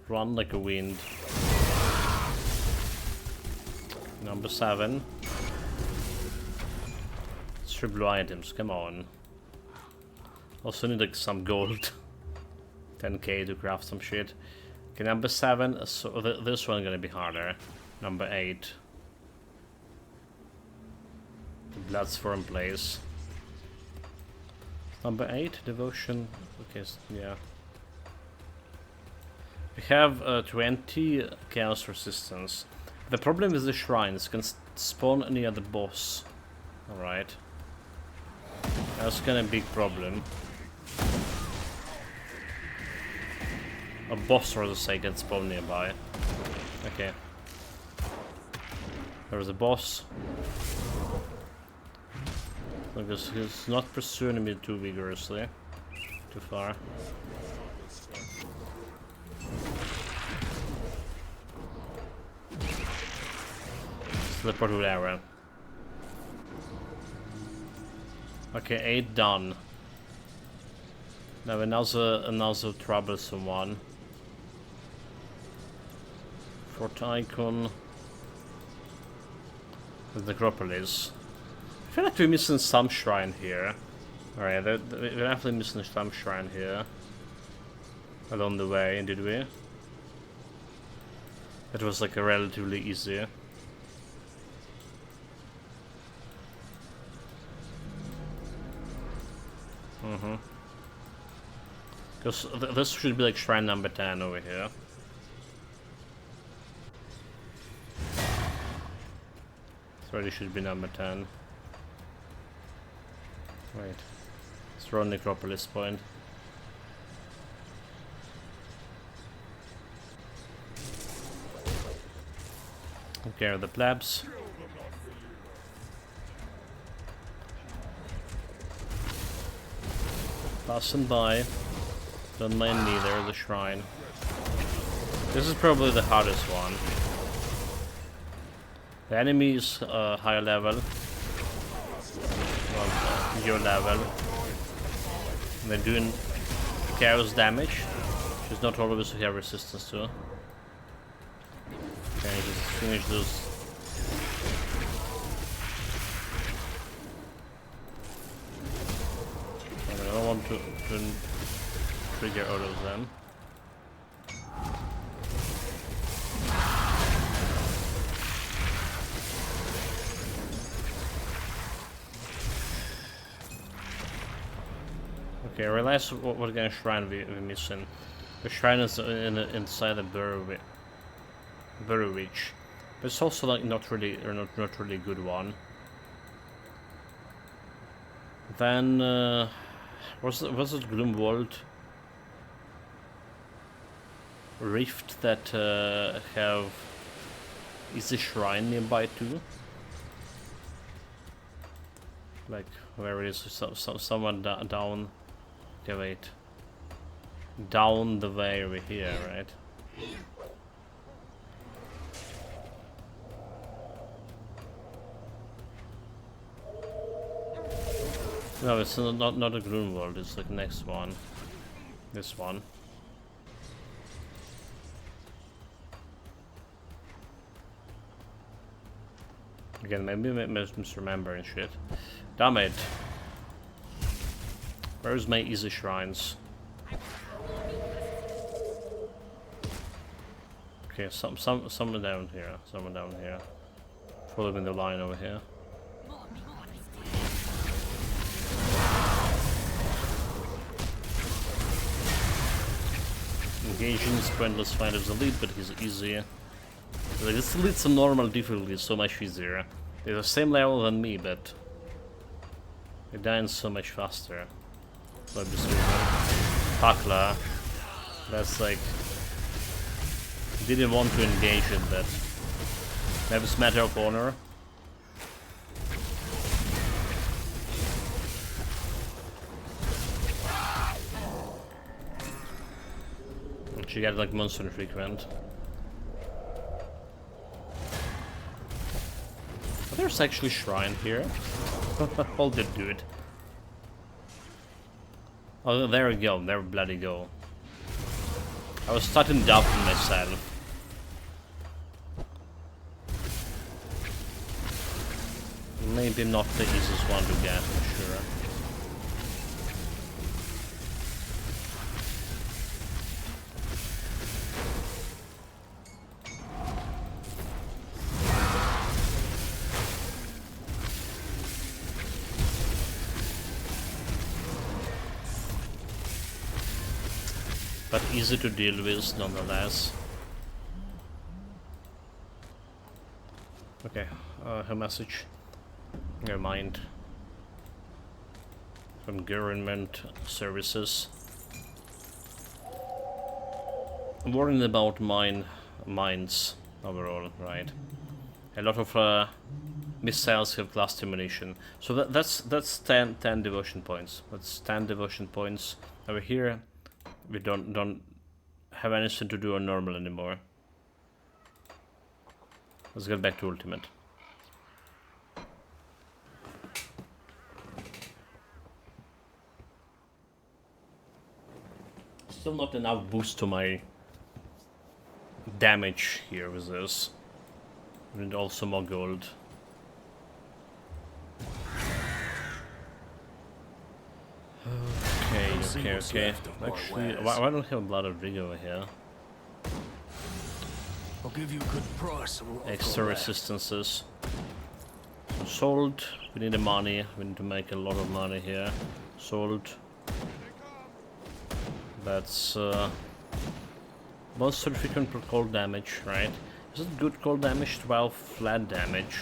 Run like a wind. Number 7. Strip blue items, come on. Also need like some gold. 10k to craft some shit. Okay, number 7, so this one gonna be harder. Number 8. Blood's foreign place. Number 8, devotion. Okay, yeah. We have 20 chaos resistance. The problem with the shrines can spawn near the boss. Alright. That's kind of a big problem. A boss, or the say, can spawn nearby. Okay. There's a boss. Because he's not pursuing me too vigorously. Too far. Teleport with arrow. Okay, 8 done. Now another troublesome one. 4th icon. The necropolis. I feel like we're missing some shrine here. Alright, we're definitely missing some shrine here. Along the way, did we? That was like a relatively easy. Because this should be like shrine number 10 over here. This already should be number 10. Wait. Let's run Necropolis point. Okay, the plebs. Passing by. Don't mind neither, the shrine. This is probably the hardest one. The enemy is higher level. Well, your level. And they're doing chaos damage, which is not always we have resistance to. Okay, just finish those. I don't want to trigger all of them. Okay, I realize what kind of shrine we're missing. The shrine is inside the Burrow Reach. But it's also like not really a good one. Then was it Gloomwald Rift that have is a shrine nearby too? Like where is someone down? Okay, wait. Down the way over here, right? No, it's not a Gloomwald, it's like the next one. This one. Again, maybe I'm misremembering shit. Damn it. Where's my easy shrines? Okay, someone down here. Someone down here. Following the line over here. Engaging is pointless fighters elite, but he's easier. Like, this elite's a normal difficulty, so much easier. They're the same level than me, but they're dying so much faster. So I'm just Pakla. That's like didn't want to engage in that. Maybe it's a matter of honor. She got like monster infrequent. Oh, there's actually shrine here. Hold it, dude. Oh, there we go. There we bloody go. I was starting doubting myself. Maybe not the easiest one to get, for sure. but easy to deal with nonetheless. Okay, her message. Never mind. From government services. I'm worrying about mines overall, right? A lot of missiles have cluster munition, so that's 10 devotion points. That's 10 devotion points. Over here, we don't have anything to do on normal anymore. Let's get back to ultimate. Still not enough boost to my damage here with this. And also more gold. Okay. Actually, why don't I have a blood of rig over here? I'll give you a good price. On what I've Extra got left. resistances. Sold. We need the money. We need to make a lot of money here. Sold. That's most significant per cold damage, right? Is it good cold damage? 12 flat damage.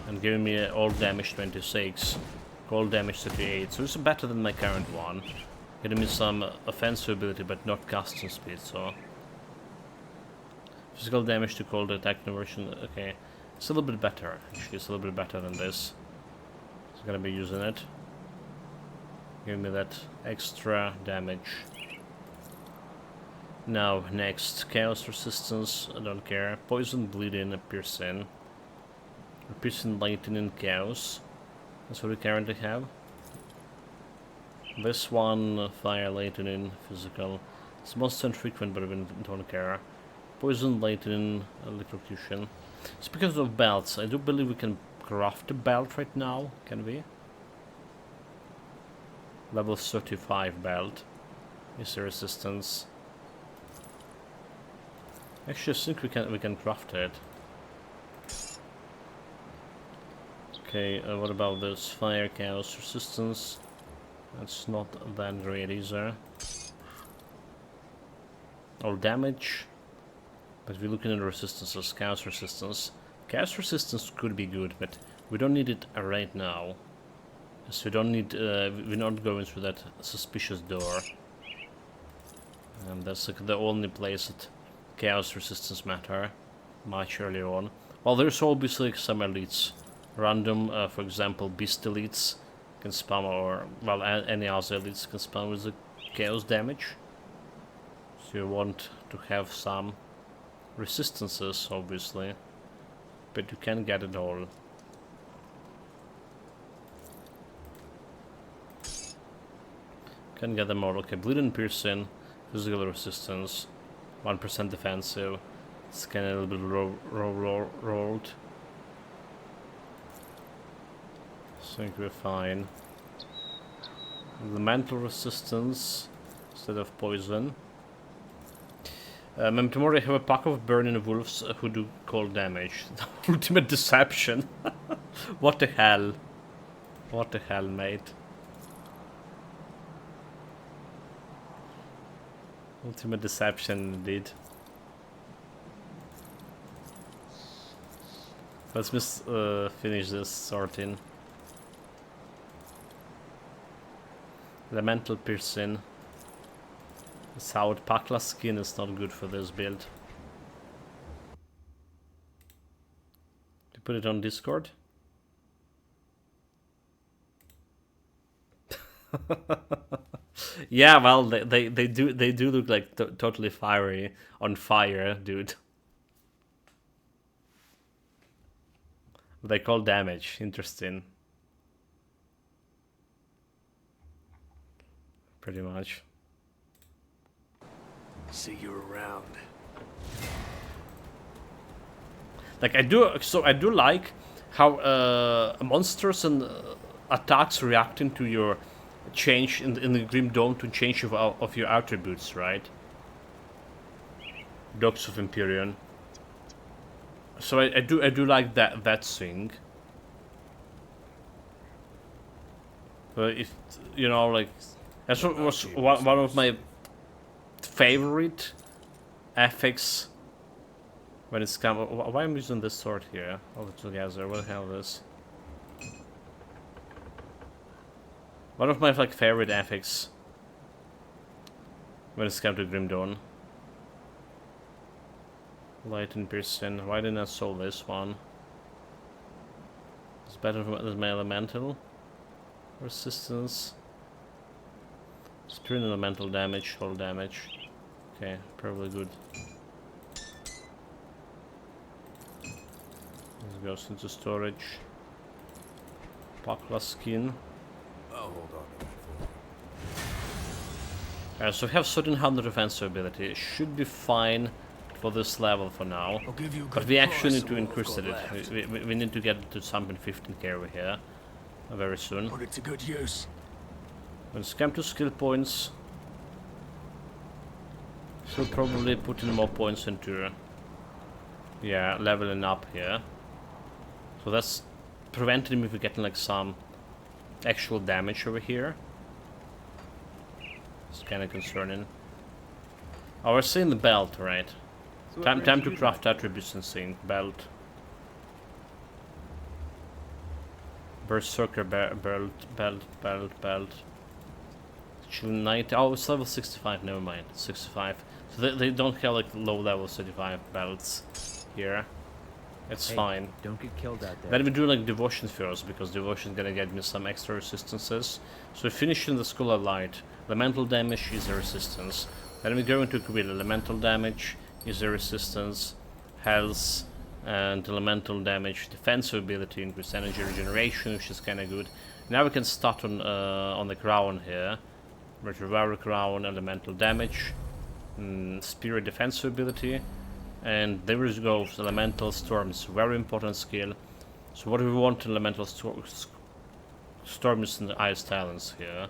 And giving me all damage 26. Cold damage 38. So it's better than my current one. Giving me some offensive ability but not casting speed, so. Physical damage to cold attack conversion. Okay. It's a little bit better. Actually, it's a little bit better than this. So I'm gonna be using it. Give me that extra damage. Now, next, Chaos Resistance, I don't care. Poison, Bleeding, Piercing. Piercing, Lightning, Chaos. That's what we currently have. This one, Fire, Lightning, Physical. It's most infrequent, but we don't care. Poison, Lightning, Electrocution. Speaking of belts, I do believe we can craft a belt right now, can we? Level 35 belt. Is the resistance? Actually, I think we can craft it. Okay, what about this fire chaos resistance? That's not that great either. All damage, but we're looking at resistances. Chaos resistance. Chaos resistance could be good, but we don't need it right now. So we don't need. We're not going through that suspicious door. And that's like the only place that chaos resistance matter much earlier on. Well, there's obviously some elites. Random, for example, beast elites can spam, or well, any other elites can spam with the chaos damage. So you want to have some resistances, obviously, but you can get it all. Can get them all. Okay, bleed and piercing, physical resistance, 1% defensive. It's kind of a little bit rolled. I think we're fine. The mental resistance instead of poison. Tomorrow I have a pack of burning wolves who do cold damage. Ultimate deception. What the hell? What the hell, mate? Ultimate deception indeed. Let's just finish this sorting. Elemental piercing. South Pakla skin is not good for this build. You put it on Discord? Yeah, well, they do look like totally fiery, on fire, dude. They call damage. Interesting. Pretty much. See you around. Like I do like how monsters and attacks reacting to your change in the Grim Dome to change of your attributes, right? Dogs of Empyrean. So I do like that thing. But if you know, like that's what was one of my least favorite affix when it's come. Why am I using this sword here? All together. What the hell is this? One of my like favorite affix when it's come to Grim Dawn. Light and Piercing. Why didn't I solve this one? It's better than my elemental resistance. Sprint elemental damage, whole damage. Okay, probably good. This goes into storage. Pakla skin. I'll hold on to that for you. So we have certain 100 offensive ability. It should be fine for this level for now. I'll give you a But good we actually price need to on what I've increase got it. left. We need to get to something 15k over here very soon. Put it to good use. When it's come to skill points, should probably put in more points into, yeah, leveling up here. So that's preventing me from getting like some actual damage over here. It's kind of concerning. Oh, we're seeing the belt, right? So what Time brings to you craft back? attributes and seeing belt. Berserker belt. June 90. Oh, it's level 65. Never mind. 65. So they don't have like low level 35 belts here. It's Hey, fine. Don't get killed out there. Then we do like devotion first because devotion is gonna get me some extra resistances. So finishing the Skull of Light. Elemental damage is a resistance. Then we go into Quill. Elemental damage is a resistance. Health and elemental damage. Defensive ability, increased energy regeneration, which is kind of good. Now we can start on the crown here. Retrieval crown, elemental damage, spirit defensive ability, and there is goes elemental storms, very important skill. So what do we want in elemental storms in the ice talents here?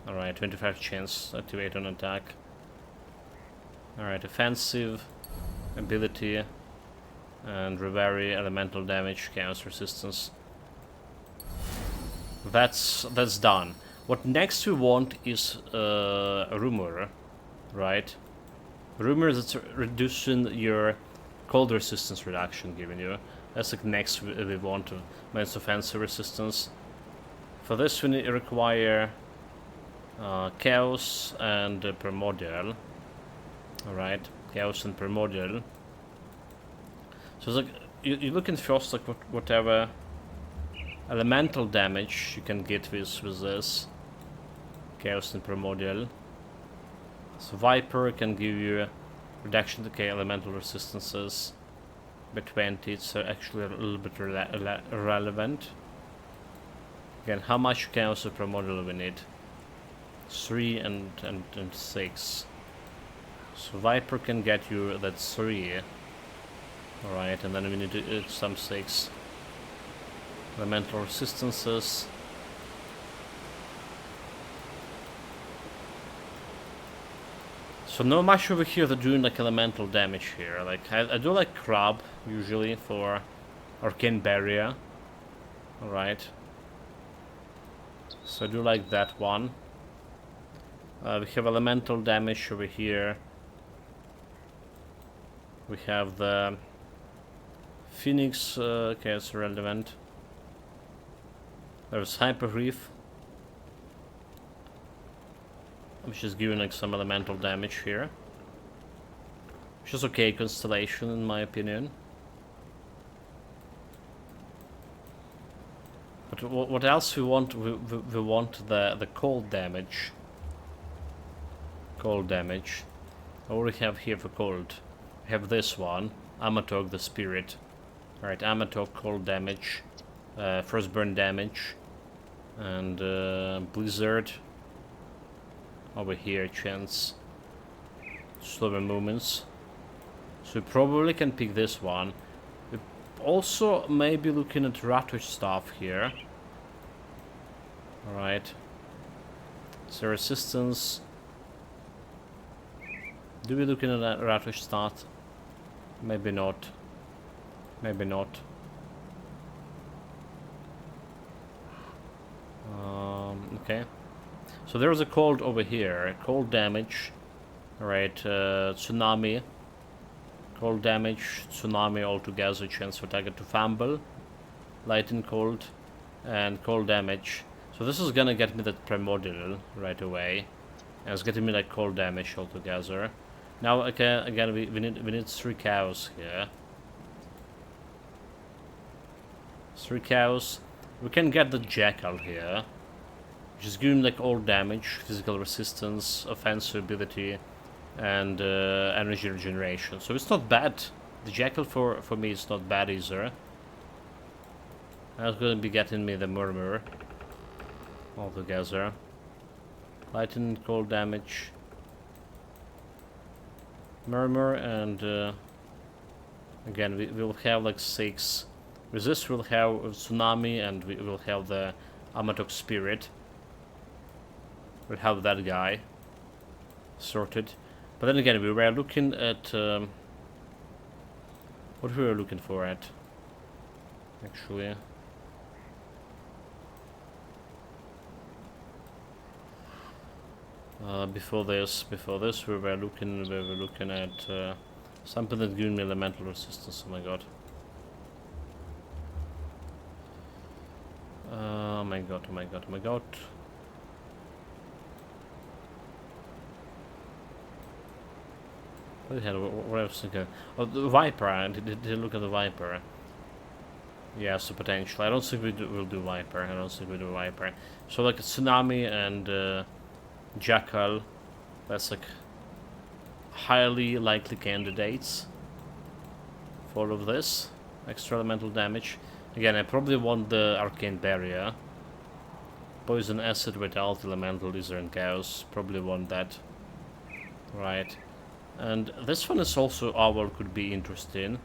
Alright, 25 chance activate on attack. Alright, offensive ability and Reverie, elemental damage, chaos resistance. That's done. What next we want is a rumor, right? Rumor that's reducing your cold resistance reduction given you. That's like next we want to manage offensive resistance. For this we require chaos and primordial. Alright, chaos and primordial. So it's like you're looking first like whatever elemental damage you can get with this. Chaos and primordial. So Viper can give you reduction to K elemental resistances by 20. It's actually a little bit relevant. Again, how much chaos and primordial we need? 3 and 6. So Viper can get you that 3. Alright, and then we need to some 6 elemental resistances. So not much over here. They're doing like elemental damage here. Like I do like crab usually for arcane barrier. Alright. So I do like that one. We have elemental damage over here. We have the Phoenix, okay, it's relevant. There's Hyper Reef, which is giving like some elemental damage here. Which is okay constellation in my opinion. But what else we want? We want the cold damage. Cold damage. What do we have here for cold? We have this one, Amatok the Spirit. Alright, Amatok cold damage, first burn damage, and Blizzard. Over here, chance slower movements. So we probably can pick this one. We also may be looking at Ratush stuff here. Alright. So resistance. Do we looking at that Ratush start? Maybe not. Maybe not. Okay. So there's a cold over here. Cold damage. Alright, tsunami. Cold damage, tsunami altogether, chance for target to fumble. Light and cold, and cold damage. So this is gonna get me that primordial right away. And it's getting me like cold damage altogether. Now again we need 3 cows here. 3 cows. We can get the jackal here. Which is giving like all damage, physical resistance, offensive ability, and energy regeneration. So it's not bad. The jackal for me is not bad either. That's gonna be getting me the murmur altogether. Light and cold damage. Murmur, and again we will have like 6. With this we'll have tsunami, and we will have the Amatok spirit. We'll have that guy sorted. But then again, we were looking at what we were looking for at actually. Before this we were looking at something that gave me elemental resistance. Oh my god. Oh my god, oh my god, oh my god. What I was thinking? Oh, the Viper. Did you look at the Viper? Yeah, so potential. I don't think we'll do Viper. I don't think we do Viper. So like a tsunami and jackal. That's like highly likely candidates for all of this. Extra elemental damage. Again, I probably want the arcane barrier. Poison acid without elemental lizard and chaos. Probably want that. Right. And this one is also owl could be interesting.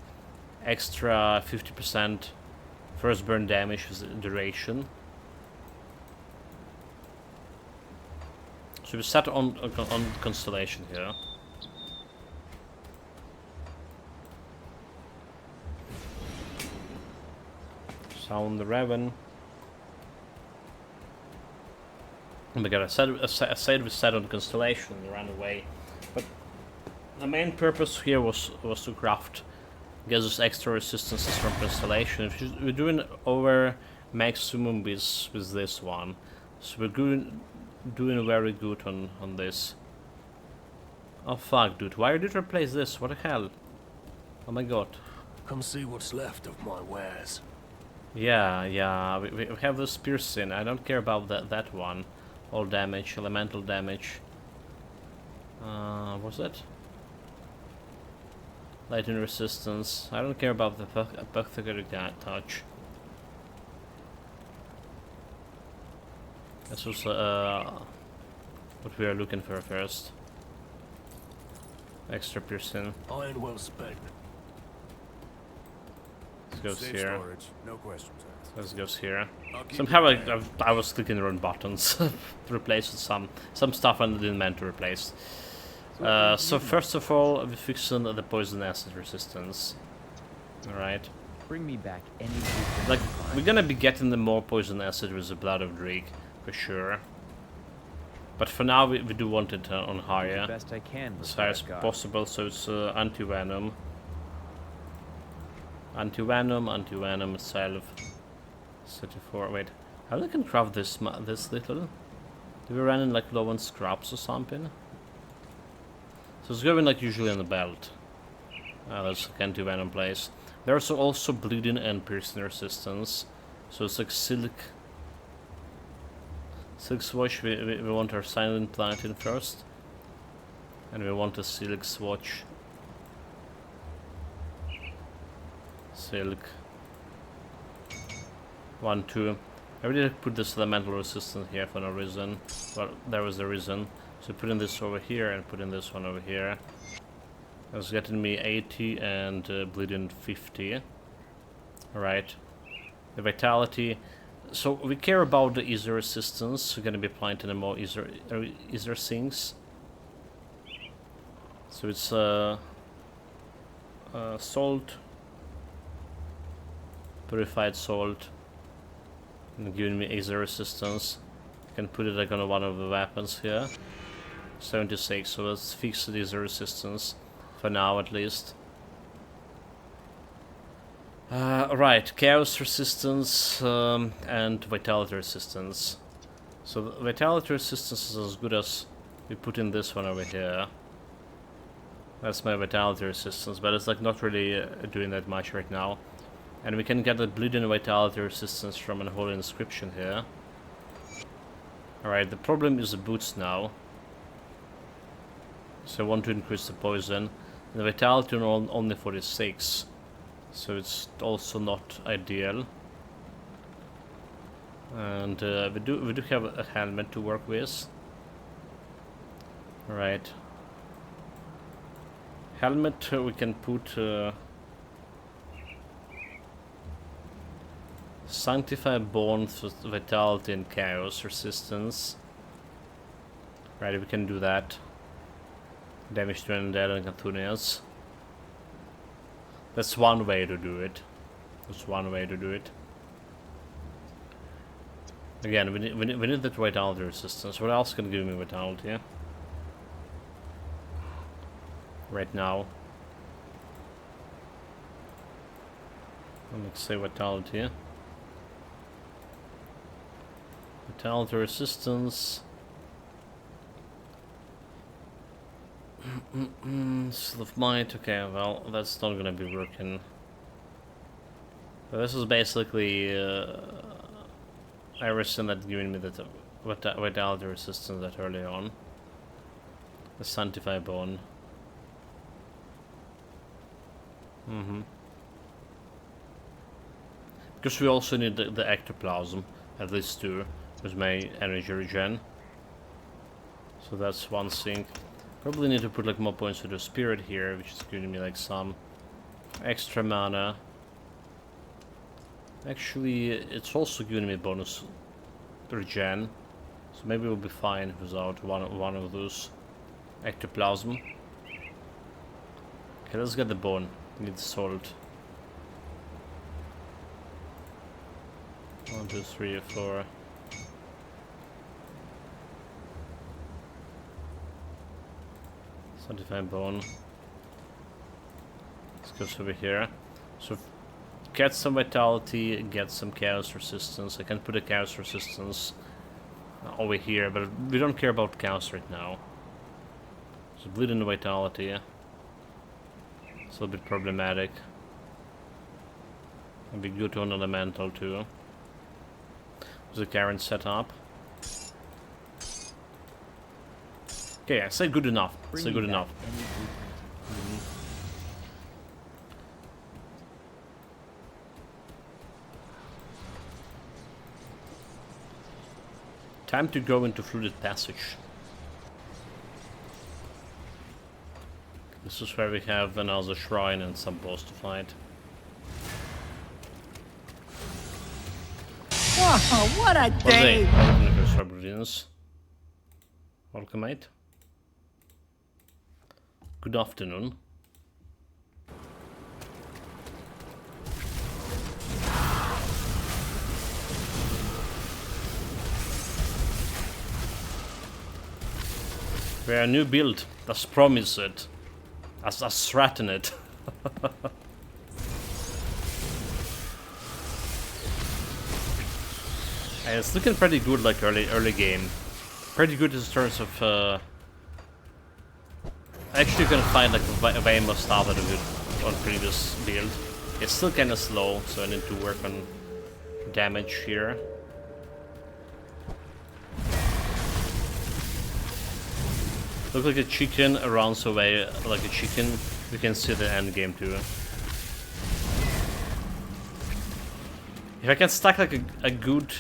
Extra 50% first burn damage with duration. So we set on constellation here. Sound the Raven. Oh my god, I said we set on constellation and ran away. But the main purpose here was to craft, get us extra resistances from constellation. If we're doing over maximum with this one, so we're doing very good on this. Oh fuck, dude! Why did you replace this? What the hell? Oh my god! Come see what's left of my wares. Yeah, we have this piercing. I don't care about that one. All damage, elemental damage. What's that? Lightning resistance. I don't care about the apothecary touch. This was what we are looking for first. Extra piercing. Iron well spent. This goes Safe here. storage, no questions asked. This goes here. I'll keep Somehow you there. I was clicking the wrong buttons to replace with some stuff I didn't meant to replace. So first of all, we fixing the poison acid resistance. Alright. Bring me back any. Like, we're gonna be getting the more poison acid with the blood of Drake, for sure. But for now, we do want it on higher. Best I can. As high as possible, so it's anti-venom. Anti-venom itself. 34, wait. How they can craft this little? Do we run in like low on scraps or something? So it's going like usually on the belt. That's like anti-venom place. There's also bleeding and piercing resistance. So it's like silk swatch. We want our silent platinum first. And we want a silk swatch. Silk. 1, 2. I really put this elemental resistance here for no reason. Well, there was a reason. So putting this over here and putting this one over here. That's getting me 80 and bleeding 50. Alright. The vitality. So we care about the easier resistance. We're gonna be planting the more easier things. So it's salt. Purified salt. And giving me easier resistance. I can put it like on one of the weapons here. 76, so let's fix this resistance. For now, at least. Right, chaos resistance and vitality resistance. So vitality resistance is as good as we put in this one over here. That's my vitality resistance, but it's like not really doing that much right now. And we can get the bleeding vitality resistance from an holy inscription here. Alright, the problem is the boots now. So I want to increase the poison. And the vitality on only 46. So it's also not ideal. And we do have a helmet to work with. Alright. Helmet we can put Sanctified Bones with Vitality and Chaos Resistance. Right, we can do that. Damage to Undead and Cthulhu's. That's one way to do it. That's one way to do it. Again, we need that vitality resistance. What else can give me vitality? Right now. Let's say vitality. Vitality resistance. Seal of Might. Okay, well, that's not gonna be working. But this is basically everything that's giving me that vitality resistance that early on. The Sanctified Bone. Because we also need the ectoplasm, at least 2, with my energy regen. So that's one thing. Probably need to put like more points to the spirit here, which is giving me like some extra mana. Actually, it's also giving me bonus regen, so maybe we'll be fine without one of those ectoplasm. Okay, let's get the bone. Need salt. 1, 2, 3, 4. Sanctified Bone. Let's go over here. So get some vitality, get some chaos resistance. I can put a chaos resistance over here, but we don't care about chaos right now. So bleeding vitality. It's a little bit problematic. It'd be good to an elemental too. The current setup. Okay, I say good enough. I say good enough. Time to go into Fluted Passage. This is where we have another shrine and some boss to fight. Oh, what a day! Welcome, mate. Good afternoon. We're a new build. Let's promise it. Let's threaten it. And it's looking pretty good, like early game. Pretty good in terms of. Actually, you can find like way more stuff that I did on previous build. It's still kind of slow, so I need to work on damage here. Look like a chicken runs away like a chicken. We can see the end game too. If I can stack like a good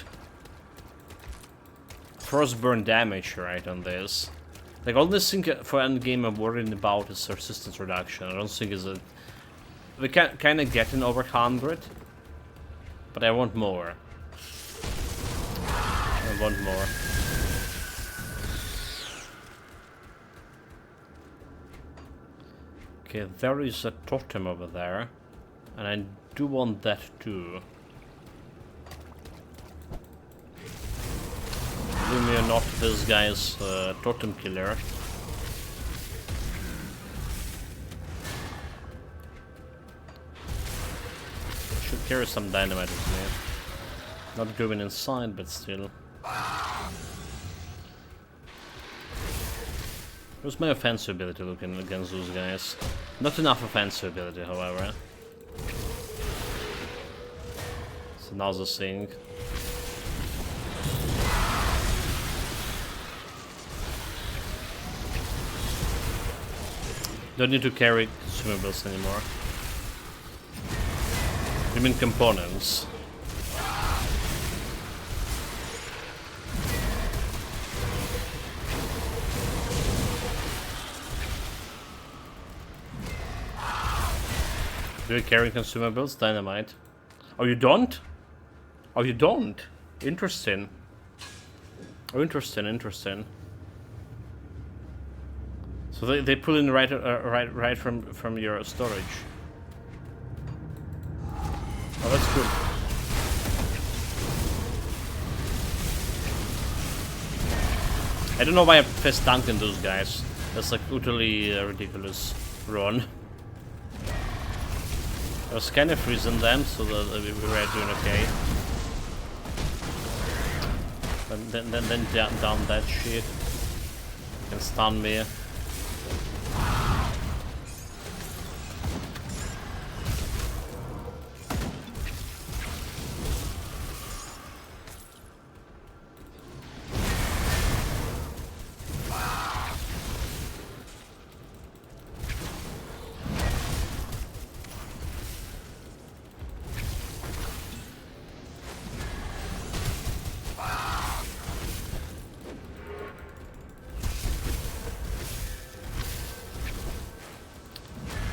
frostburn damage right on this. Like only thing for end game I'm worried about is resistance reduction. I don't think is it. We can kind of get in over 100, but I want more. I want more. Okay, there is a totem over there, and I do want that too. Believe me or not, this guy is a totem killer. carry some dynamite with me. Not going inside, but still. What's my offensive ability looking against those guys? Not enough offensive ability, however. It's another thing. Don't need to carry consumables anymore. You mean components? Do you carry consumables? Dynamite. Oh, you don't? Oh, you don't? Interesting. Oh, interesting. So they pull in right from your storage. Oh, that's good. I don't know why I pressed dunking those guys. That's like utterly ridiculous run. I was kind of freezing them, so that we were doing okay. But then down that shit. Can stun me.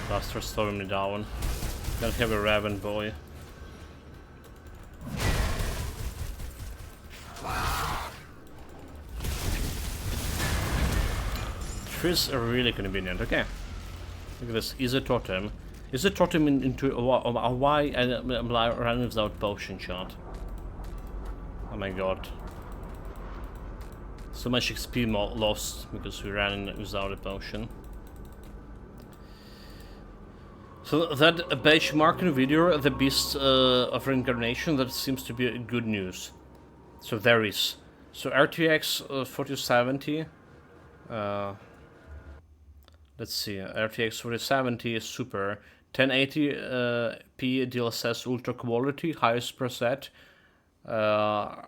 Bastard storming me down. Don't have a Raven boy. Trees are really convenient. Okay. Look at this. Is a totem. Is a totem into why I'm running without potion shot? Oh my god. So much XP lost because we ran without a potion. So that benchmarking video, the Beast of Reincarnation, that seems to be good news. So there is. So RTX 4070. Let's see. RTX 4070 is super. 1080p DLSS ultra quality, highest preset. So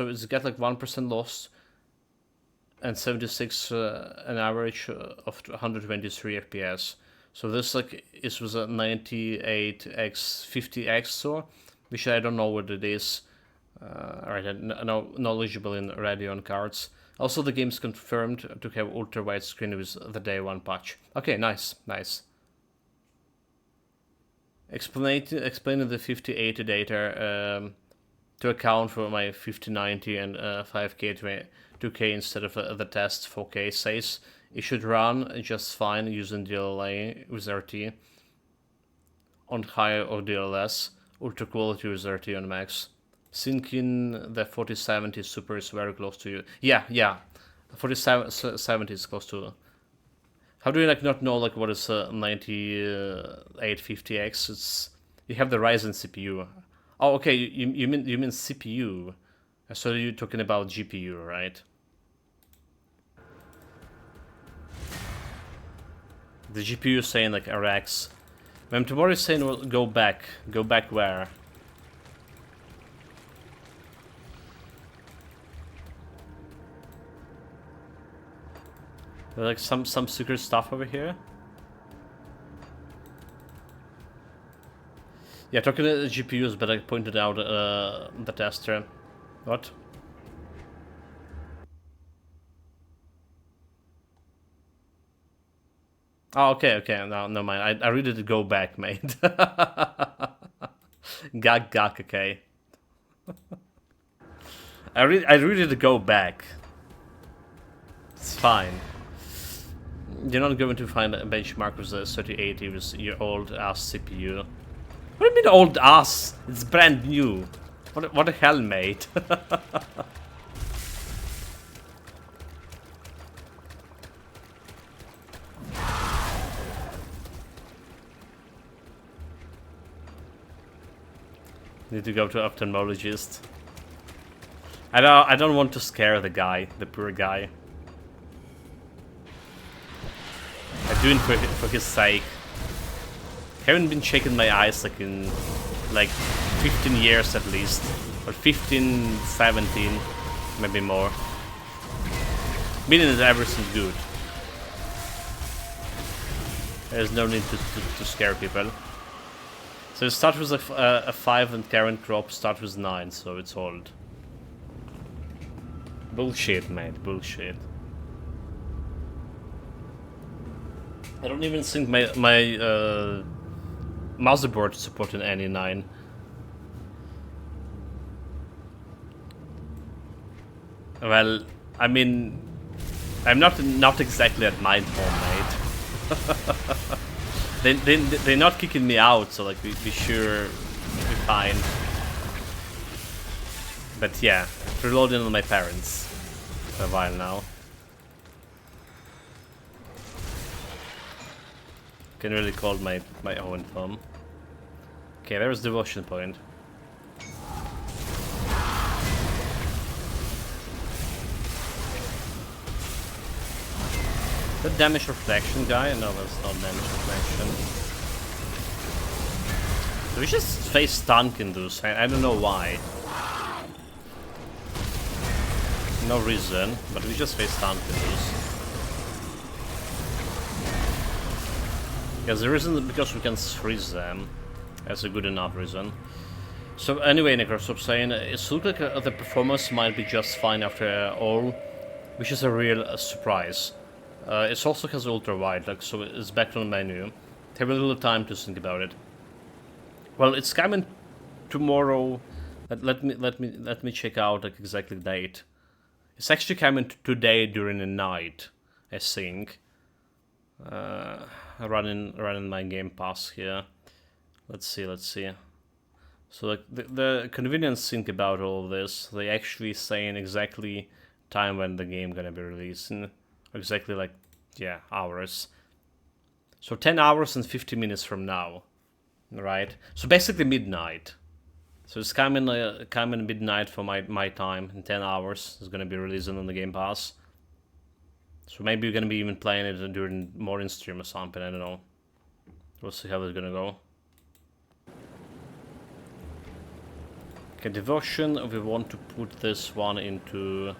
it's got like 1% loss. And 76 an average of 123 FPS. So this like is was a 98x 50x so, which I don't know what it is. Alright, I'm knowledgeable in Radeon cards. Also the game's confirmed to have ultra wide screen with the day one patch. Okay, nice. Explaining the 5080 data to account for my 5090 and 5K 2K instead of the test 4K says it should run just fine using DLA with RT on high or DLS, ultra quality with RT on max. Syncing the 4070 Super is very close to you. Yeah. 4070 is close to. How do you like not know like what is 9850X? It's you have the Ryzen CPU. Oh, okay. You mean CPU? So you're talking about GPU, right? The GPU is saying like RX. When tomorrow is saying well, go back where? There's like some secret stuff over here. Yeah, talking to the GPUs, but I pointed out the tester. What? Oh, okay. No mind. I really did go back, mate. Gag, okay. I really did go back. It's fine. You're not going to find a benchmark with the 3080 with your old ass CPU. What do you mean old ass? It's brand new. What the hell, mate? Need to go to ophthalmologist. I don't want to scare the guy, the poor guy. I do it for his sake. Haven't been checking my eyes like in like 15 years at least, or 15, 17, maybe more. Meaning that everything's good. There's no need to scare people. So it starts with a 5 and current crop starts with 9, so it's old. Bullshit, mate, bullshit. I don't even think my motherboard supported any 9. Well, I mean, I'm not exactly at my home, mate. They're not kicking me out, so like we sure be fine. But yeah, reloading on my parents for a while now. Can really call my own thumb. Okay, there's devotion point. The damage reflection guy? No, that's not damage reflection. Do we just face stun in those? I don't know why. No reason, but we just face stun in those. Because the reason because we can freeze them. That's a good enough reason. So anyway, Necros, I'm saying it looks like the performance might be just fine after all, which is a real surprise. It also has ultra wide, like so it's back on the menu. Have a little time to think about it. Well, it's coming tomorrow. Let me check out like exactly the date. It's actually coming today during the night, I think. Running my Game Pass here. Let's see. So like the convenience thing about all this, they actually saying exactly time when the game gonna be released. Exactly like, yeah, hours. So 10 hours and 50 minutes from now, right? So basically midnight. So it's coming midnight for my time in 10 hours. It's gonna be releasing on the Game Pass. So maybe you're gonna be even playing it during morning stream or something. I don't know. We'll see how it's gonna go. Okay, devotion. We want to put this one into.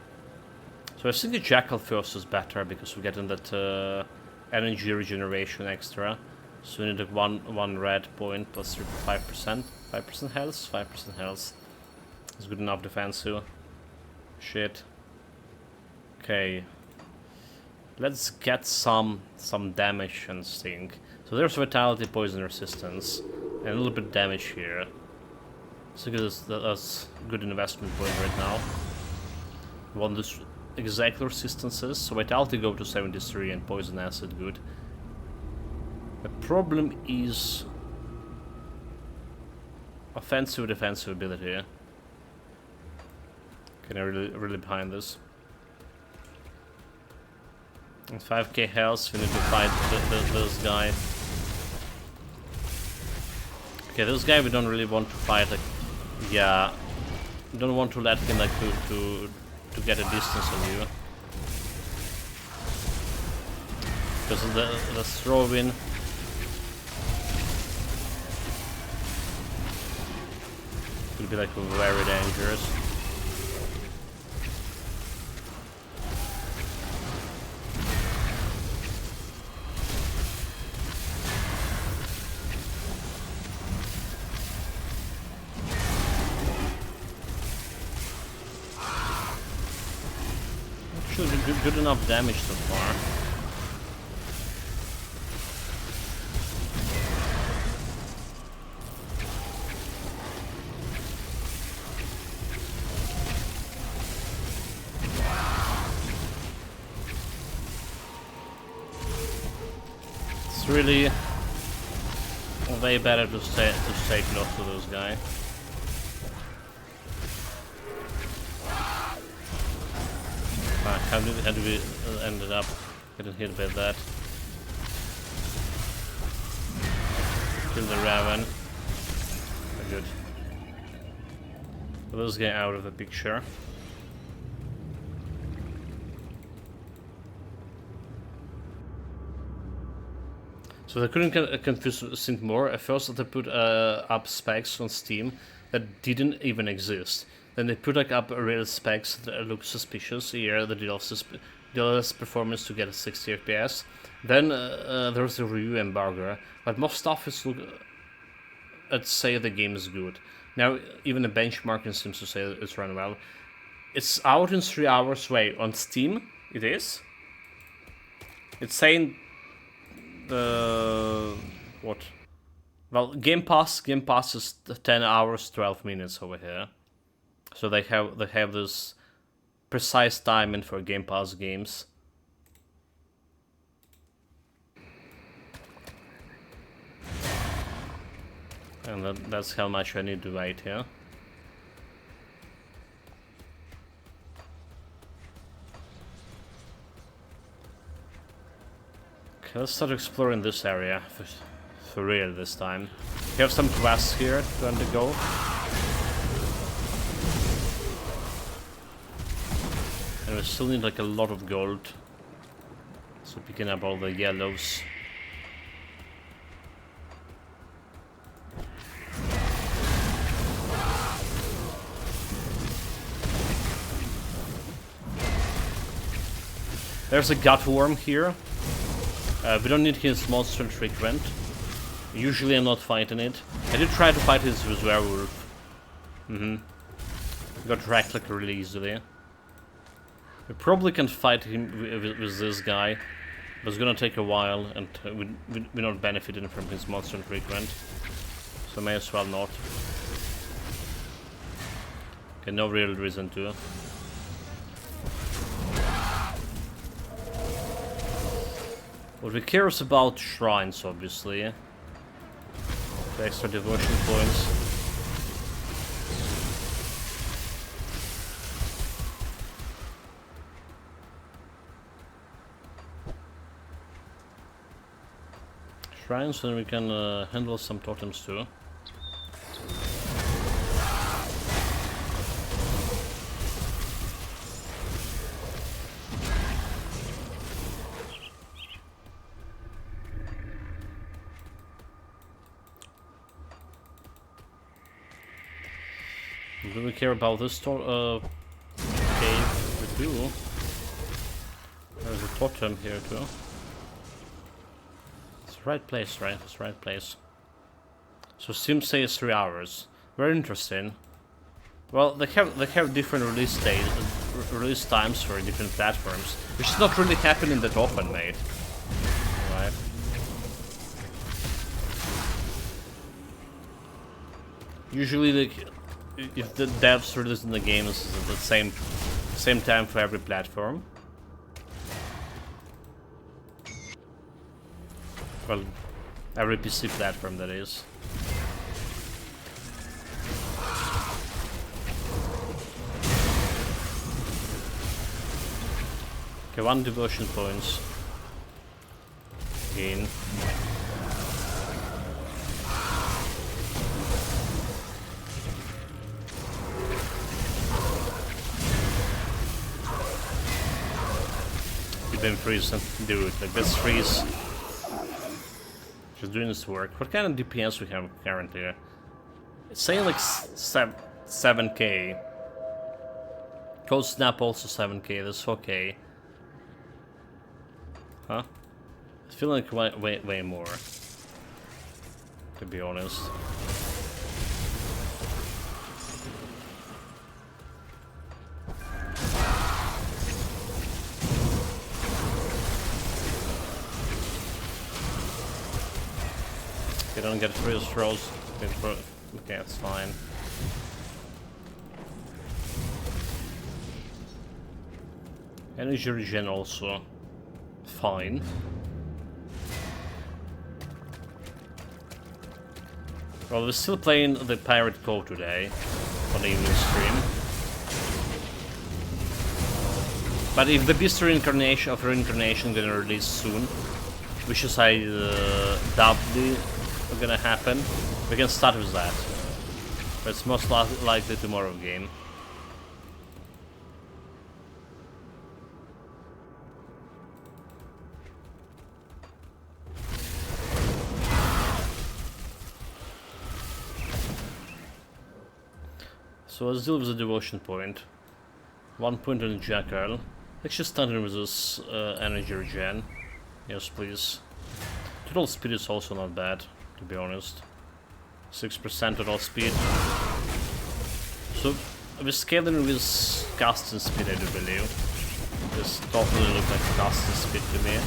So I think the Jackal first is better because we're getting that energy regeneration extra. So we need like one red point plus 5%. 5% health? 5% health. It's good enough defense too. Shit. Okay. Let's get some damage and stink. So there's vitality, poison resistance, and a little bit of damage here. So that's good investment point right now. We want this exact resistances, so vitality go to 73 and poison acid good. The problem is offensive defensive ability. Can I really behind this? And 5k health, we need to fight this guy. Okay, this guy we don't really want to fight, like, yeah, we don't want to let him like to get a distance on you. Because of the throw-in. Could be like very dangerous. Good enough damage so far. It's really way better to stay close to those guys. How do we ended up getting hit by that? Kill the Raven. Good. Let's get out of the picture. So they couldn't confuse things more. At first they put up specs on Steam that didn't even exist. Then they put like up real specs that look suspicious. Here the DLSS performance to get a 60 FPS. Then there's a review embargo, but most office look say the game is good. Now even the benchmarking seems to say it's run well. It's out in 3 hours. Wait, on Steam it is. It's saying what? Well, Game Pass is 10 hours 12 minutes over here. So they have this precise timing for Game Pass games. And that's how much I need to wait here. Okay, let's start exploring this area for real this time. We have some quests here to undergo. And we still need like a lot of gold. So picking up all the yellows. There's a Gutworm here. We don't need his monster frequent. Usually I'm not fighting it. I did try to fight his werewolf. Got wrecked like really easily. We probably can fight him with this guy, but it's gonna take a while, and we're not benefiting from his monster frequent. So may as well not. Okay, no real reason to. What we care is about shrines, obviously. The extra devotion points. Shrines, and we can handle some totems too. Do we care about this cave? We do. There's a totem here too. It's the right place, right? It's the right place. So Steam says 3 hours. Very interesting. Well, they have different release times for different platforms, which is not really happening that often, mate. Right? Usually, if the devs releasing the games at the same time for every platform. Well, every PC platform, that is. Okay, 1 devotion points. Gain. Then freeze and do it. Like, let's freeze. Just doing this work. What kind of DPS we have currently? It's saying like 7k. Cold Snap also 7k. That's okay. Huh? I feel like way more. To be honest. You don't get freeze throws. Okay, that's fine. Energy regen also fine. Well, we're still playing the Pirate Code today on the evening stream. But if the Beast Reincarnation of Reincarnation gonna release soon, which is I doubtly gonna happen, we can start with that. But it's most likely tomorrow game. So let's deal with the devotion point. 1 point on the jackal. Let's just stun him with this energy regen. Yes, please. Total speed is also not bad, to be honest. 6% total speed. So we're scaling with casting speed, I do believe. This totally looks like casting speed to me.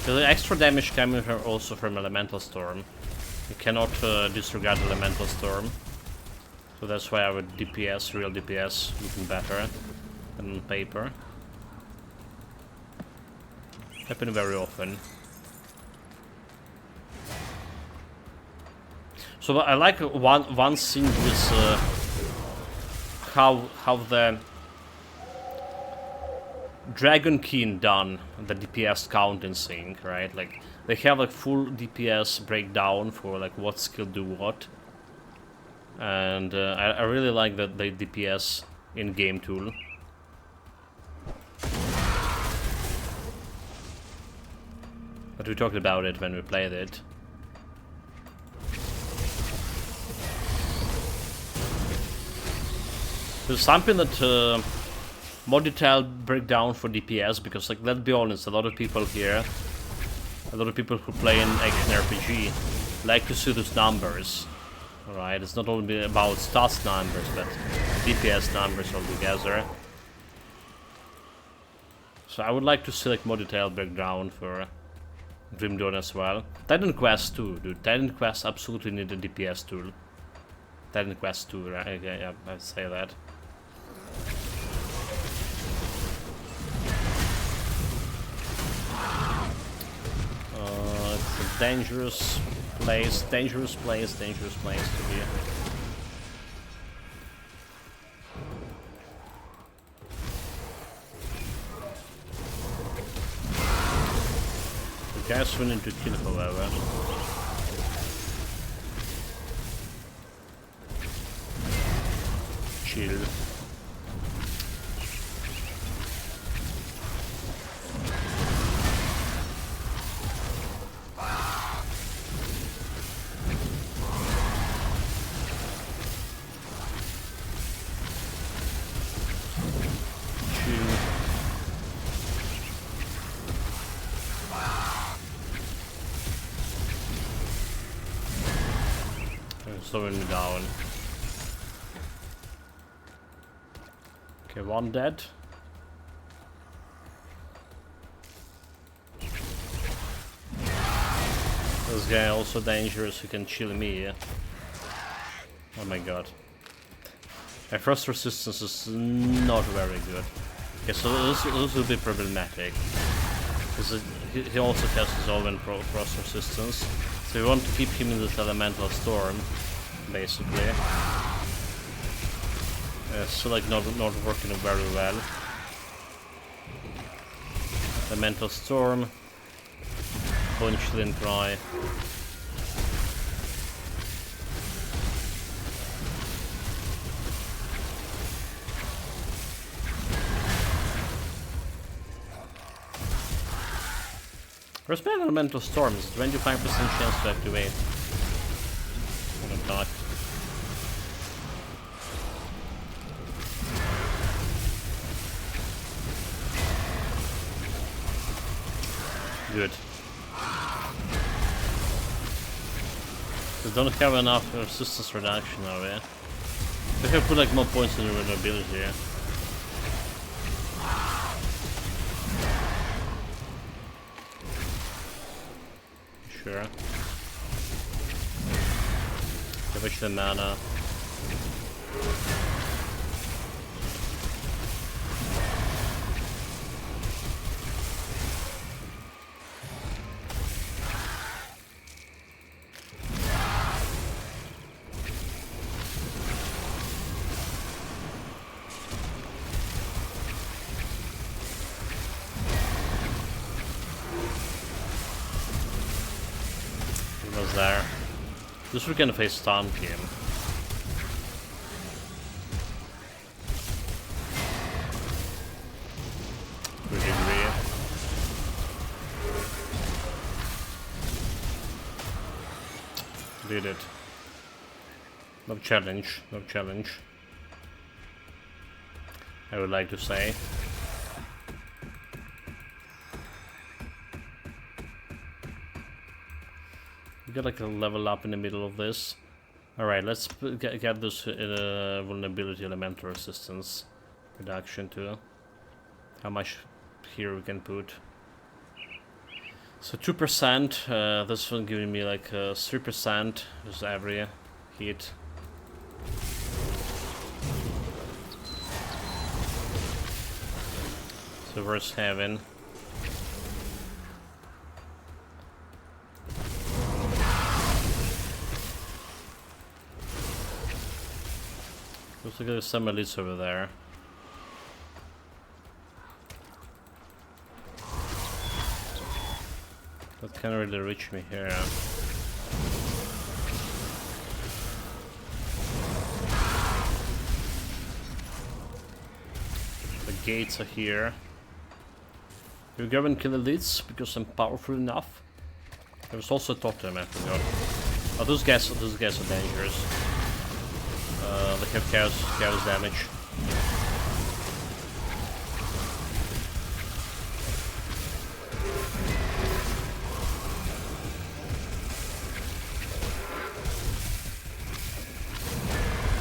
The extra damage coming from also from Elemental Storm. You cannot disregard Elemental Storm. So that's why our DPS, real DPS, looking better than on paper. Happen very often. So I like one thing with how the Dragon King done the DPS counting thing, right? Like they have like full DPS breakdown for like what skill do what, and I really like that the DPS in-game tool. But we talked about it when we played it. There's something that more detailed breakdown for DPS, because like let's be honest, a lot of people here, a lot of people who play in action RPG like to see those numbers. Alright, it's not only about stats numbers, but DPS numbers altogether. So I would like to see like more detailed breakdown for Grim Dawn as well. Titan Quest 2, dude. Titan Quest absolutely need a DPS tool. Titan Quest 2, right? Okay, yeah, I'd say that. It's a dangerous place to be. The guys we need to kill, however. Chill. Slowing me down. Okay, one dead. This guy also dangerous, he can chill me. Oh my god. My frost resistance is not very good. Okay, so this will be problematic. Because he also has his own frost resistance. So we want to keep him in this elemental storm, basically. So like not working very well. Elemental storm. Punch, then try. Respect Elemental Storm is 25% chance to activate. Attack. Good. We don't have enough resistance reduction now, yeah? We have to put like more points in the renewability here. Sure. Give us the mana. was there. This we're gonna face Storm King. To a degree. Did it. No challenge, no challenge. I would like to say. We got like a level up in the middle of this. Alright, let's get this vulnerability elemental resistance reduction to how much here we can put. So 2%, this one giving me like 3% just every hit. So where's Heaven? Looks like there's some elites over there. That can't really reach me here. The gates are here. You go and kill elites because I'm powerful enough. There was also a totem, I forgot. Oh, those guys are dangerous. They have chaos damage.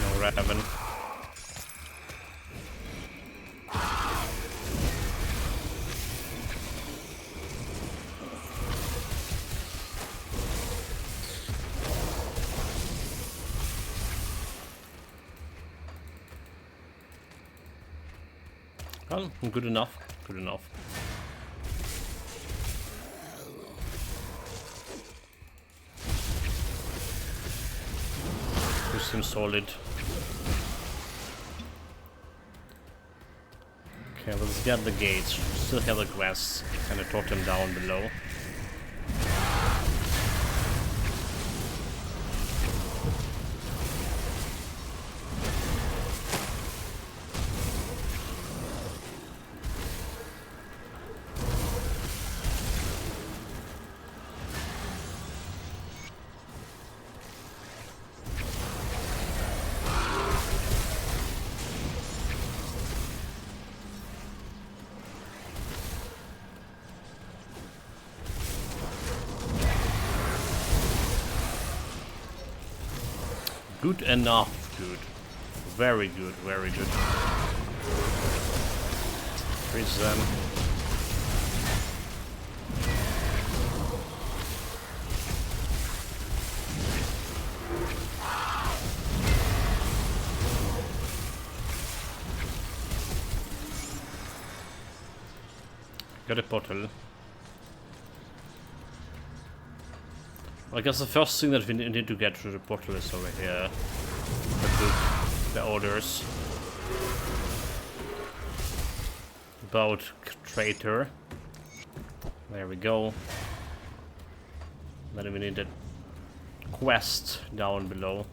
No Raven. Well, good enough. Good enough. This seems solid. Okay, let's get the gates. Still have the quests. Kind of totem down below. Good enough, dude. Very good, very good. Freeze them. Got a portal. I guess the first thing that we need to get through the portal is over here. The orders. About traitor. There we go. Then we need a quest down below.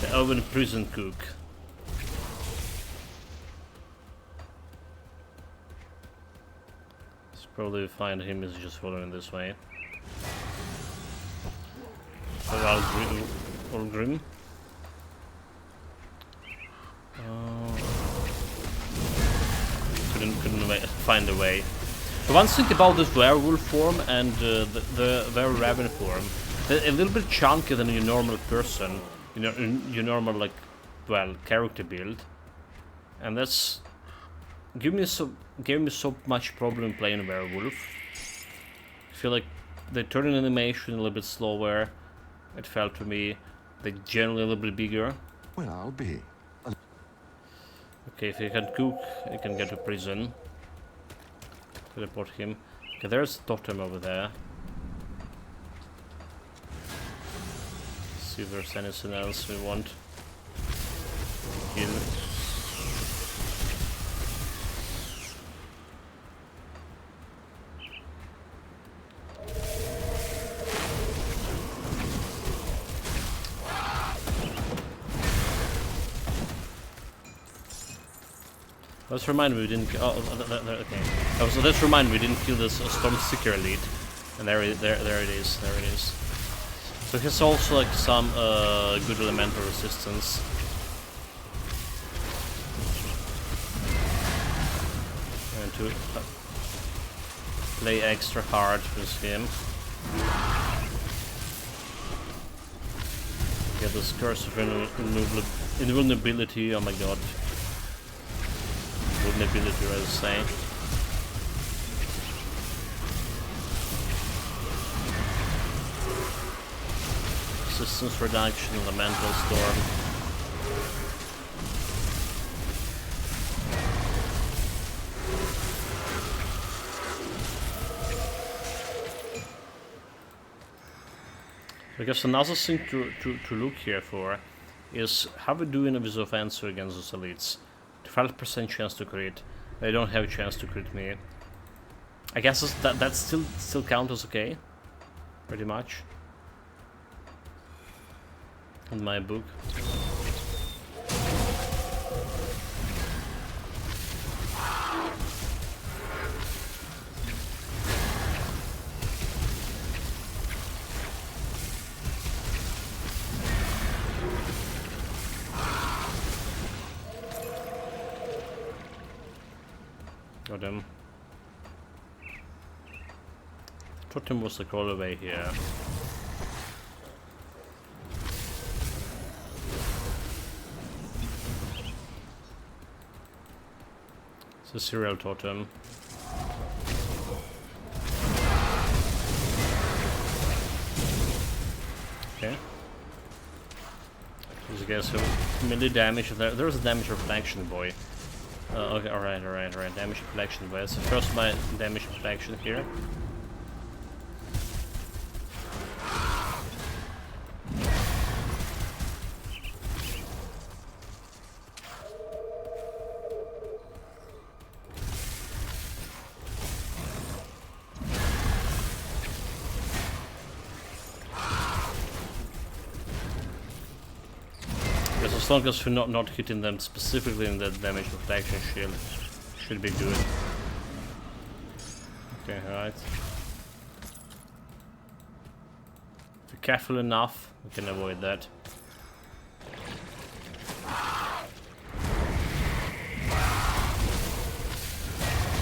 The Oven Prison Cook. Probably find him is just following this way. Or Grim. Couldn't find a way. So one thing about this werewolf form and the Wereraven form, they're a little bit chunkier than your normal person, your normal like, well, character build, and that's gave me so much problem playing werewolf. I feel like they turn in animation a little bit slower. It felt to me they generally a little bit bigger. Well, I'll be. Okay, if he can cook, he can get to prison. Teleport him. Okay, there's a totem over there. See if there's anything else we want. Kill. Let's remind me we didn't. Okay. So let's remind me we didn't kill this Storm Seeker elite, and there it is. So it has also like some good elemental resistance. And to play extra hard with him. Get this curse of invulnerability. Oh my god. Vulnerability, I would say. Resistance reduction, elemental storm. I guess another thing to look here for is how we do in with offensive against those elites. 12% chance to crit. They don't have a chance to crit me. I guess that still counts as okay, pretty much. In my book. Got him. Totem was like all the way here. It's a serial totem. Okay. These guys have melee damage. There's a damage reflection, boy. Okay, alright. Damage reflection, boy. So first my damage reflection here. As long as we're not hitting them specifically in the damage reflection shield, should be good. Okay, alright. If we're careful enough, we can avoid that.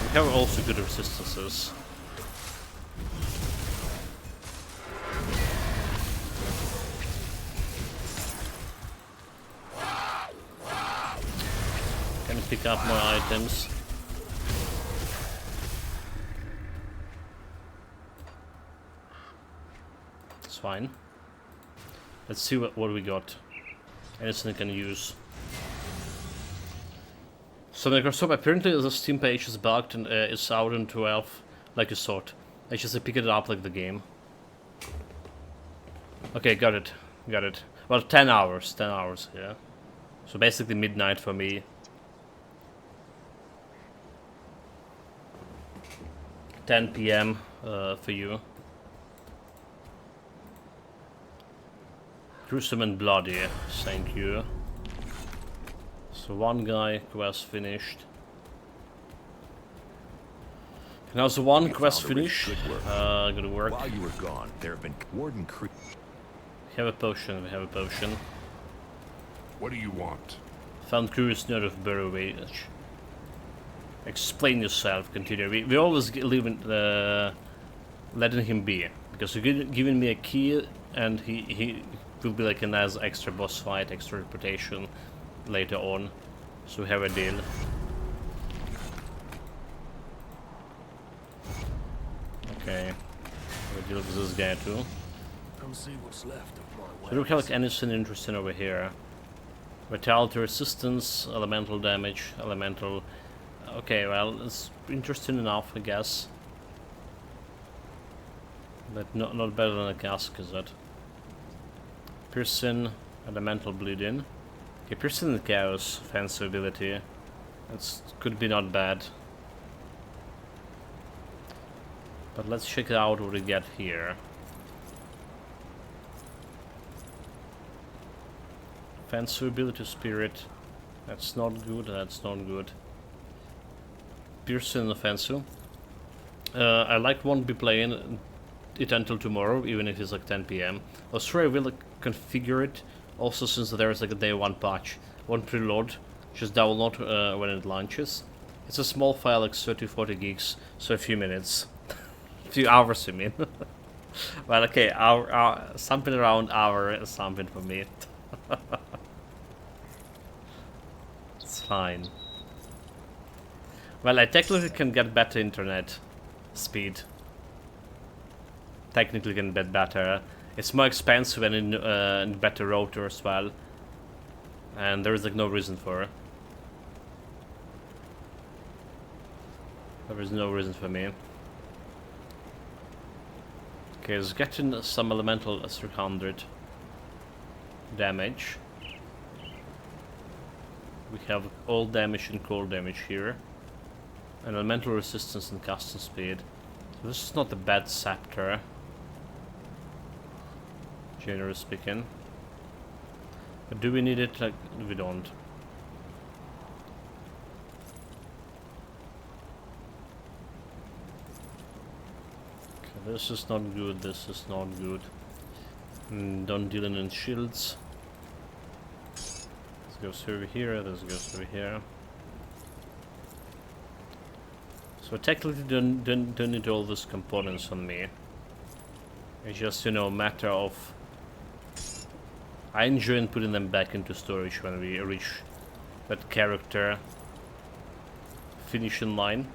We have also good resistances. Pick up more items. It's fine. Let's see what we got. Anything I can use. So Microsoft, apparently the Steam page is bugged and it's out in 12, like you thought. I just picked it up like the game. Okay, got it. Well, 10 hours, yeah. So basically midnight for me. 10 PM for you. Gruesome and bloody, thank you. So one guy, quest finished. Now so one quest finished. Gonna work. While you were gone, there have been Warden Creek. We have a potion. What do you want? Found curious note of Wereraven. Explain yourself, continue. We always letting him be. Because you're giving me a key and he will be like a nice extra boss fight, extra reputation later on. So we have a deal. Okay. Have a deal with this guy too. Come see what's left of my So do we have like anything interesting over here? Vitality resistance, elemental damage, elemental. Okay, well, it's interesting enough, I guess. But not better than a cask, is it? Piercing, elemental bleeding. Okay, piercing the chaos, fancy ability. That's could be not bad. But let's check out what we get here. Fancy ability spirit. That's not good, piercing offensive. I won't be playing it until tomorrow, even if it's like 10 p.m. I was sure I will like, configure it. Also, since there is like a day one patch, won't preload, just download when it launches. It's a small file, like 30-40 gigs, so a few minutes, a few hours, I mean. Well, okay, hour, something around hour, something for me. It's fine. Well, I technically can get better internet speed. Technically can get better. It's more expensive and in better router as well. And there is like no reason for it. There is no reason for me. Okay, it's getting some elemental 300 damage. We have all damage and cold damage here. And elemental resistance and casting speed. So this is not a bad scepter. Generally speaking. But do we need it? Like, we don't. Okay, this is not good, this is not good. Don't deal in shields. This goes over here, this goes over here. So technically don't need all these components on me. It's just, you know, a matter of... I enjoy putting them back into storage when we reach that character finishing line.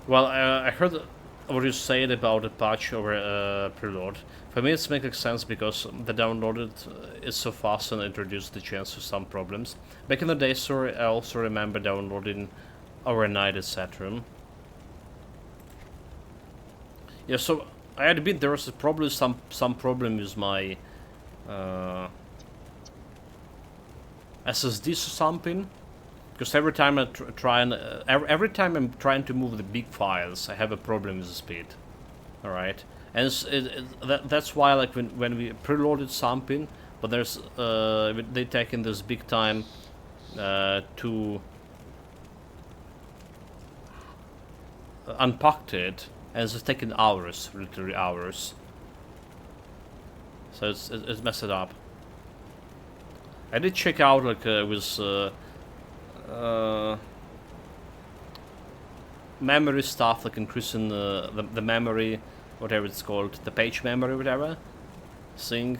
Well, I heard what you said about the patch over preload. For me it makes sense because the downloaded is so fast and introduced the chance to some problems. Back in the day, sorry, I also remember downloading overnight, etc. Yeah, so I admit there was probably some problem with my SSDs or something, because every time I try and every time I'm trying to move the big files, I have a problem with the speed. All right, and that's why like when we preloaded something, but there's they taking this big time to unpack it. And it's taking hours, literally hours. So it's messed it up. I did check out like with memory stuff, like increasing the memory, whatever it's called, the page memory, whatever thing.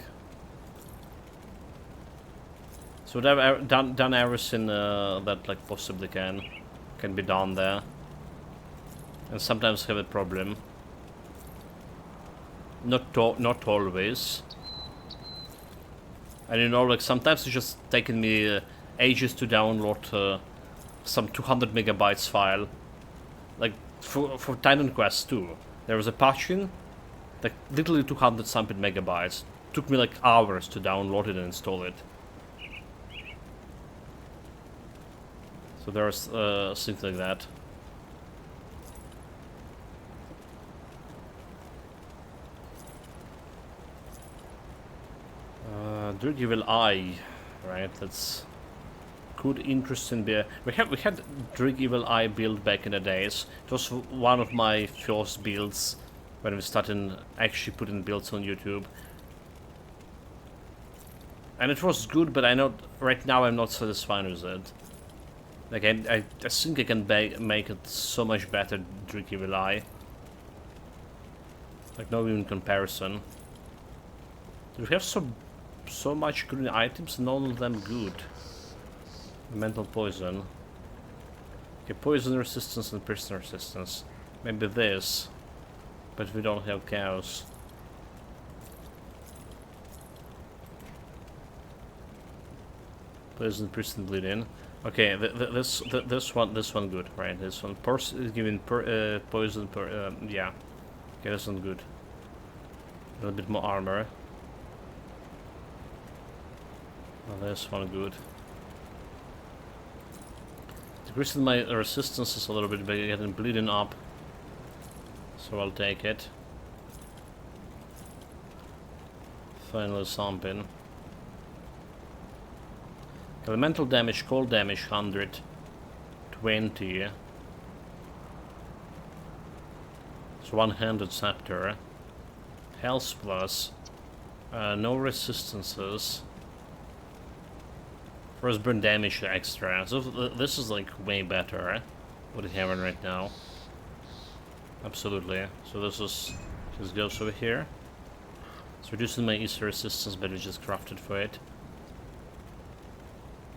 So they've done everything that like possibly can be done there. And sometimes have a problem. Not always. And you know, like sometimes it's just taking me ages to download some 200 megabytes file. Like for Titan Quest 2, there was a patching, like literally 200 something megabytes. Took me like hours to download it and install it. So there's things like that. Druid Evil Eye, right? That's good, interesting beer. We had Druid Evil Eye build back in the days. It was one of my first builds when we started actually putting builds on YouTube. And it was good, but I know right now I'm not satisfied with it. Like I think I can make it so much better, Druid Evil Eye. Like no even comparison. We have so much good items, none of them good. Mental poison. Okay, poison resistance and prison resistance. Maybe this, but we don't have cows. Poison, prison, bleeding. Okay, this one good, right? This one is giving poison per yeah. Okay, this one good. A little bit more armor. Oh, this one good. Decreasing my resistance is a little bit big, getting bleeding up. So I'll take it. Finally something. Elemental damage, cold damage 100. 20. It's one-handed scepter. Health plus. No resistances. First burn damage extra. So this is like way better. What we have right now. Absolutely. So this goes over here. It's reducing my easy resistance, but it's just crafted for it.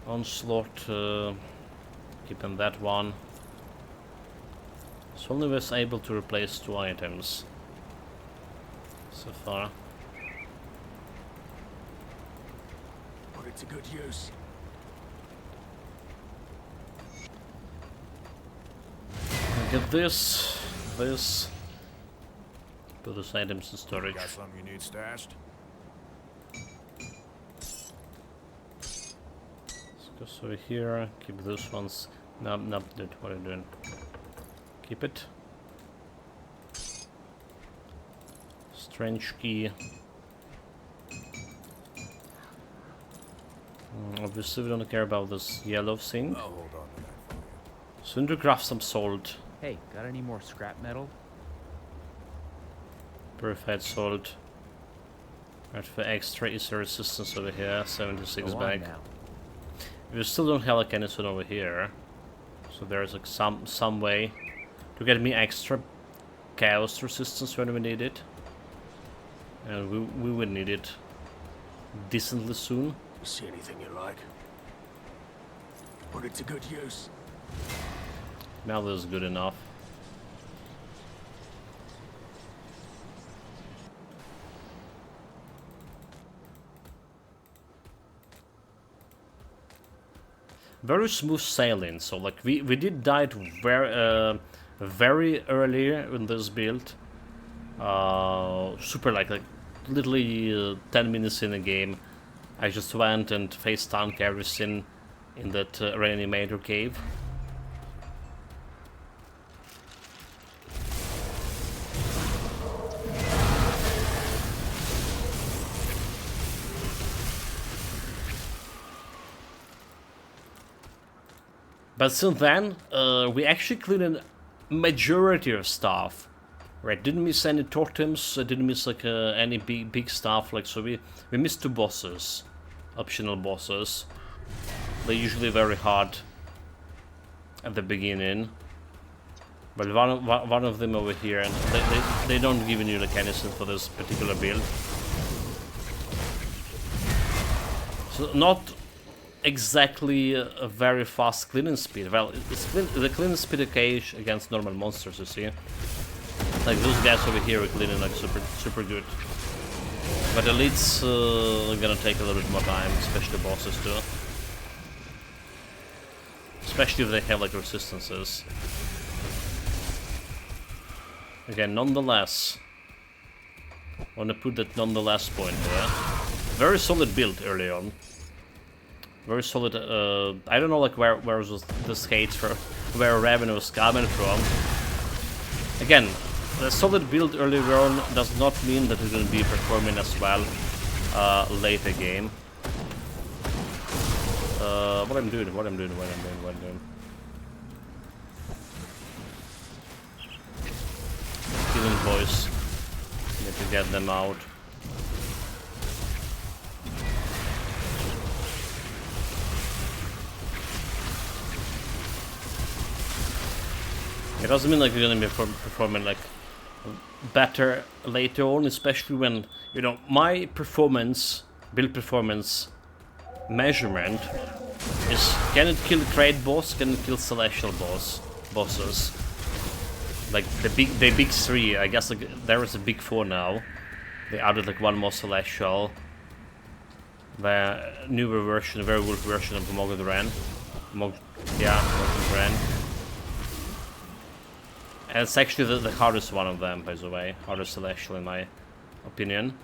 Onslaught, keeping that one. So only was able to replace 2 items so far. Put it to good use. Get this. Put those items in storage. Got something you need stashed? Let's go over here. Keep those ones. No, dude, what are you doing? Keep it. Strange key. Obviously, we don't care about this yellow thing. I'll hold on to that for you. Soon to craft some salt. Hey, got any more scrap metal? Purified salt. Right, for extra easy resistance over here. 76 Go on back. now. We still don't have like anything over here. So there's like some way to get me extra chaos resistance when we need it. And we will need it decently soon. You see anything you like? Put it to good use. Now this is good enough. Very smooth sailing, so like we did die very early in this build. Super like literally 10 minutes in the game. I just went and face tank everything in that reanimator cave. But since then, we actually cleared a majority of stuff. Right, didn't miss any totems, didn't miss like any big stuff. Like, so we missed 2 bosses, optional bosses. They're usually very hard at the beginning. But one of them over here, and they don't give you like anything for this particular build. So not exactly a very fast cleaning speed. Well, the cleaning speed okay against normal monsters, you see. Like those guys over here are cleaning like super good. But elites are gonna take a little bit more time, especially bosses too. Especially if they have like resistances. Again, nonetheless. I wanna put that nonetheless point there. Very solid build early on. Very solid. I don't know like where was this hate for Wereraven was coming from. Again, the solid build early on does not mean that it's going to be performing as well later game. What I'm doing. Killing boys. Need to get them out. It doesn't mean like you're gonna be performing like better later on, especially when, you know, my performance, build performance measurement is, can it kill trade boss, can it kill celestial bosses? Like the big 3, I guess like there is a big 4 now. They added like 1 more celestial. The newer version, werewolf version of Mogudran. Mogudran. And it's actually the hardest one of them, by the way. Hardest celestial in my opinion.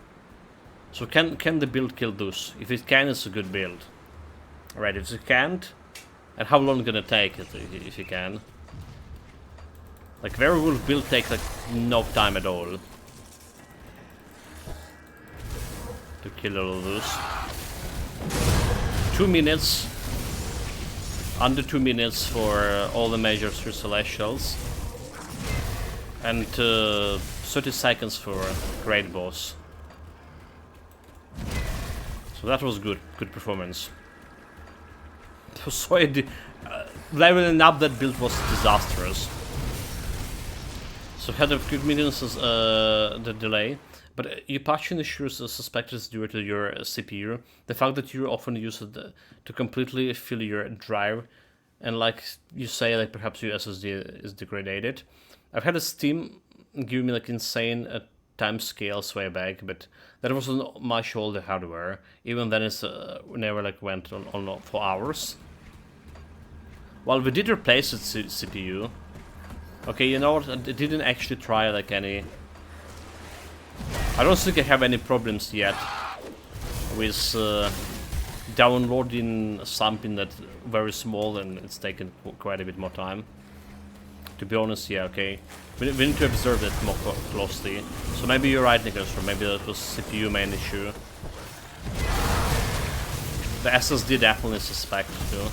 So can the build kill those? If it can, it's a good build. Alright, if it can't, and how long gonna take it if you can? Like werewolf build takes like no time at all to kill all of those. 2 minutes under 2 minutes for all the measures for Celestials, and 30 seconds for Great Boss. So that was good performance. So leveling up that build was disastrous. So had a few minutes the delay, but you partially sure suspect it's due to your CPU. The fact that you often use it to completely fill your drive, and like you say, like perhaps your SSD is degraded. I've had a Steam give me like insane time scales way back, but that wasn't much older hardware. Even then, it's never like went on for hours. Well, we did replace its CPU. Okay, you know what? I didn't actually try like any. I don't think I have any problems yet with downloading something that's very small and it's taken quite a bit more time. To be honest, yeah, okay. We need to observe that more closely. So maybe you're right, Nicholas, or maybe that was CPU main issue. The SSD definitely suspect too.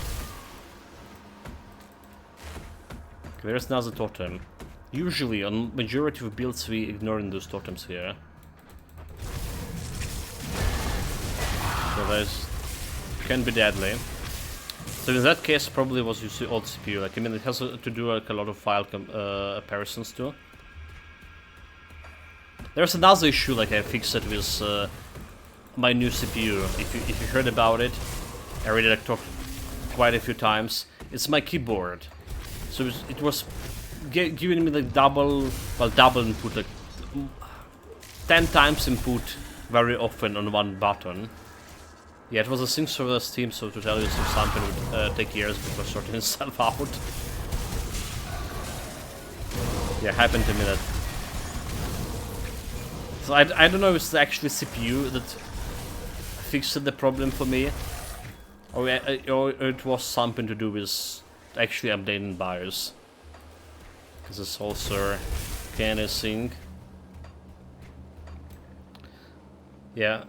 Okay, there's another totem. Usually, on majority of builds, we ignore those totems here. So those can be deadly. So in that case, probably was your old CPU. Like, I mean, it has to do like a lot of file comparisons too. There's another issue, like I fixed it with my new CPU. If you heard about it, I already like talked quite a few times. It's my keyboard. So it was giving me like double input, like 10 times input very often on one button. Yeah, it was a sync server Steam, so to tell you something would take years before sorting itself out. Yeah, happened to me that. So I don't know if it's actually CPU that fixed the problem for me, or it was something to do with actually updating BIOS. Because it's also kind of sync. Yeah.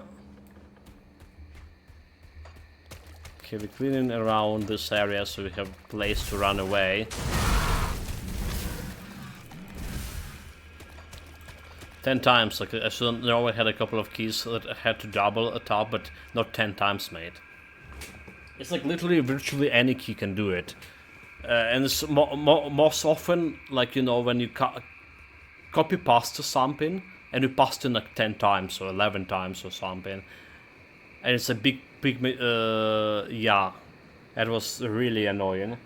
Okay, we're cleaning around this area so we have a place to run away. 10 times, like I should know I had a couple of keys that I had to double a top, but not 10 times, mate. It's like literally virtually any key can do it. And it's most often, like, you know, when you copy paste something and you paste in like 10 times or 11 times or something, and it's a big yeah, that was really annoying.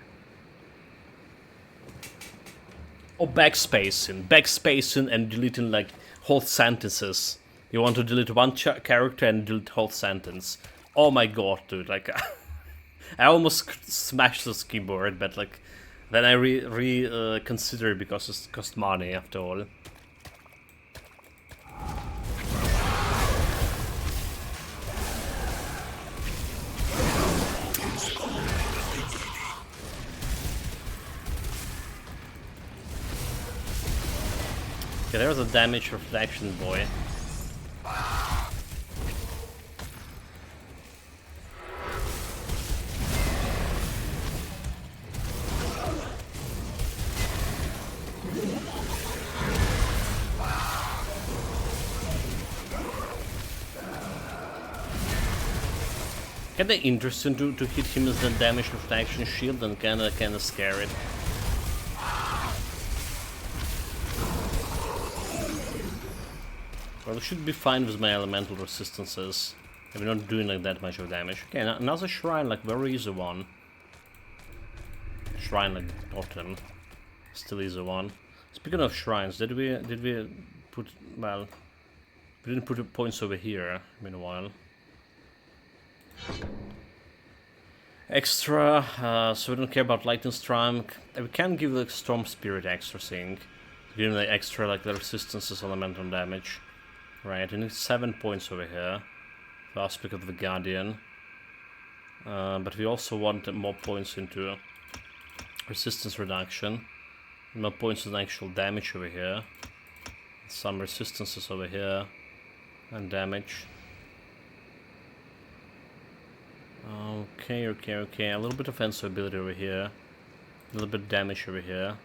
Or backspacing and deleting like whole sentences. You want to delete one character and delete whole sentence. Oh my god, dude, like I almost smashed this keyboard, but like then I reconsider because it cost money after all. Okay, there's a damage reflection boy. Kinda interesting to hit him with the damage reflection shield and kinda scary. Well, it should be fine with my elemental resistances. I'm not doing like that much of damage. Okay, another shrine, like very easy one. Shrine like totem. Still easy one. Speaking of shrines, did we put, well, we didn't put points over here meanwhile. Extra, so we don't care about lightning strike. We can give like storm spirit extra thing. Give them like extra like the resistances elemental damage. Right, we need 7 points over here for aspect of the Guardian. But we also want more points into resistance reduction. More points in actual damage over here. Some resistances over here. And damage. Okay, okay, okay. A little bit of offensive ability over here. A little bit of damage over here.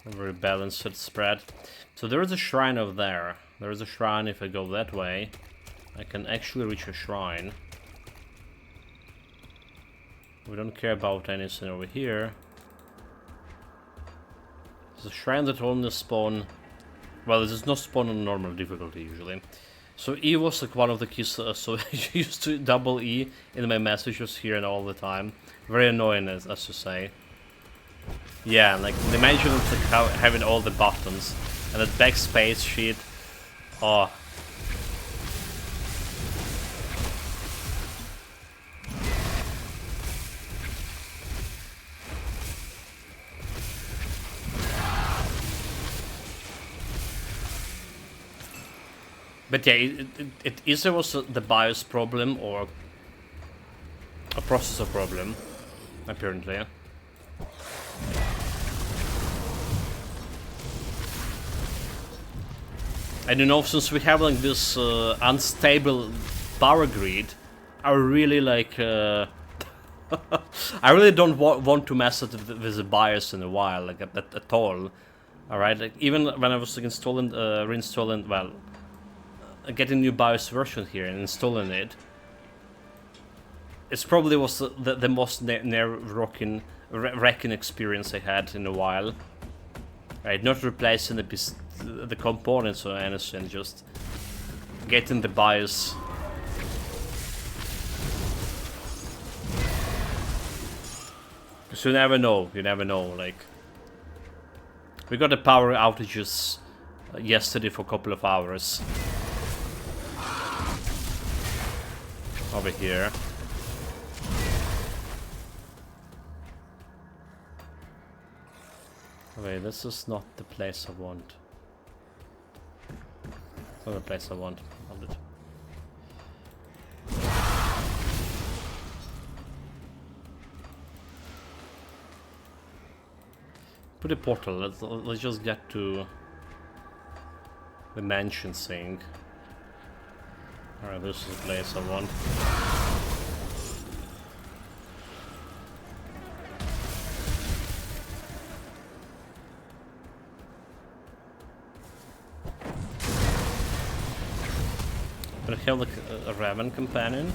A very balanced spread. So there is a shrine over there. There is a shrine. If I go that way, I can actually reach a shrine. We don't care about anything over here. There's a shrine that only spawn... Well, it does not spawn on normal difficulty usually. So E was like one of the keys, so I used to double E in my messages here and all the time. Very annoying, as to say. Yeah, like the management of like having all the buttons and that backspace shit. Oh. But yeah, it either was the BIOS problem or a processor problem, apparently. And you know, since we have like this unstable power grid, I really like... I really don't want to mess with the BIOS in a while, like at all. Alright, like even when I was like installing, reinstalling, well... getting new BIOS version here and installing it, it probably was the most nerve-wracking experience I had in a while. Right, not replacing the components or anything, just getting the BIOS. Because you never know, like... We got the power outages yesterday for a couple of hours. Over here. Wait, this is not the place I want. It's not the place I want. Hold it. Put a portal. Let's just get to the mansion thing. Alright, this is the place I want. But I have like a Raven companion.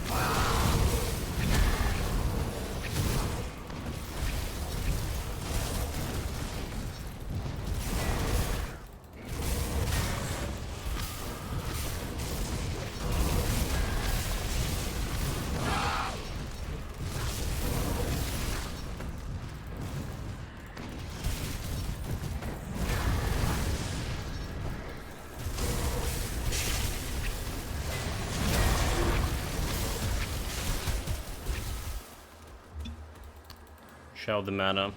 Show the mana.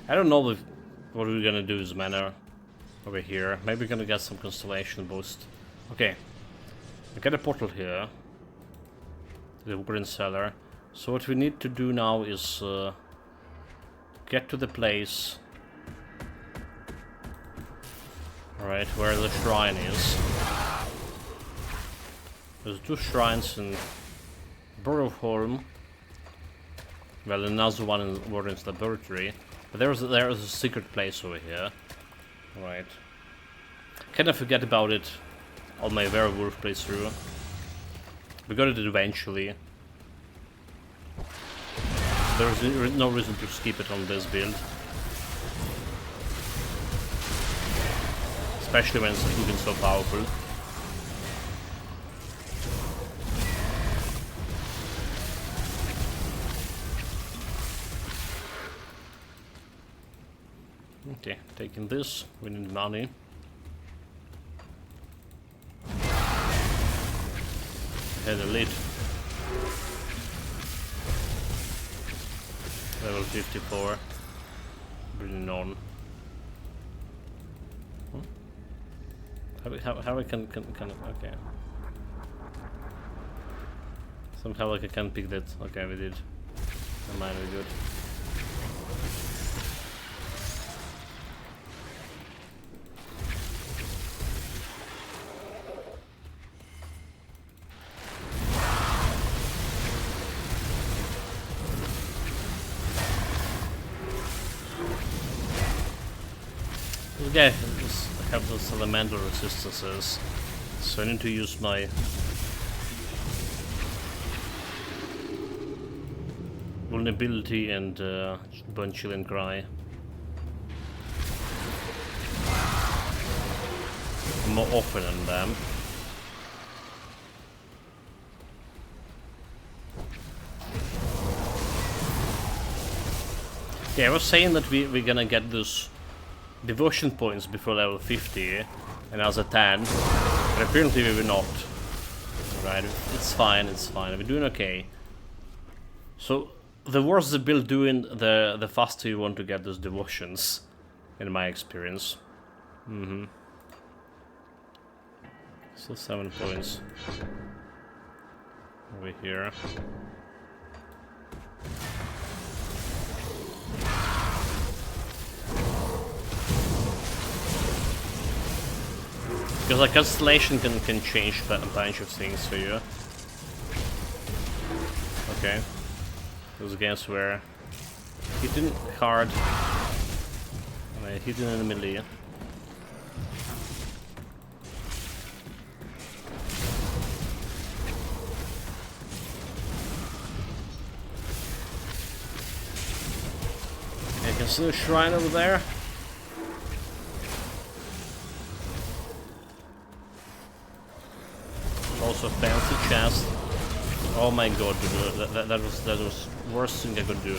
I don't know what we're gonna do with mana over here. Maybe we're gonna get some constellation boost. Okay. I got a portal here. The green cellar. So what we need to do now is get to the place. Alright, where the shrine is. There's 2 shrines in Borrowholm. Well, another one in Warden's laboratory, but there is a secret place over here. Right. Kinda forget about it on my werewolf playthrough. We got it eventually. There's no reason to skip it on this build. Especially when it's looking so powerful. Okay, taking this, we need money. Had a lid. Level 54. Bringing on. How I can okay. Somehow like I can pick that. Okay, we did. Never mind, we're good. This guy have those elemental resistances, so I need to use my vulnerability and burn, chill, and cry more often than them. Yeah, I was saying that we're gonna get those devotion points before level 50 and as a 10, but apparently we will not. Right, it's fine, we're doing okay. So the worse the build doing, the faster you want to get those devotions, in my experience. So 7 points over here. Because like constellation can change a bunch of things for you. Okay. Those games were hitting hard. Hitting in the middle. You can see the shrine over there. Also fancy chest. Oh my god, dude, that was worst thing I could do.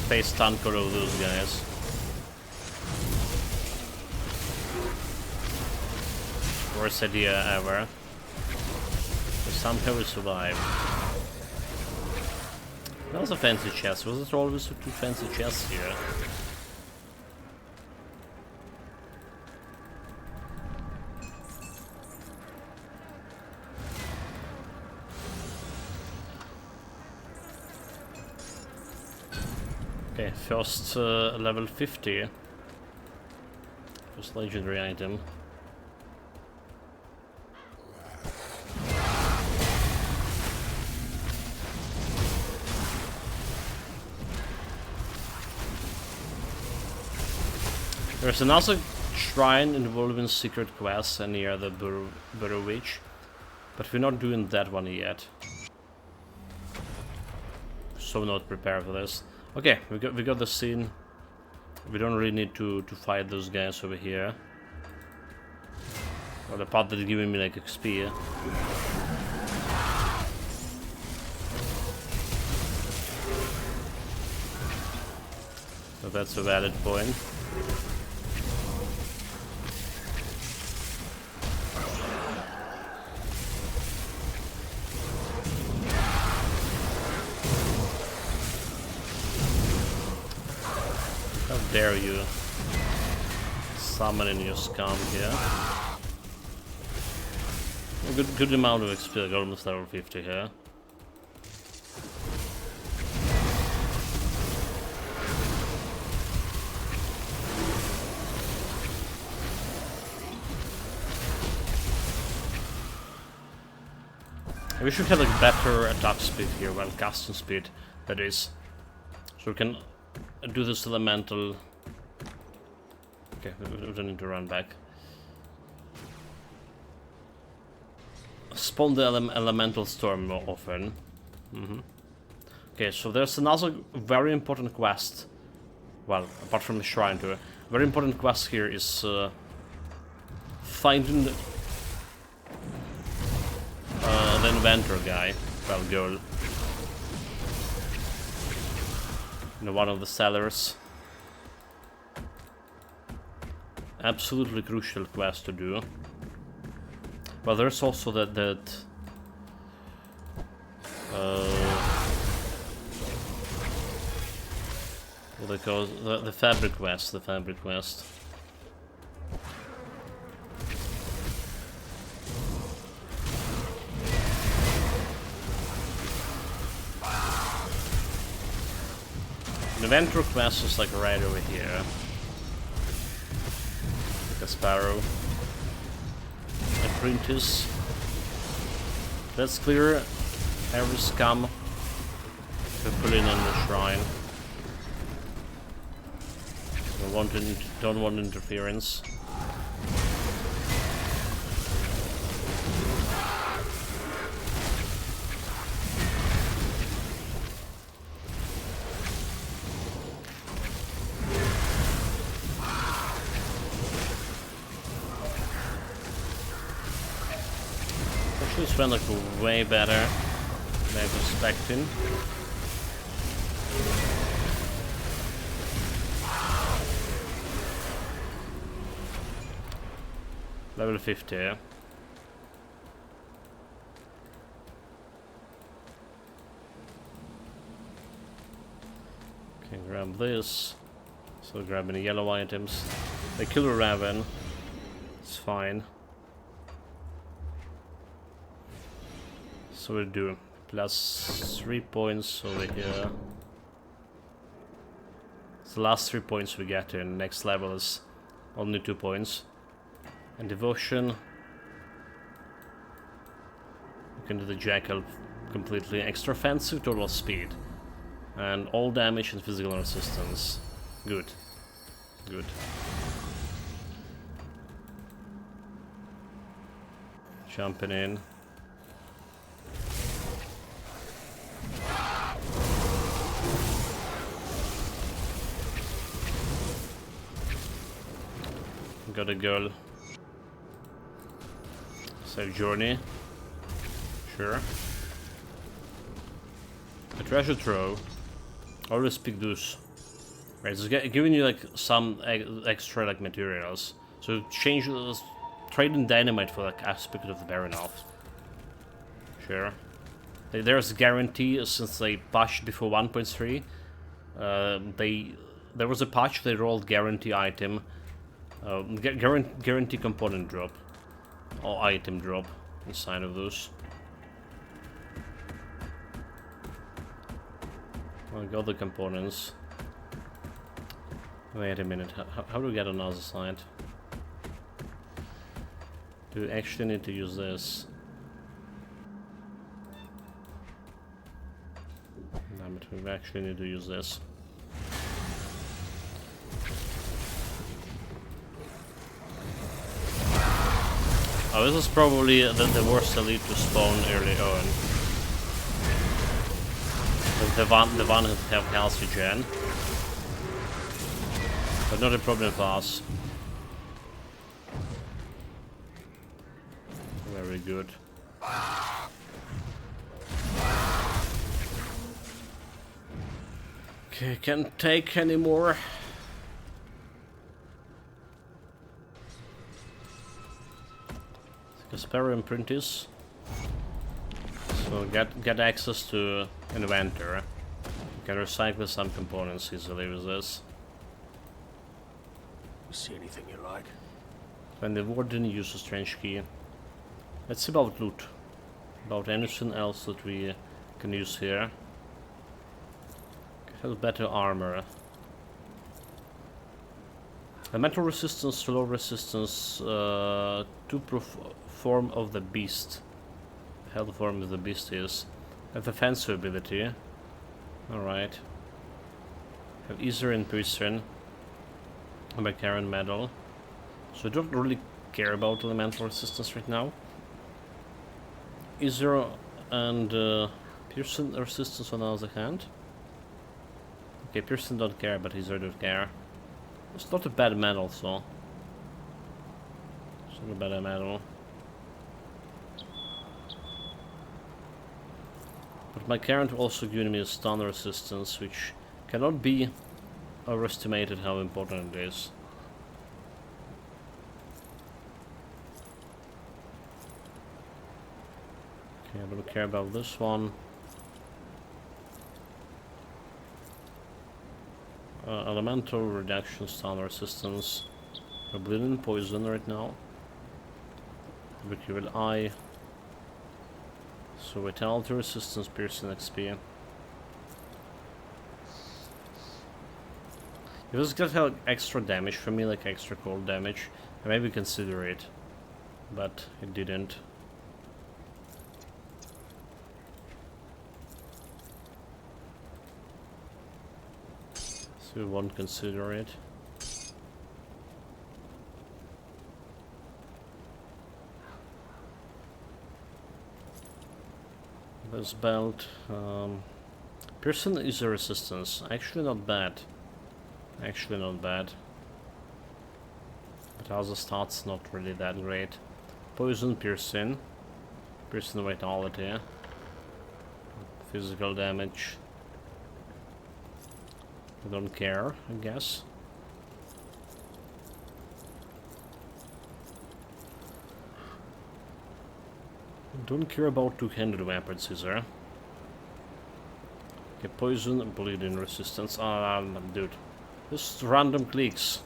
Face stun all of those guys. Worst idea ever. But somehow we survived. That was a fancy chest. Was it always two fancy chests here? Okay, first level 50. First legendary item. There's another shrine involving secret quests near the Burrow Witch, but we're not doing that one yet. So not prepared for this. Okay, we got the scene. We don't really need to fight those guys over here. Well, the part that is giving me like XP. So that's a valid point. How dare you summon in your scum here. A good amount of XP, I got almost level 50 here. We should have like better attack speed here, well casting speed that is. So we can do this elemental. Okay, we don't need to run back. Spawn the elemental storm more often. Okay, so there's another very important quest. Well, apart from the shrine too. Very important quest here is finding the inventor guy. Well, girl. One of the sellers. Absolutely crucial quest to do. But there's also what they call the fabric quest. The fabric quest. The inventor quest is like right over here. Like a sparrow. Apprentice. Let's clear every scum to put in the shrine. Don't want interference. Actually, this went like way better than I was expecting. Level 50, yeah. Okay, grab this. So grab any yellow items. They kill Wereraven. It's fine. So we'll do plus 3 points over here. So the last 3 points we get in next level is only 2 points. And devotion. We can do the jackal completely. Extra offensive, total speed. And all damage and physical resistance. Good. Good. Jumping in. Got a girl. Save journey. Sure. A treasure trove. Always pick those. Right, it's giving you like some extra like materials. So change those. Trade in dynamite for like aspect of the Baronoff. Sure. There's a guarantee since they patched before 1.3. There was a patch they rolled guarantee item. Guarantee component drop or item drop inside of those. I got the components. Wait a minute, how do we get on the other side? Do we actually need to use this? No, but we actually need to use this. Oh, this is probably the worst elite to spawn early on. The one that have healthy gen. But not a problem for us. Very good. Okay, can't take any more. Spare apprentice. So get access to inventory. You can recycle some components easily with this. See anything you like? When the warden uses strange key. Let's see about loot. About anything else that we can use here. Has better armor. A metal resistance, slow resistance, to form of the beast. How the form of the beast is. Have offensive ability. Alright. Have easier in prison. My current medal. So I don't really care about elemental resistance right now. Easier and Pearson resistance on the other hand. Okay, Pearson don't care, but Easier don't care. It's not a bad medal, so. It's not a bad medal. But my current also giving me a stun resistance, which cannot be overestimated how important it is. Okay, I don't care about this one. Elemental reduction, stun resistance. We're bleeding poison right now. Recurrent eye. So vitality resistance, piercing XP. If this gonna have extra damage for me, like extra cold damage, I maybe consider it. But it didn't. So we won't consider it. This belt. Piercing is a resistance. Actually not bad. Actually not bad. But other stats not really that great. Poison, piercing. Piercing vitality. Physical damage. I don't care, I guess. Don't care about two-handed weapons either. Okay, poison, bleeding resistance. Dude, just random clicks.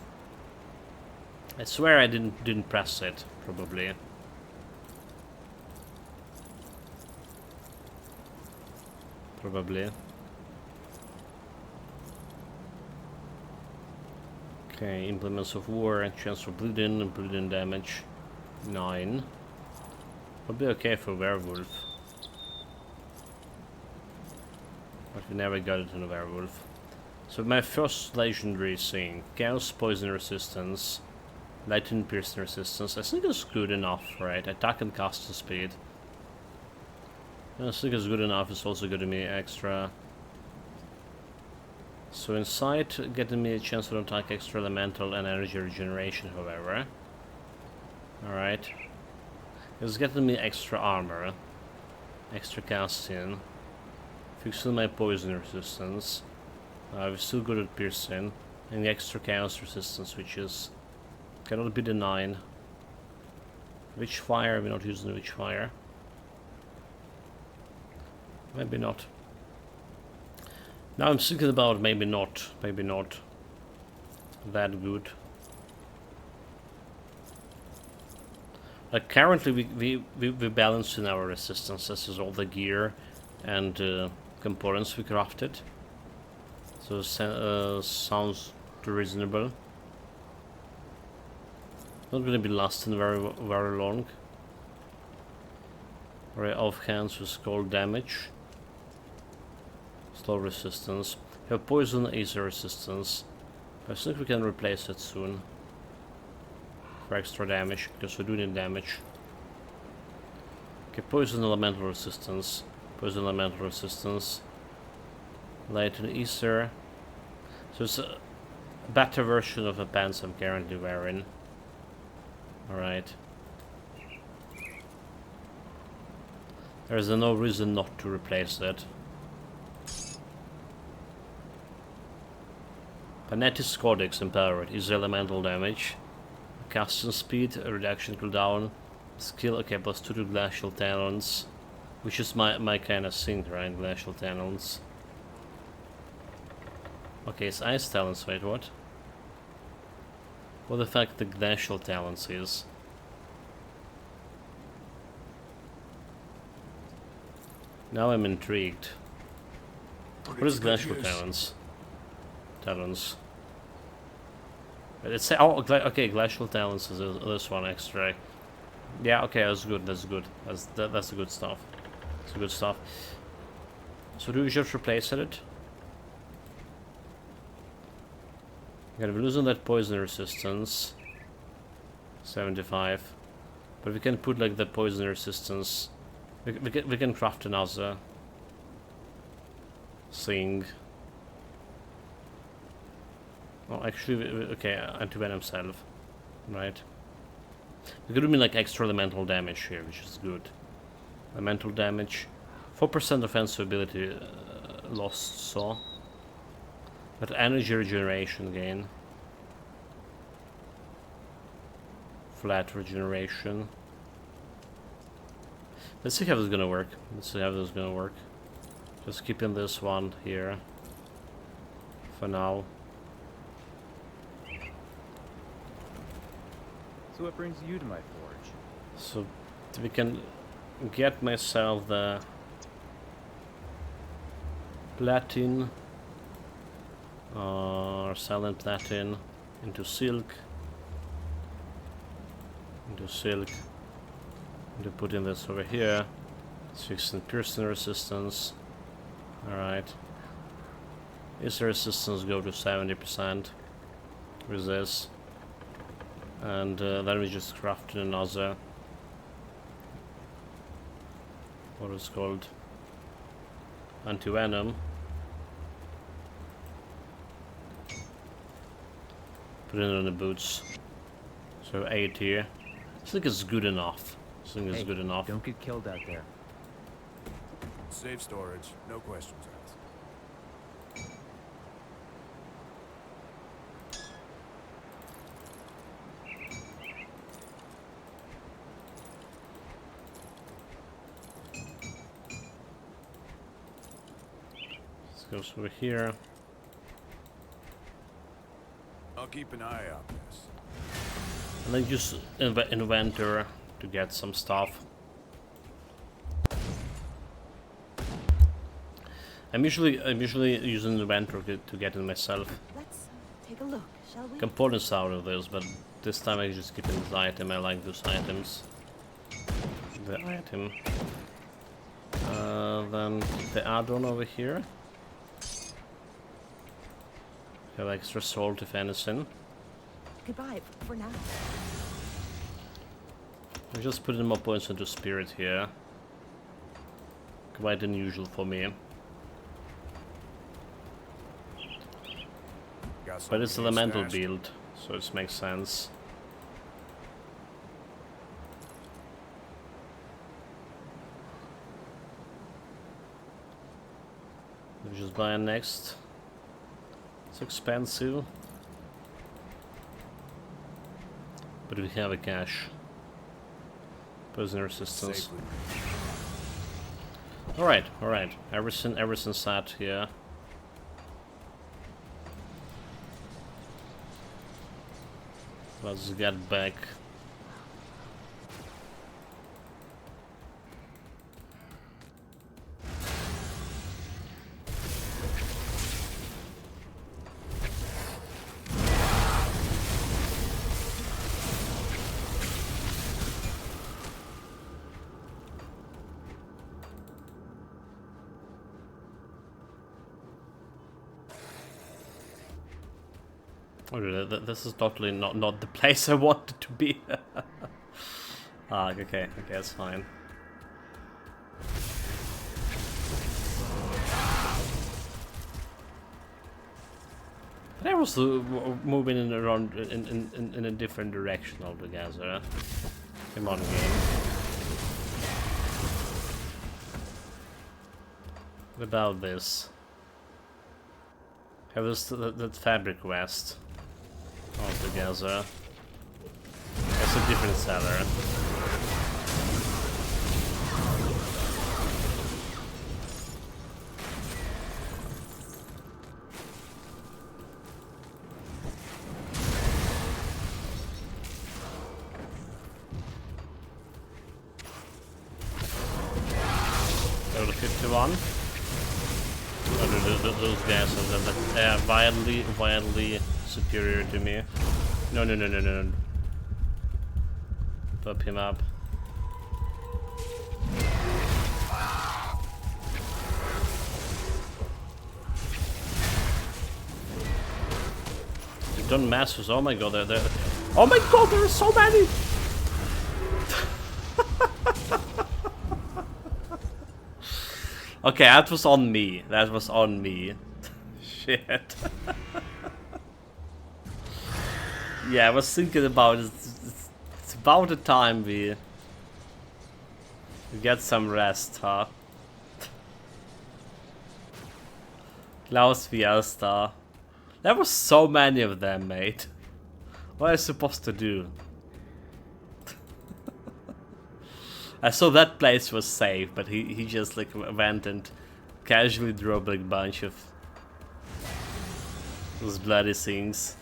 I swear I didn't press it. Probably. Probably. Okay, implements of war and chance for bleeding and bleeding damage. 9. Would be okay for werewolf. But we never got it in a werewolf. So my first legendary thing, Chaos Poison Resistance, Lightning Piercing Resistance, I think it's good enough, right? Attack and casting speed. I think it's good enough, it's also giving me extra. So inside, getting me a chance to attack extra elemental and energy regeneration, however. Alright. It's getting me extra armor, extra casting, fixing my poison resistance. We're still good at piercing, and the extra chaos resistance, which is cannot be denied. Witch fire, we're not using witch fire. Maybe not. Now I'm thinking about maybe not that good. Like currently we balance in our resistance. This is all the gear and components we crafted. So sounds reasonable. Not gonna be lasting very long. Ray of hands with cold damage. Slow resistance. We have poison acer resistance. I think we can replace it soon. For extra damage, because we do need damage. Okay, poison elemental resistance. Poison elemental resistance. Light and ether. So it's a better version of the pants I'm currently wearing. Alright. There's no reason not to replace that. Panetis Codex Empowered is elemental damage. Casting speed, a reduction cooldown. Skill, okay, plus 2 to Glacial Talons. Which is my kind of thing, right? Glacial Talons. Okay, it's Ice Talons, wait, what? What the fuck the Glacial Talons is? Now I'm intrigued. What is Glacial Talons? Talons. Let's say, oh, okay, Glacial Talons is this one extra. Yeah, okay, that's good, that's good. That's the good stuff. That's the good stuff. So do we just replace it? Okay, we're losing that poison resistance. 75. But we can put like the poison resistance. We can craft another thing. Oh, actually, okay, anti-venom self, right? We're gonna mean like extra elemental damage here, which is good. Elemental damage, 4% offensive ability lost, so. But energy regeneration gain. Flat regeneration. Let's see how this is gonna work. Let's see how this is gonna work. Just keeping this one here for now. So what brings you to my forge? So we can get myself the platin or silent platin into silk. To put in this over here. 16 piercing resistance. Alright. Is the resistance go to 70% with this? And then we just crafted another, what is called, Anti-venom. Put it on the boots. So 8 here. I think it's good enough. I think it's Hey, good enough. Don't get killed out there. Safe storage, no questions asked. This goes over here. I'll keep an eye out this. And then use inventor to get some stuff. I'm usually using inventor to get it myself. Let's take a look, shall we? Components out of this, but this time I just keep in this item. I like those items. The item. Then the add-on over here. Have extra salt if anything. Goodbye for now. I'm just putting more points into spirit here. Quite unusual for me. Got But it's something you need elemental stashed? build, so it makes sense. We'll just buy it next. It's expensive. But we have a cash. Poison resistance. Safely. Alright. Everything's set here. Let's get back. Oh, this is totally not the place I wanted to be. Okay, that's fine. But I was moving in around in a different direction altogether. Come on, game. What about this? Have this that fabric west altogether. That's a different seller. Level 51. Oh, those guys are wildly superior to me. No. Pop him up. You've done masters. Oh my god, they're oh my god, there are so many! Okay, that was on me. That was on me. Shit. Yeah, I was thinking about it. It's about the time we get some rest, huh? Klaus Fiesta. There were so many of them, mate. What am I supposed to do? I saw that place was safe, but he just like went and casually dropped like a bunch of those bloody things.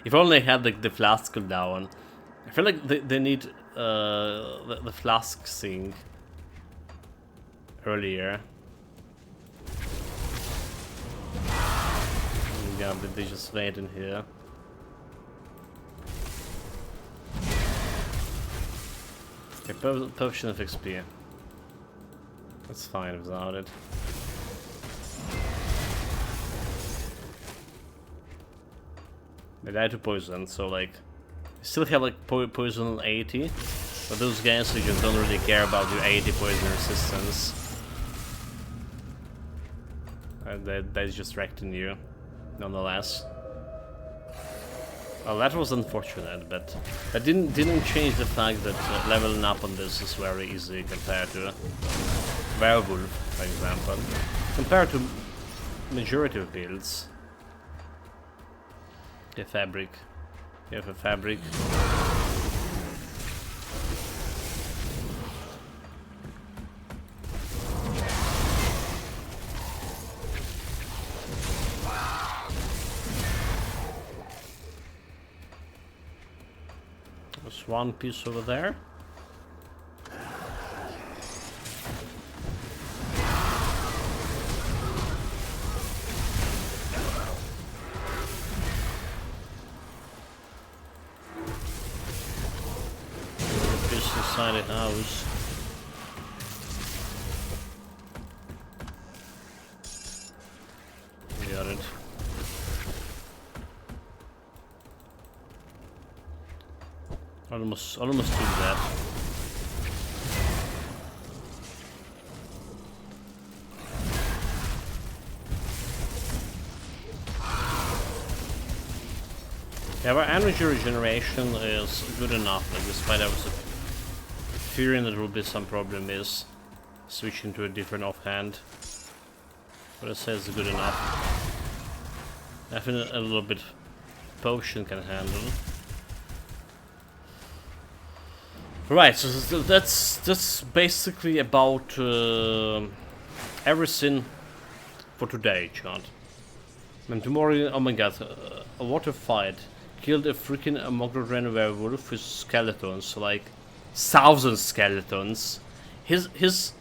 If only I had like the flask cooldown. I feel like they need the flask thing earlier. Yeah, but they just wait in here. Okay, potion of XP. That's fine without it. They died to poison, so like, you still have like poison 80, but those guys who just don't really care about your 80 poison resistance. That's just wrecking you, nonetheless. Well, that was unfortunate, but that didn't change the fact that leveling up on this is very easy compared to Werewolf, for example. Compared to majority of builds. The fabric. You have a fabric. There's one piece over there. Inside a house. Got it. Almost took that. Yeah, our energy regeneration is good enough, like despite I was fearing that there will be some problem is switching to a different offhand. But it says good enough. I think a little bit potion can handle. Right, so that's basically about everything for today, chat. And tomorrow, oh my god, a water fight killed a freaking Mogrodren werewolf with skeletons, like 1,000 skeletons. His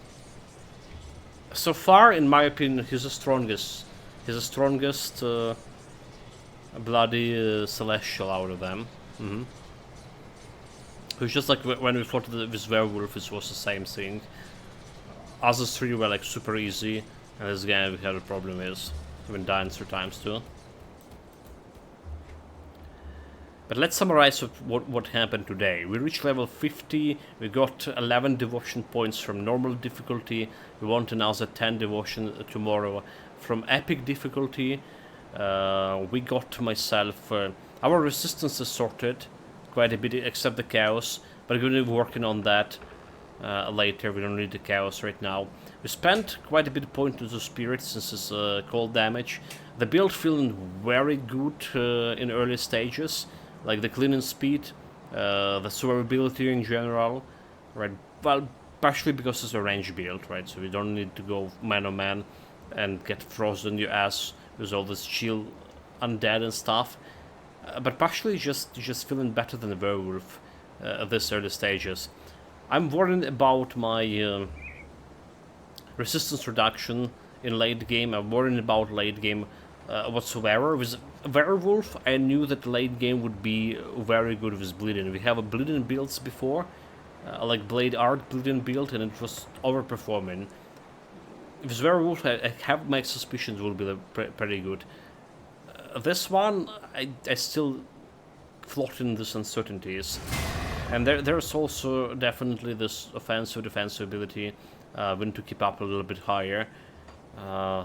so far, in my opinion, he's the strongest. He's the strongest bloody celestial out of them. It was just like when we fought this werewolf, it was the same thing. Others three were like super easy, and this guy we had a problem is even dying 3 times too. But let's summarize what happened today. We reached level 50, we got 11 devotion points from normal difficulty, we want another 10 devotion tomorrow from epic difficulty. We got myself, our resistance is sorted quite a bit except the chaos, but we're going to be working on that later. We don't need the chaos right now. We spent quite a bit of point to the spirit since it's cold damage. The build feeling very good in early stages, like the cleaning speed, the survivability in general, right? Well, partially because it's a range build, right? So we don't need to go man on man and get frozen in your ass with all this chill undead and stuff. But partially just feeling better than the werewolf at this early stages. I'm worried about my resistance reduction in late game. I'm worried about late game whatsoever. With werewolf, I knew that late game would be very good with bleeding. We have a bleeding builds before, like Blade Art bleeding build, and it was overperforming. With werewolf, I have my suspicions will be pretty good. This one, I still float in these uncertainties. And there's also definitely this offensive defensive ability. We need to keep up a little bit higher,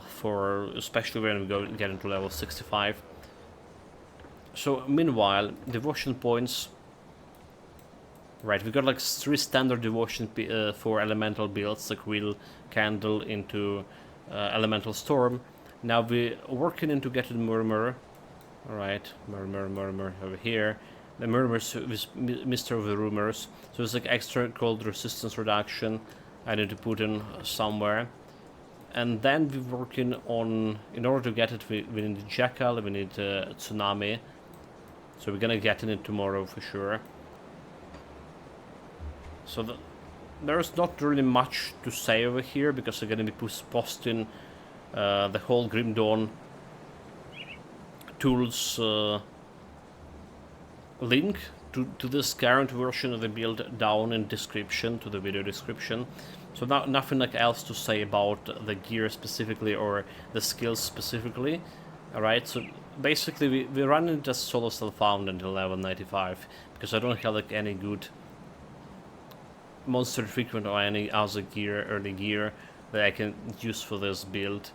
for especially when we get into level 65. So meanwhile, devotion points. Right, we got like 3 standard devotion for elemental builds, like Wheel, Candle into Elemental Storm. Now we're working into getting Murmur. Alright, Murmur over here. The Murmur is Mr. of the Rumors. So it's like extra cold resistance reduction I need to put in somewhere. And then we're working on, in order to get it, we need Jackal, we need Tsunami. So we're gonna get in it tomorrow for sure. So there's not really much to say over here, because we're gonna be posting the whole Grim Dawn tools link to this current version of the build down in description, to the video description. So nothing like else to say about the gear specifically or the skills specifically. Alright, so basically we run it as solo self-found until level 95, because I don't have like any good monster frequent or any other gear, early gear, that I can use for this build.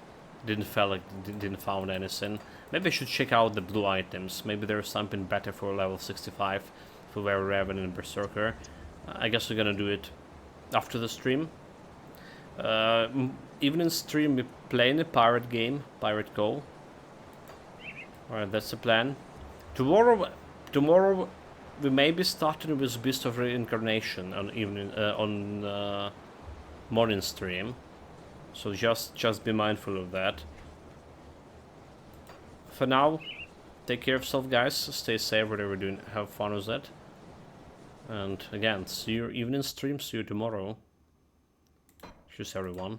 Didn't found anything. Maybe I should check out the blue items. Maybe there's something better for level 65 for Wereraven and Berserker. I guess we're gonna do it after the stream. Even in stream, we're playing a pirate game, Pirate Go. Alright, that's the plan. Tomorrow we may be starting with Beast of Reincarnation on evening on morning stream. So just be mindful of that. For now, take care of yourself, guys. Stay safe, whatever you're doing. Have fun with that. And again, see you evening stream. See you tomorrow. Cheers, everyone.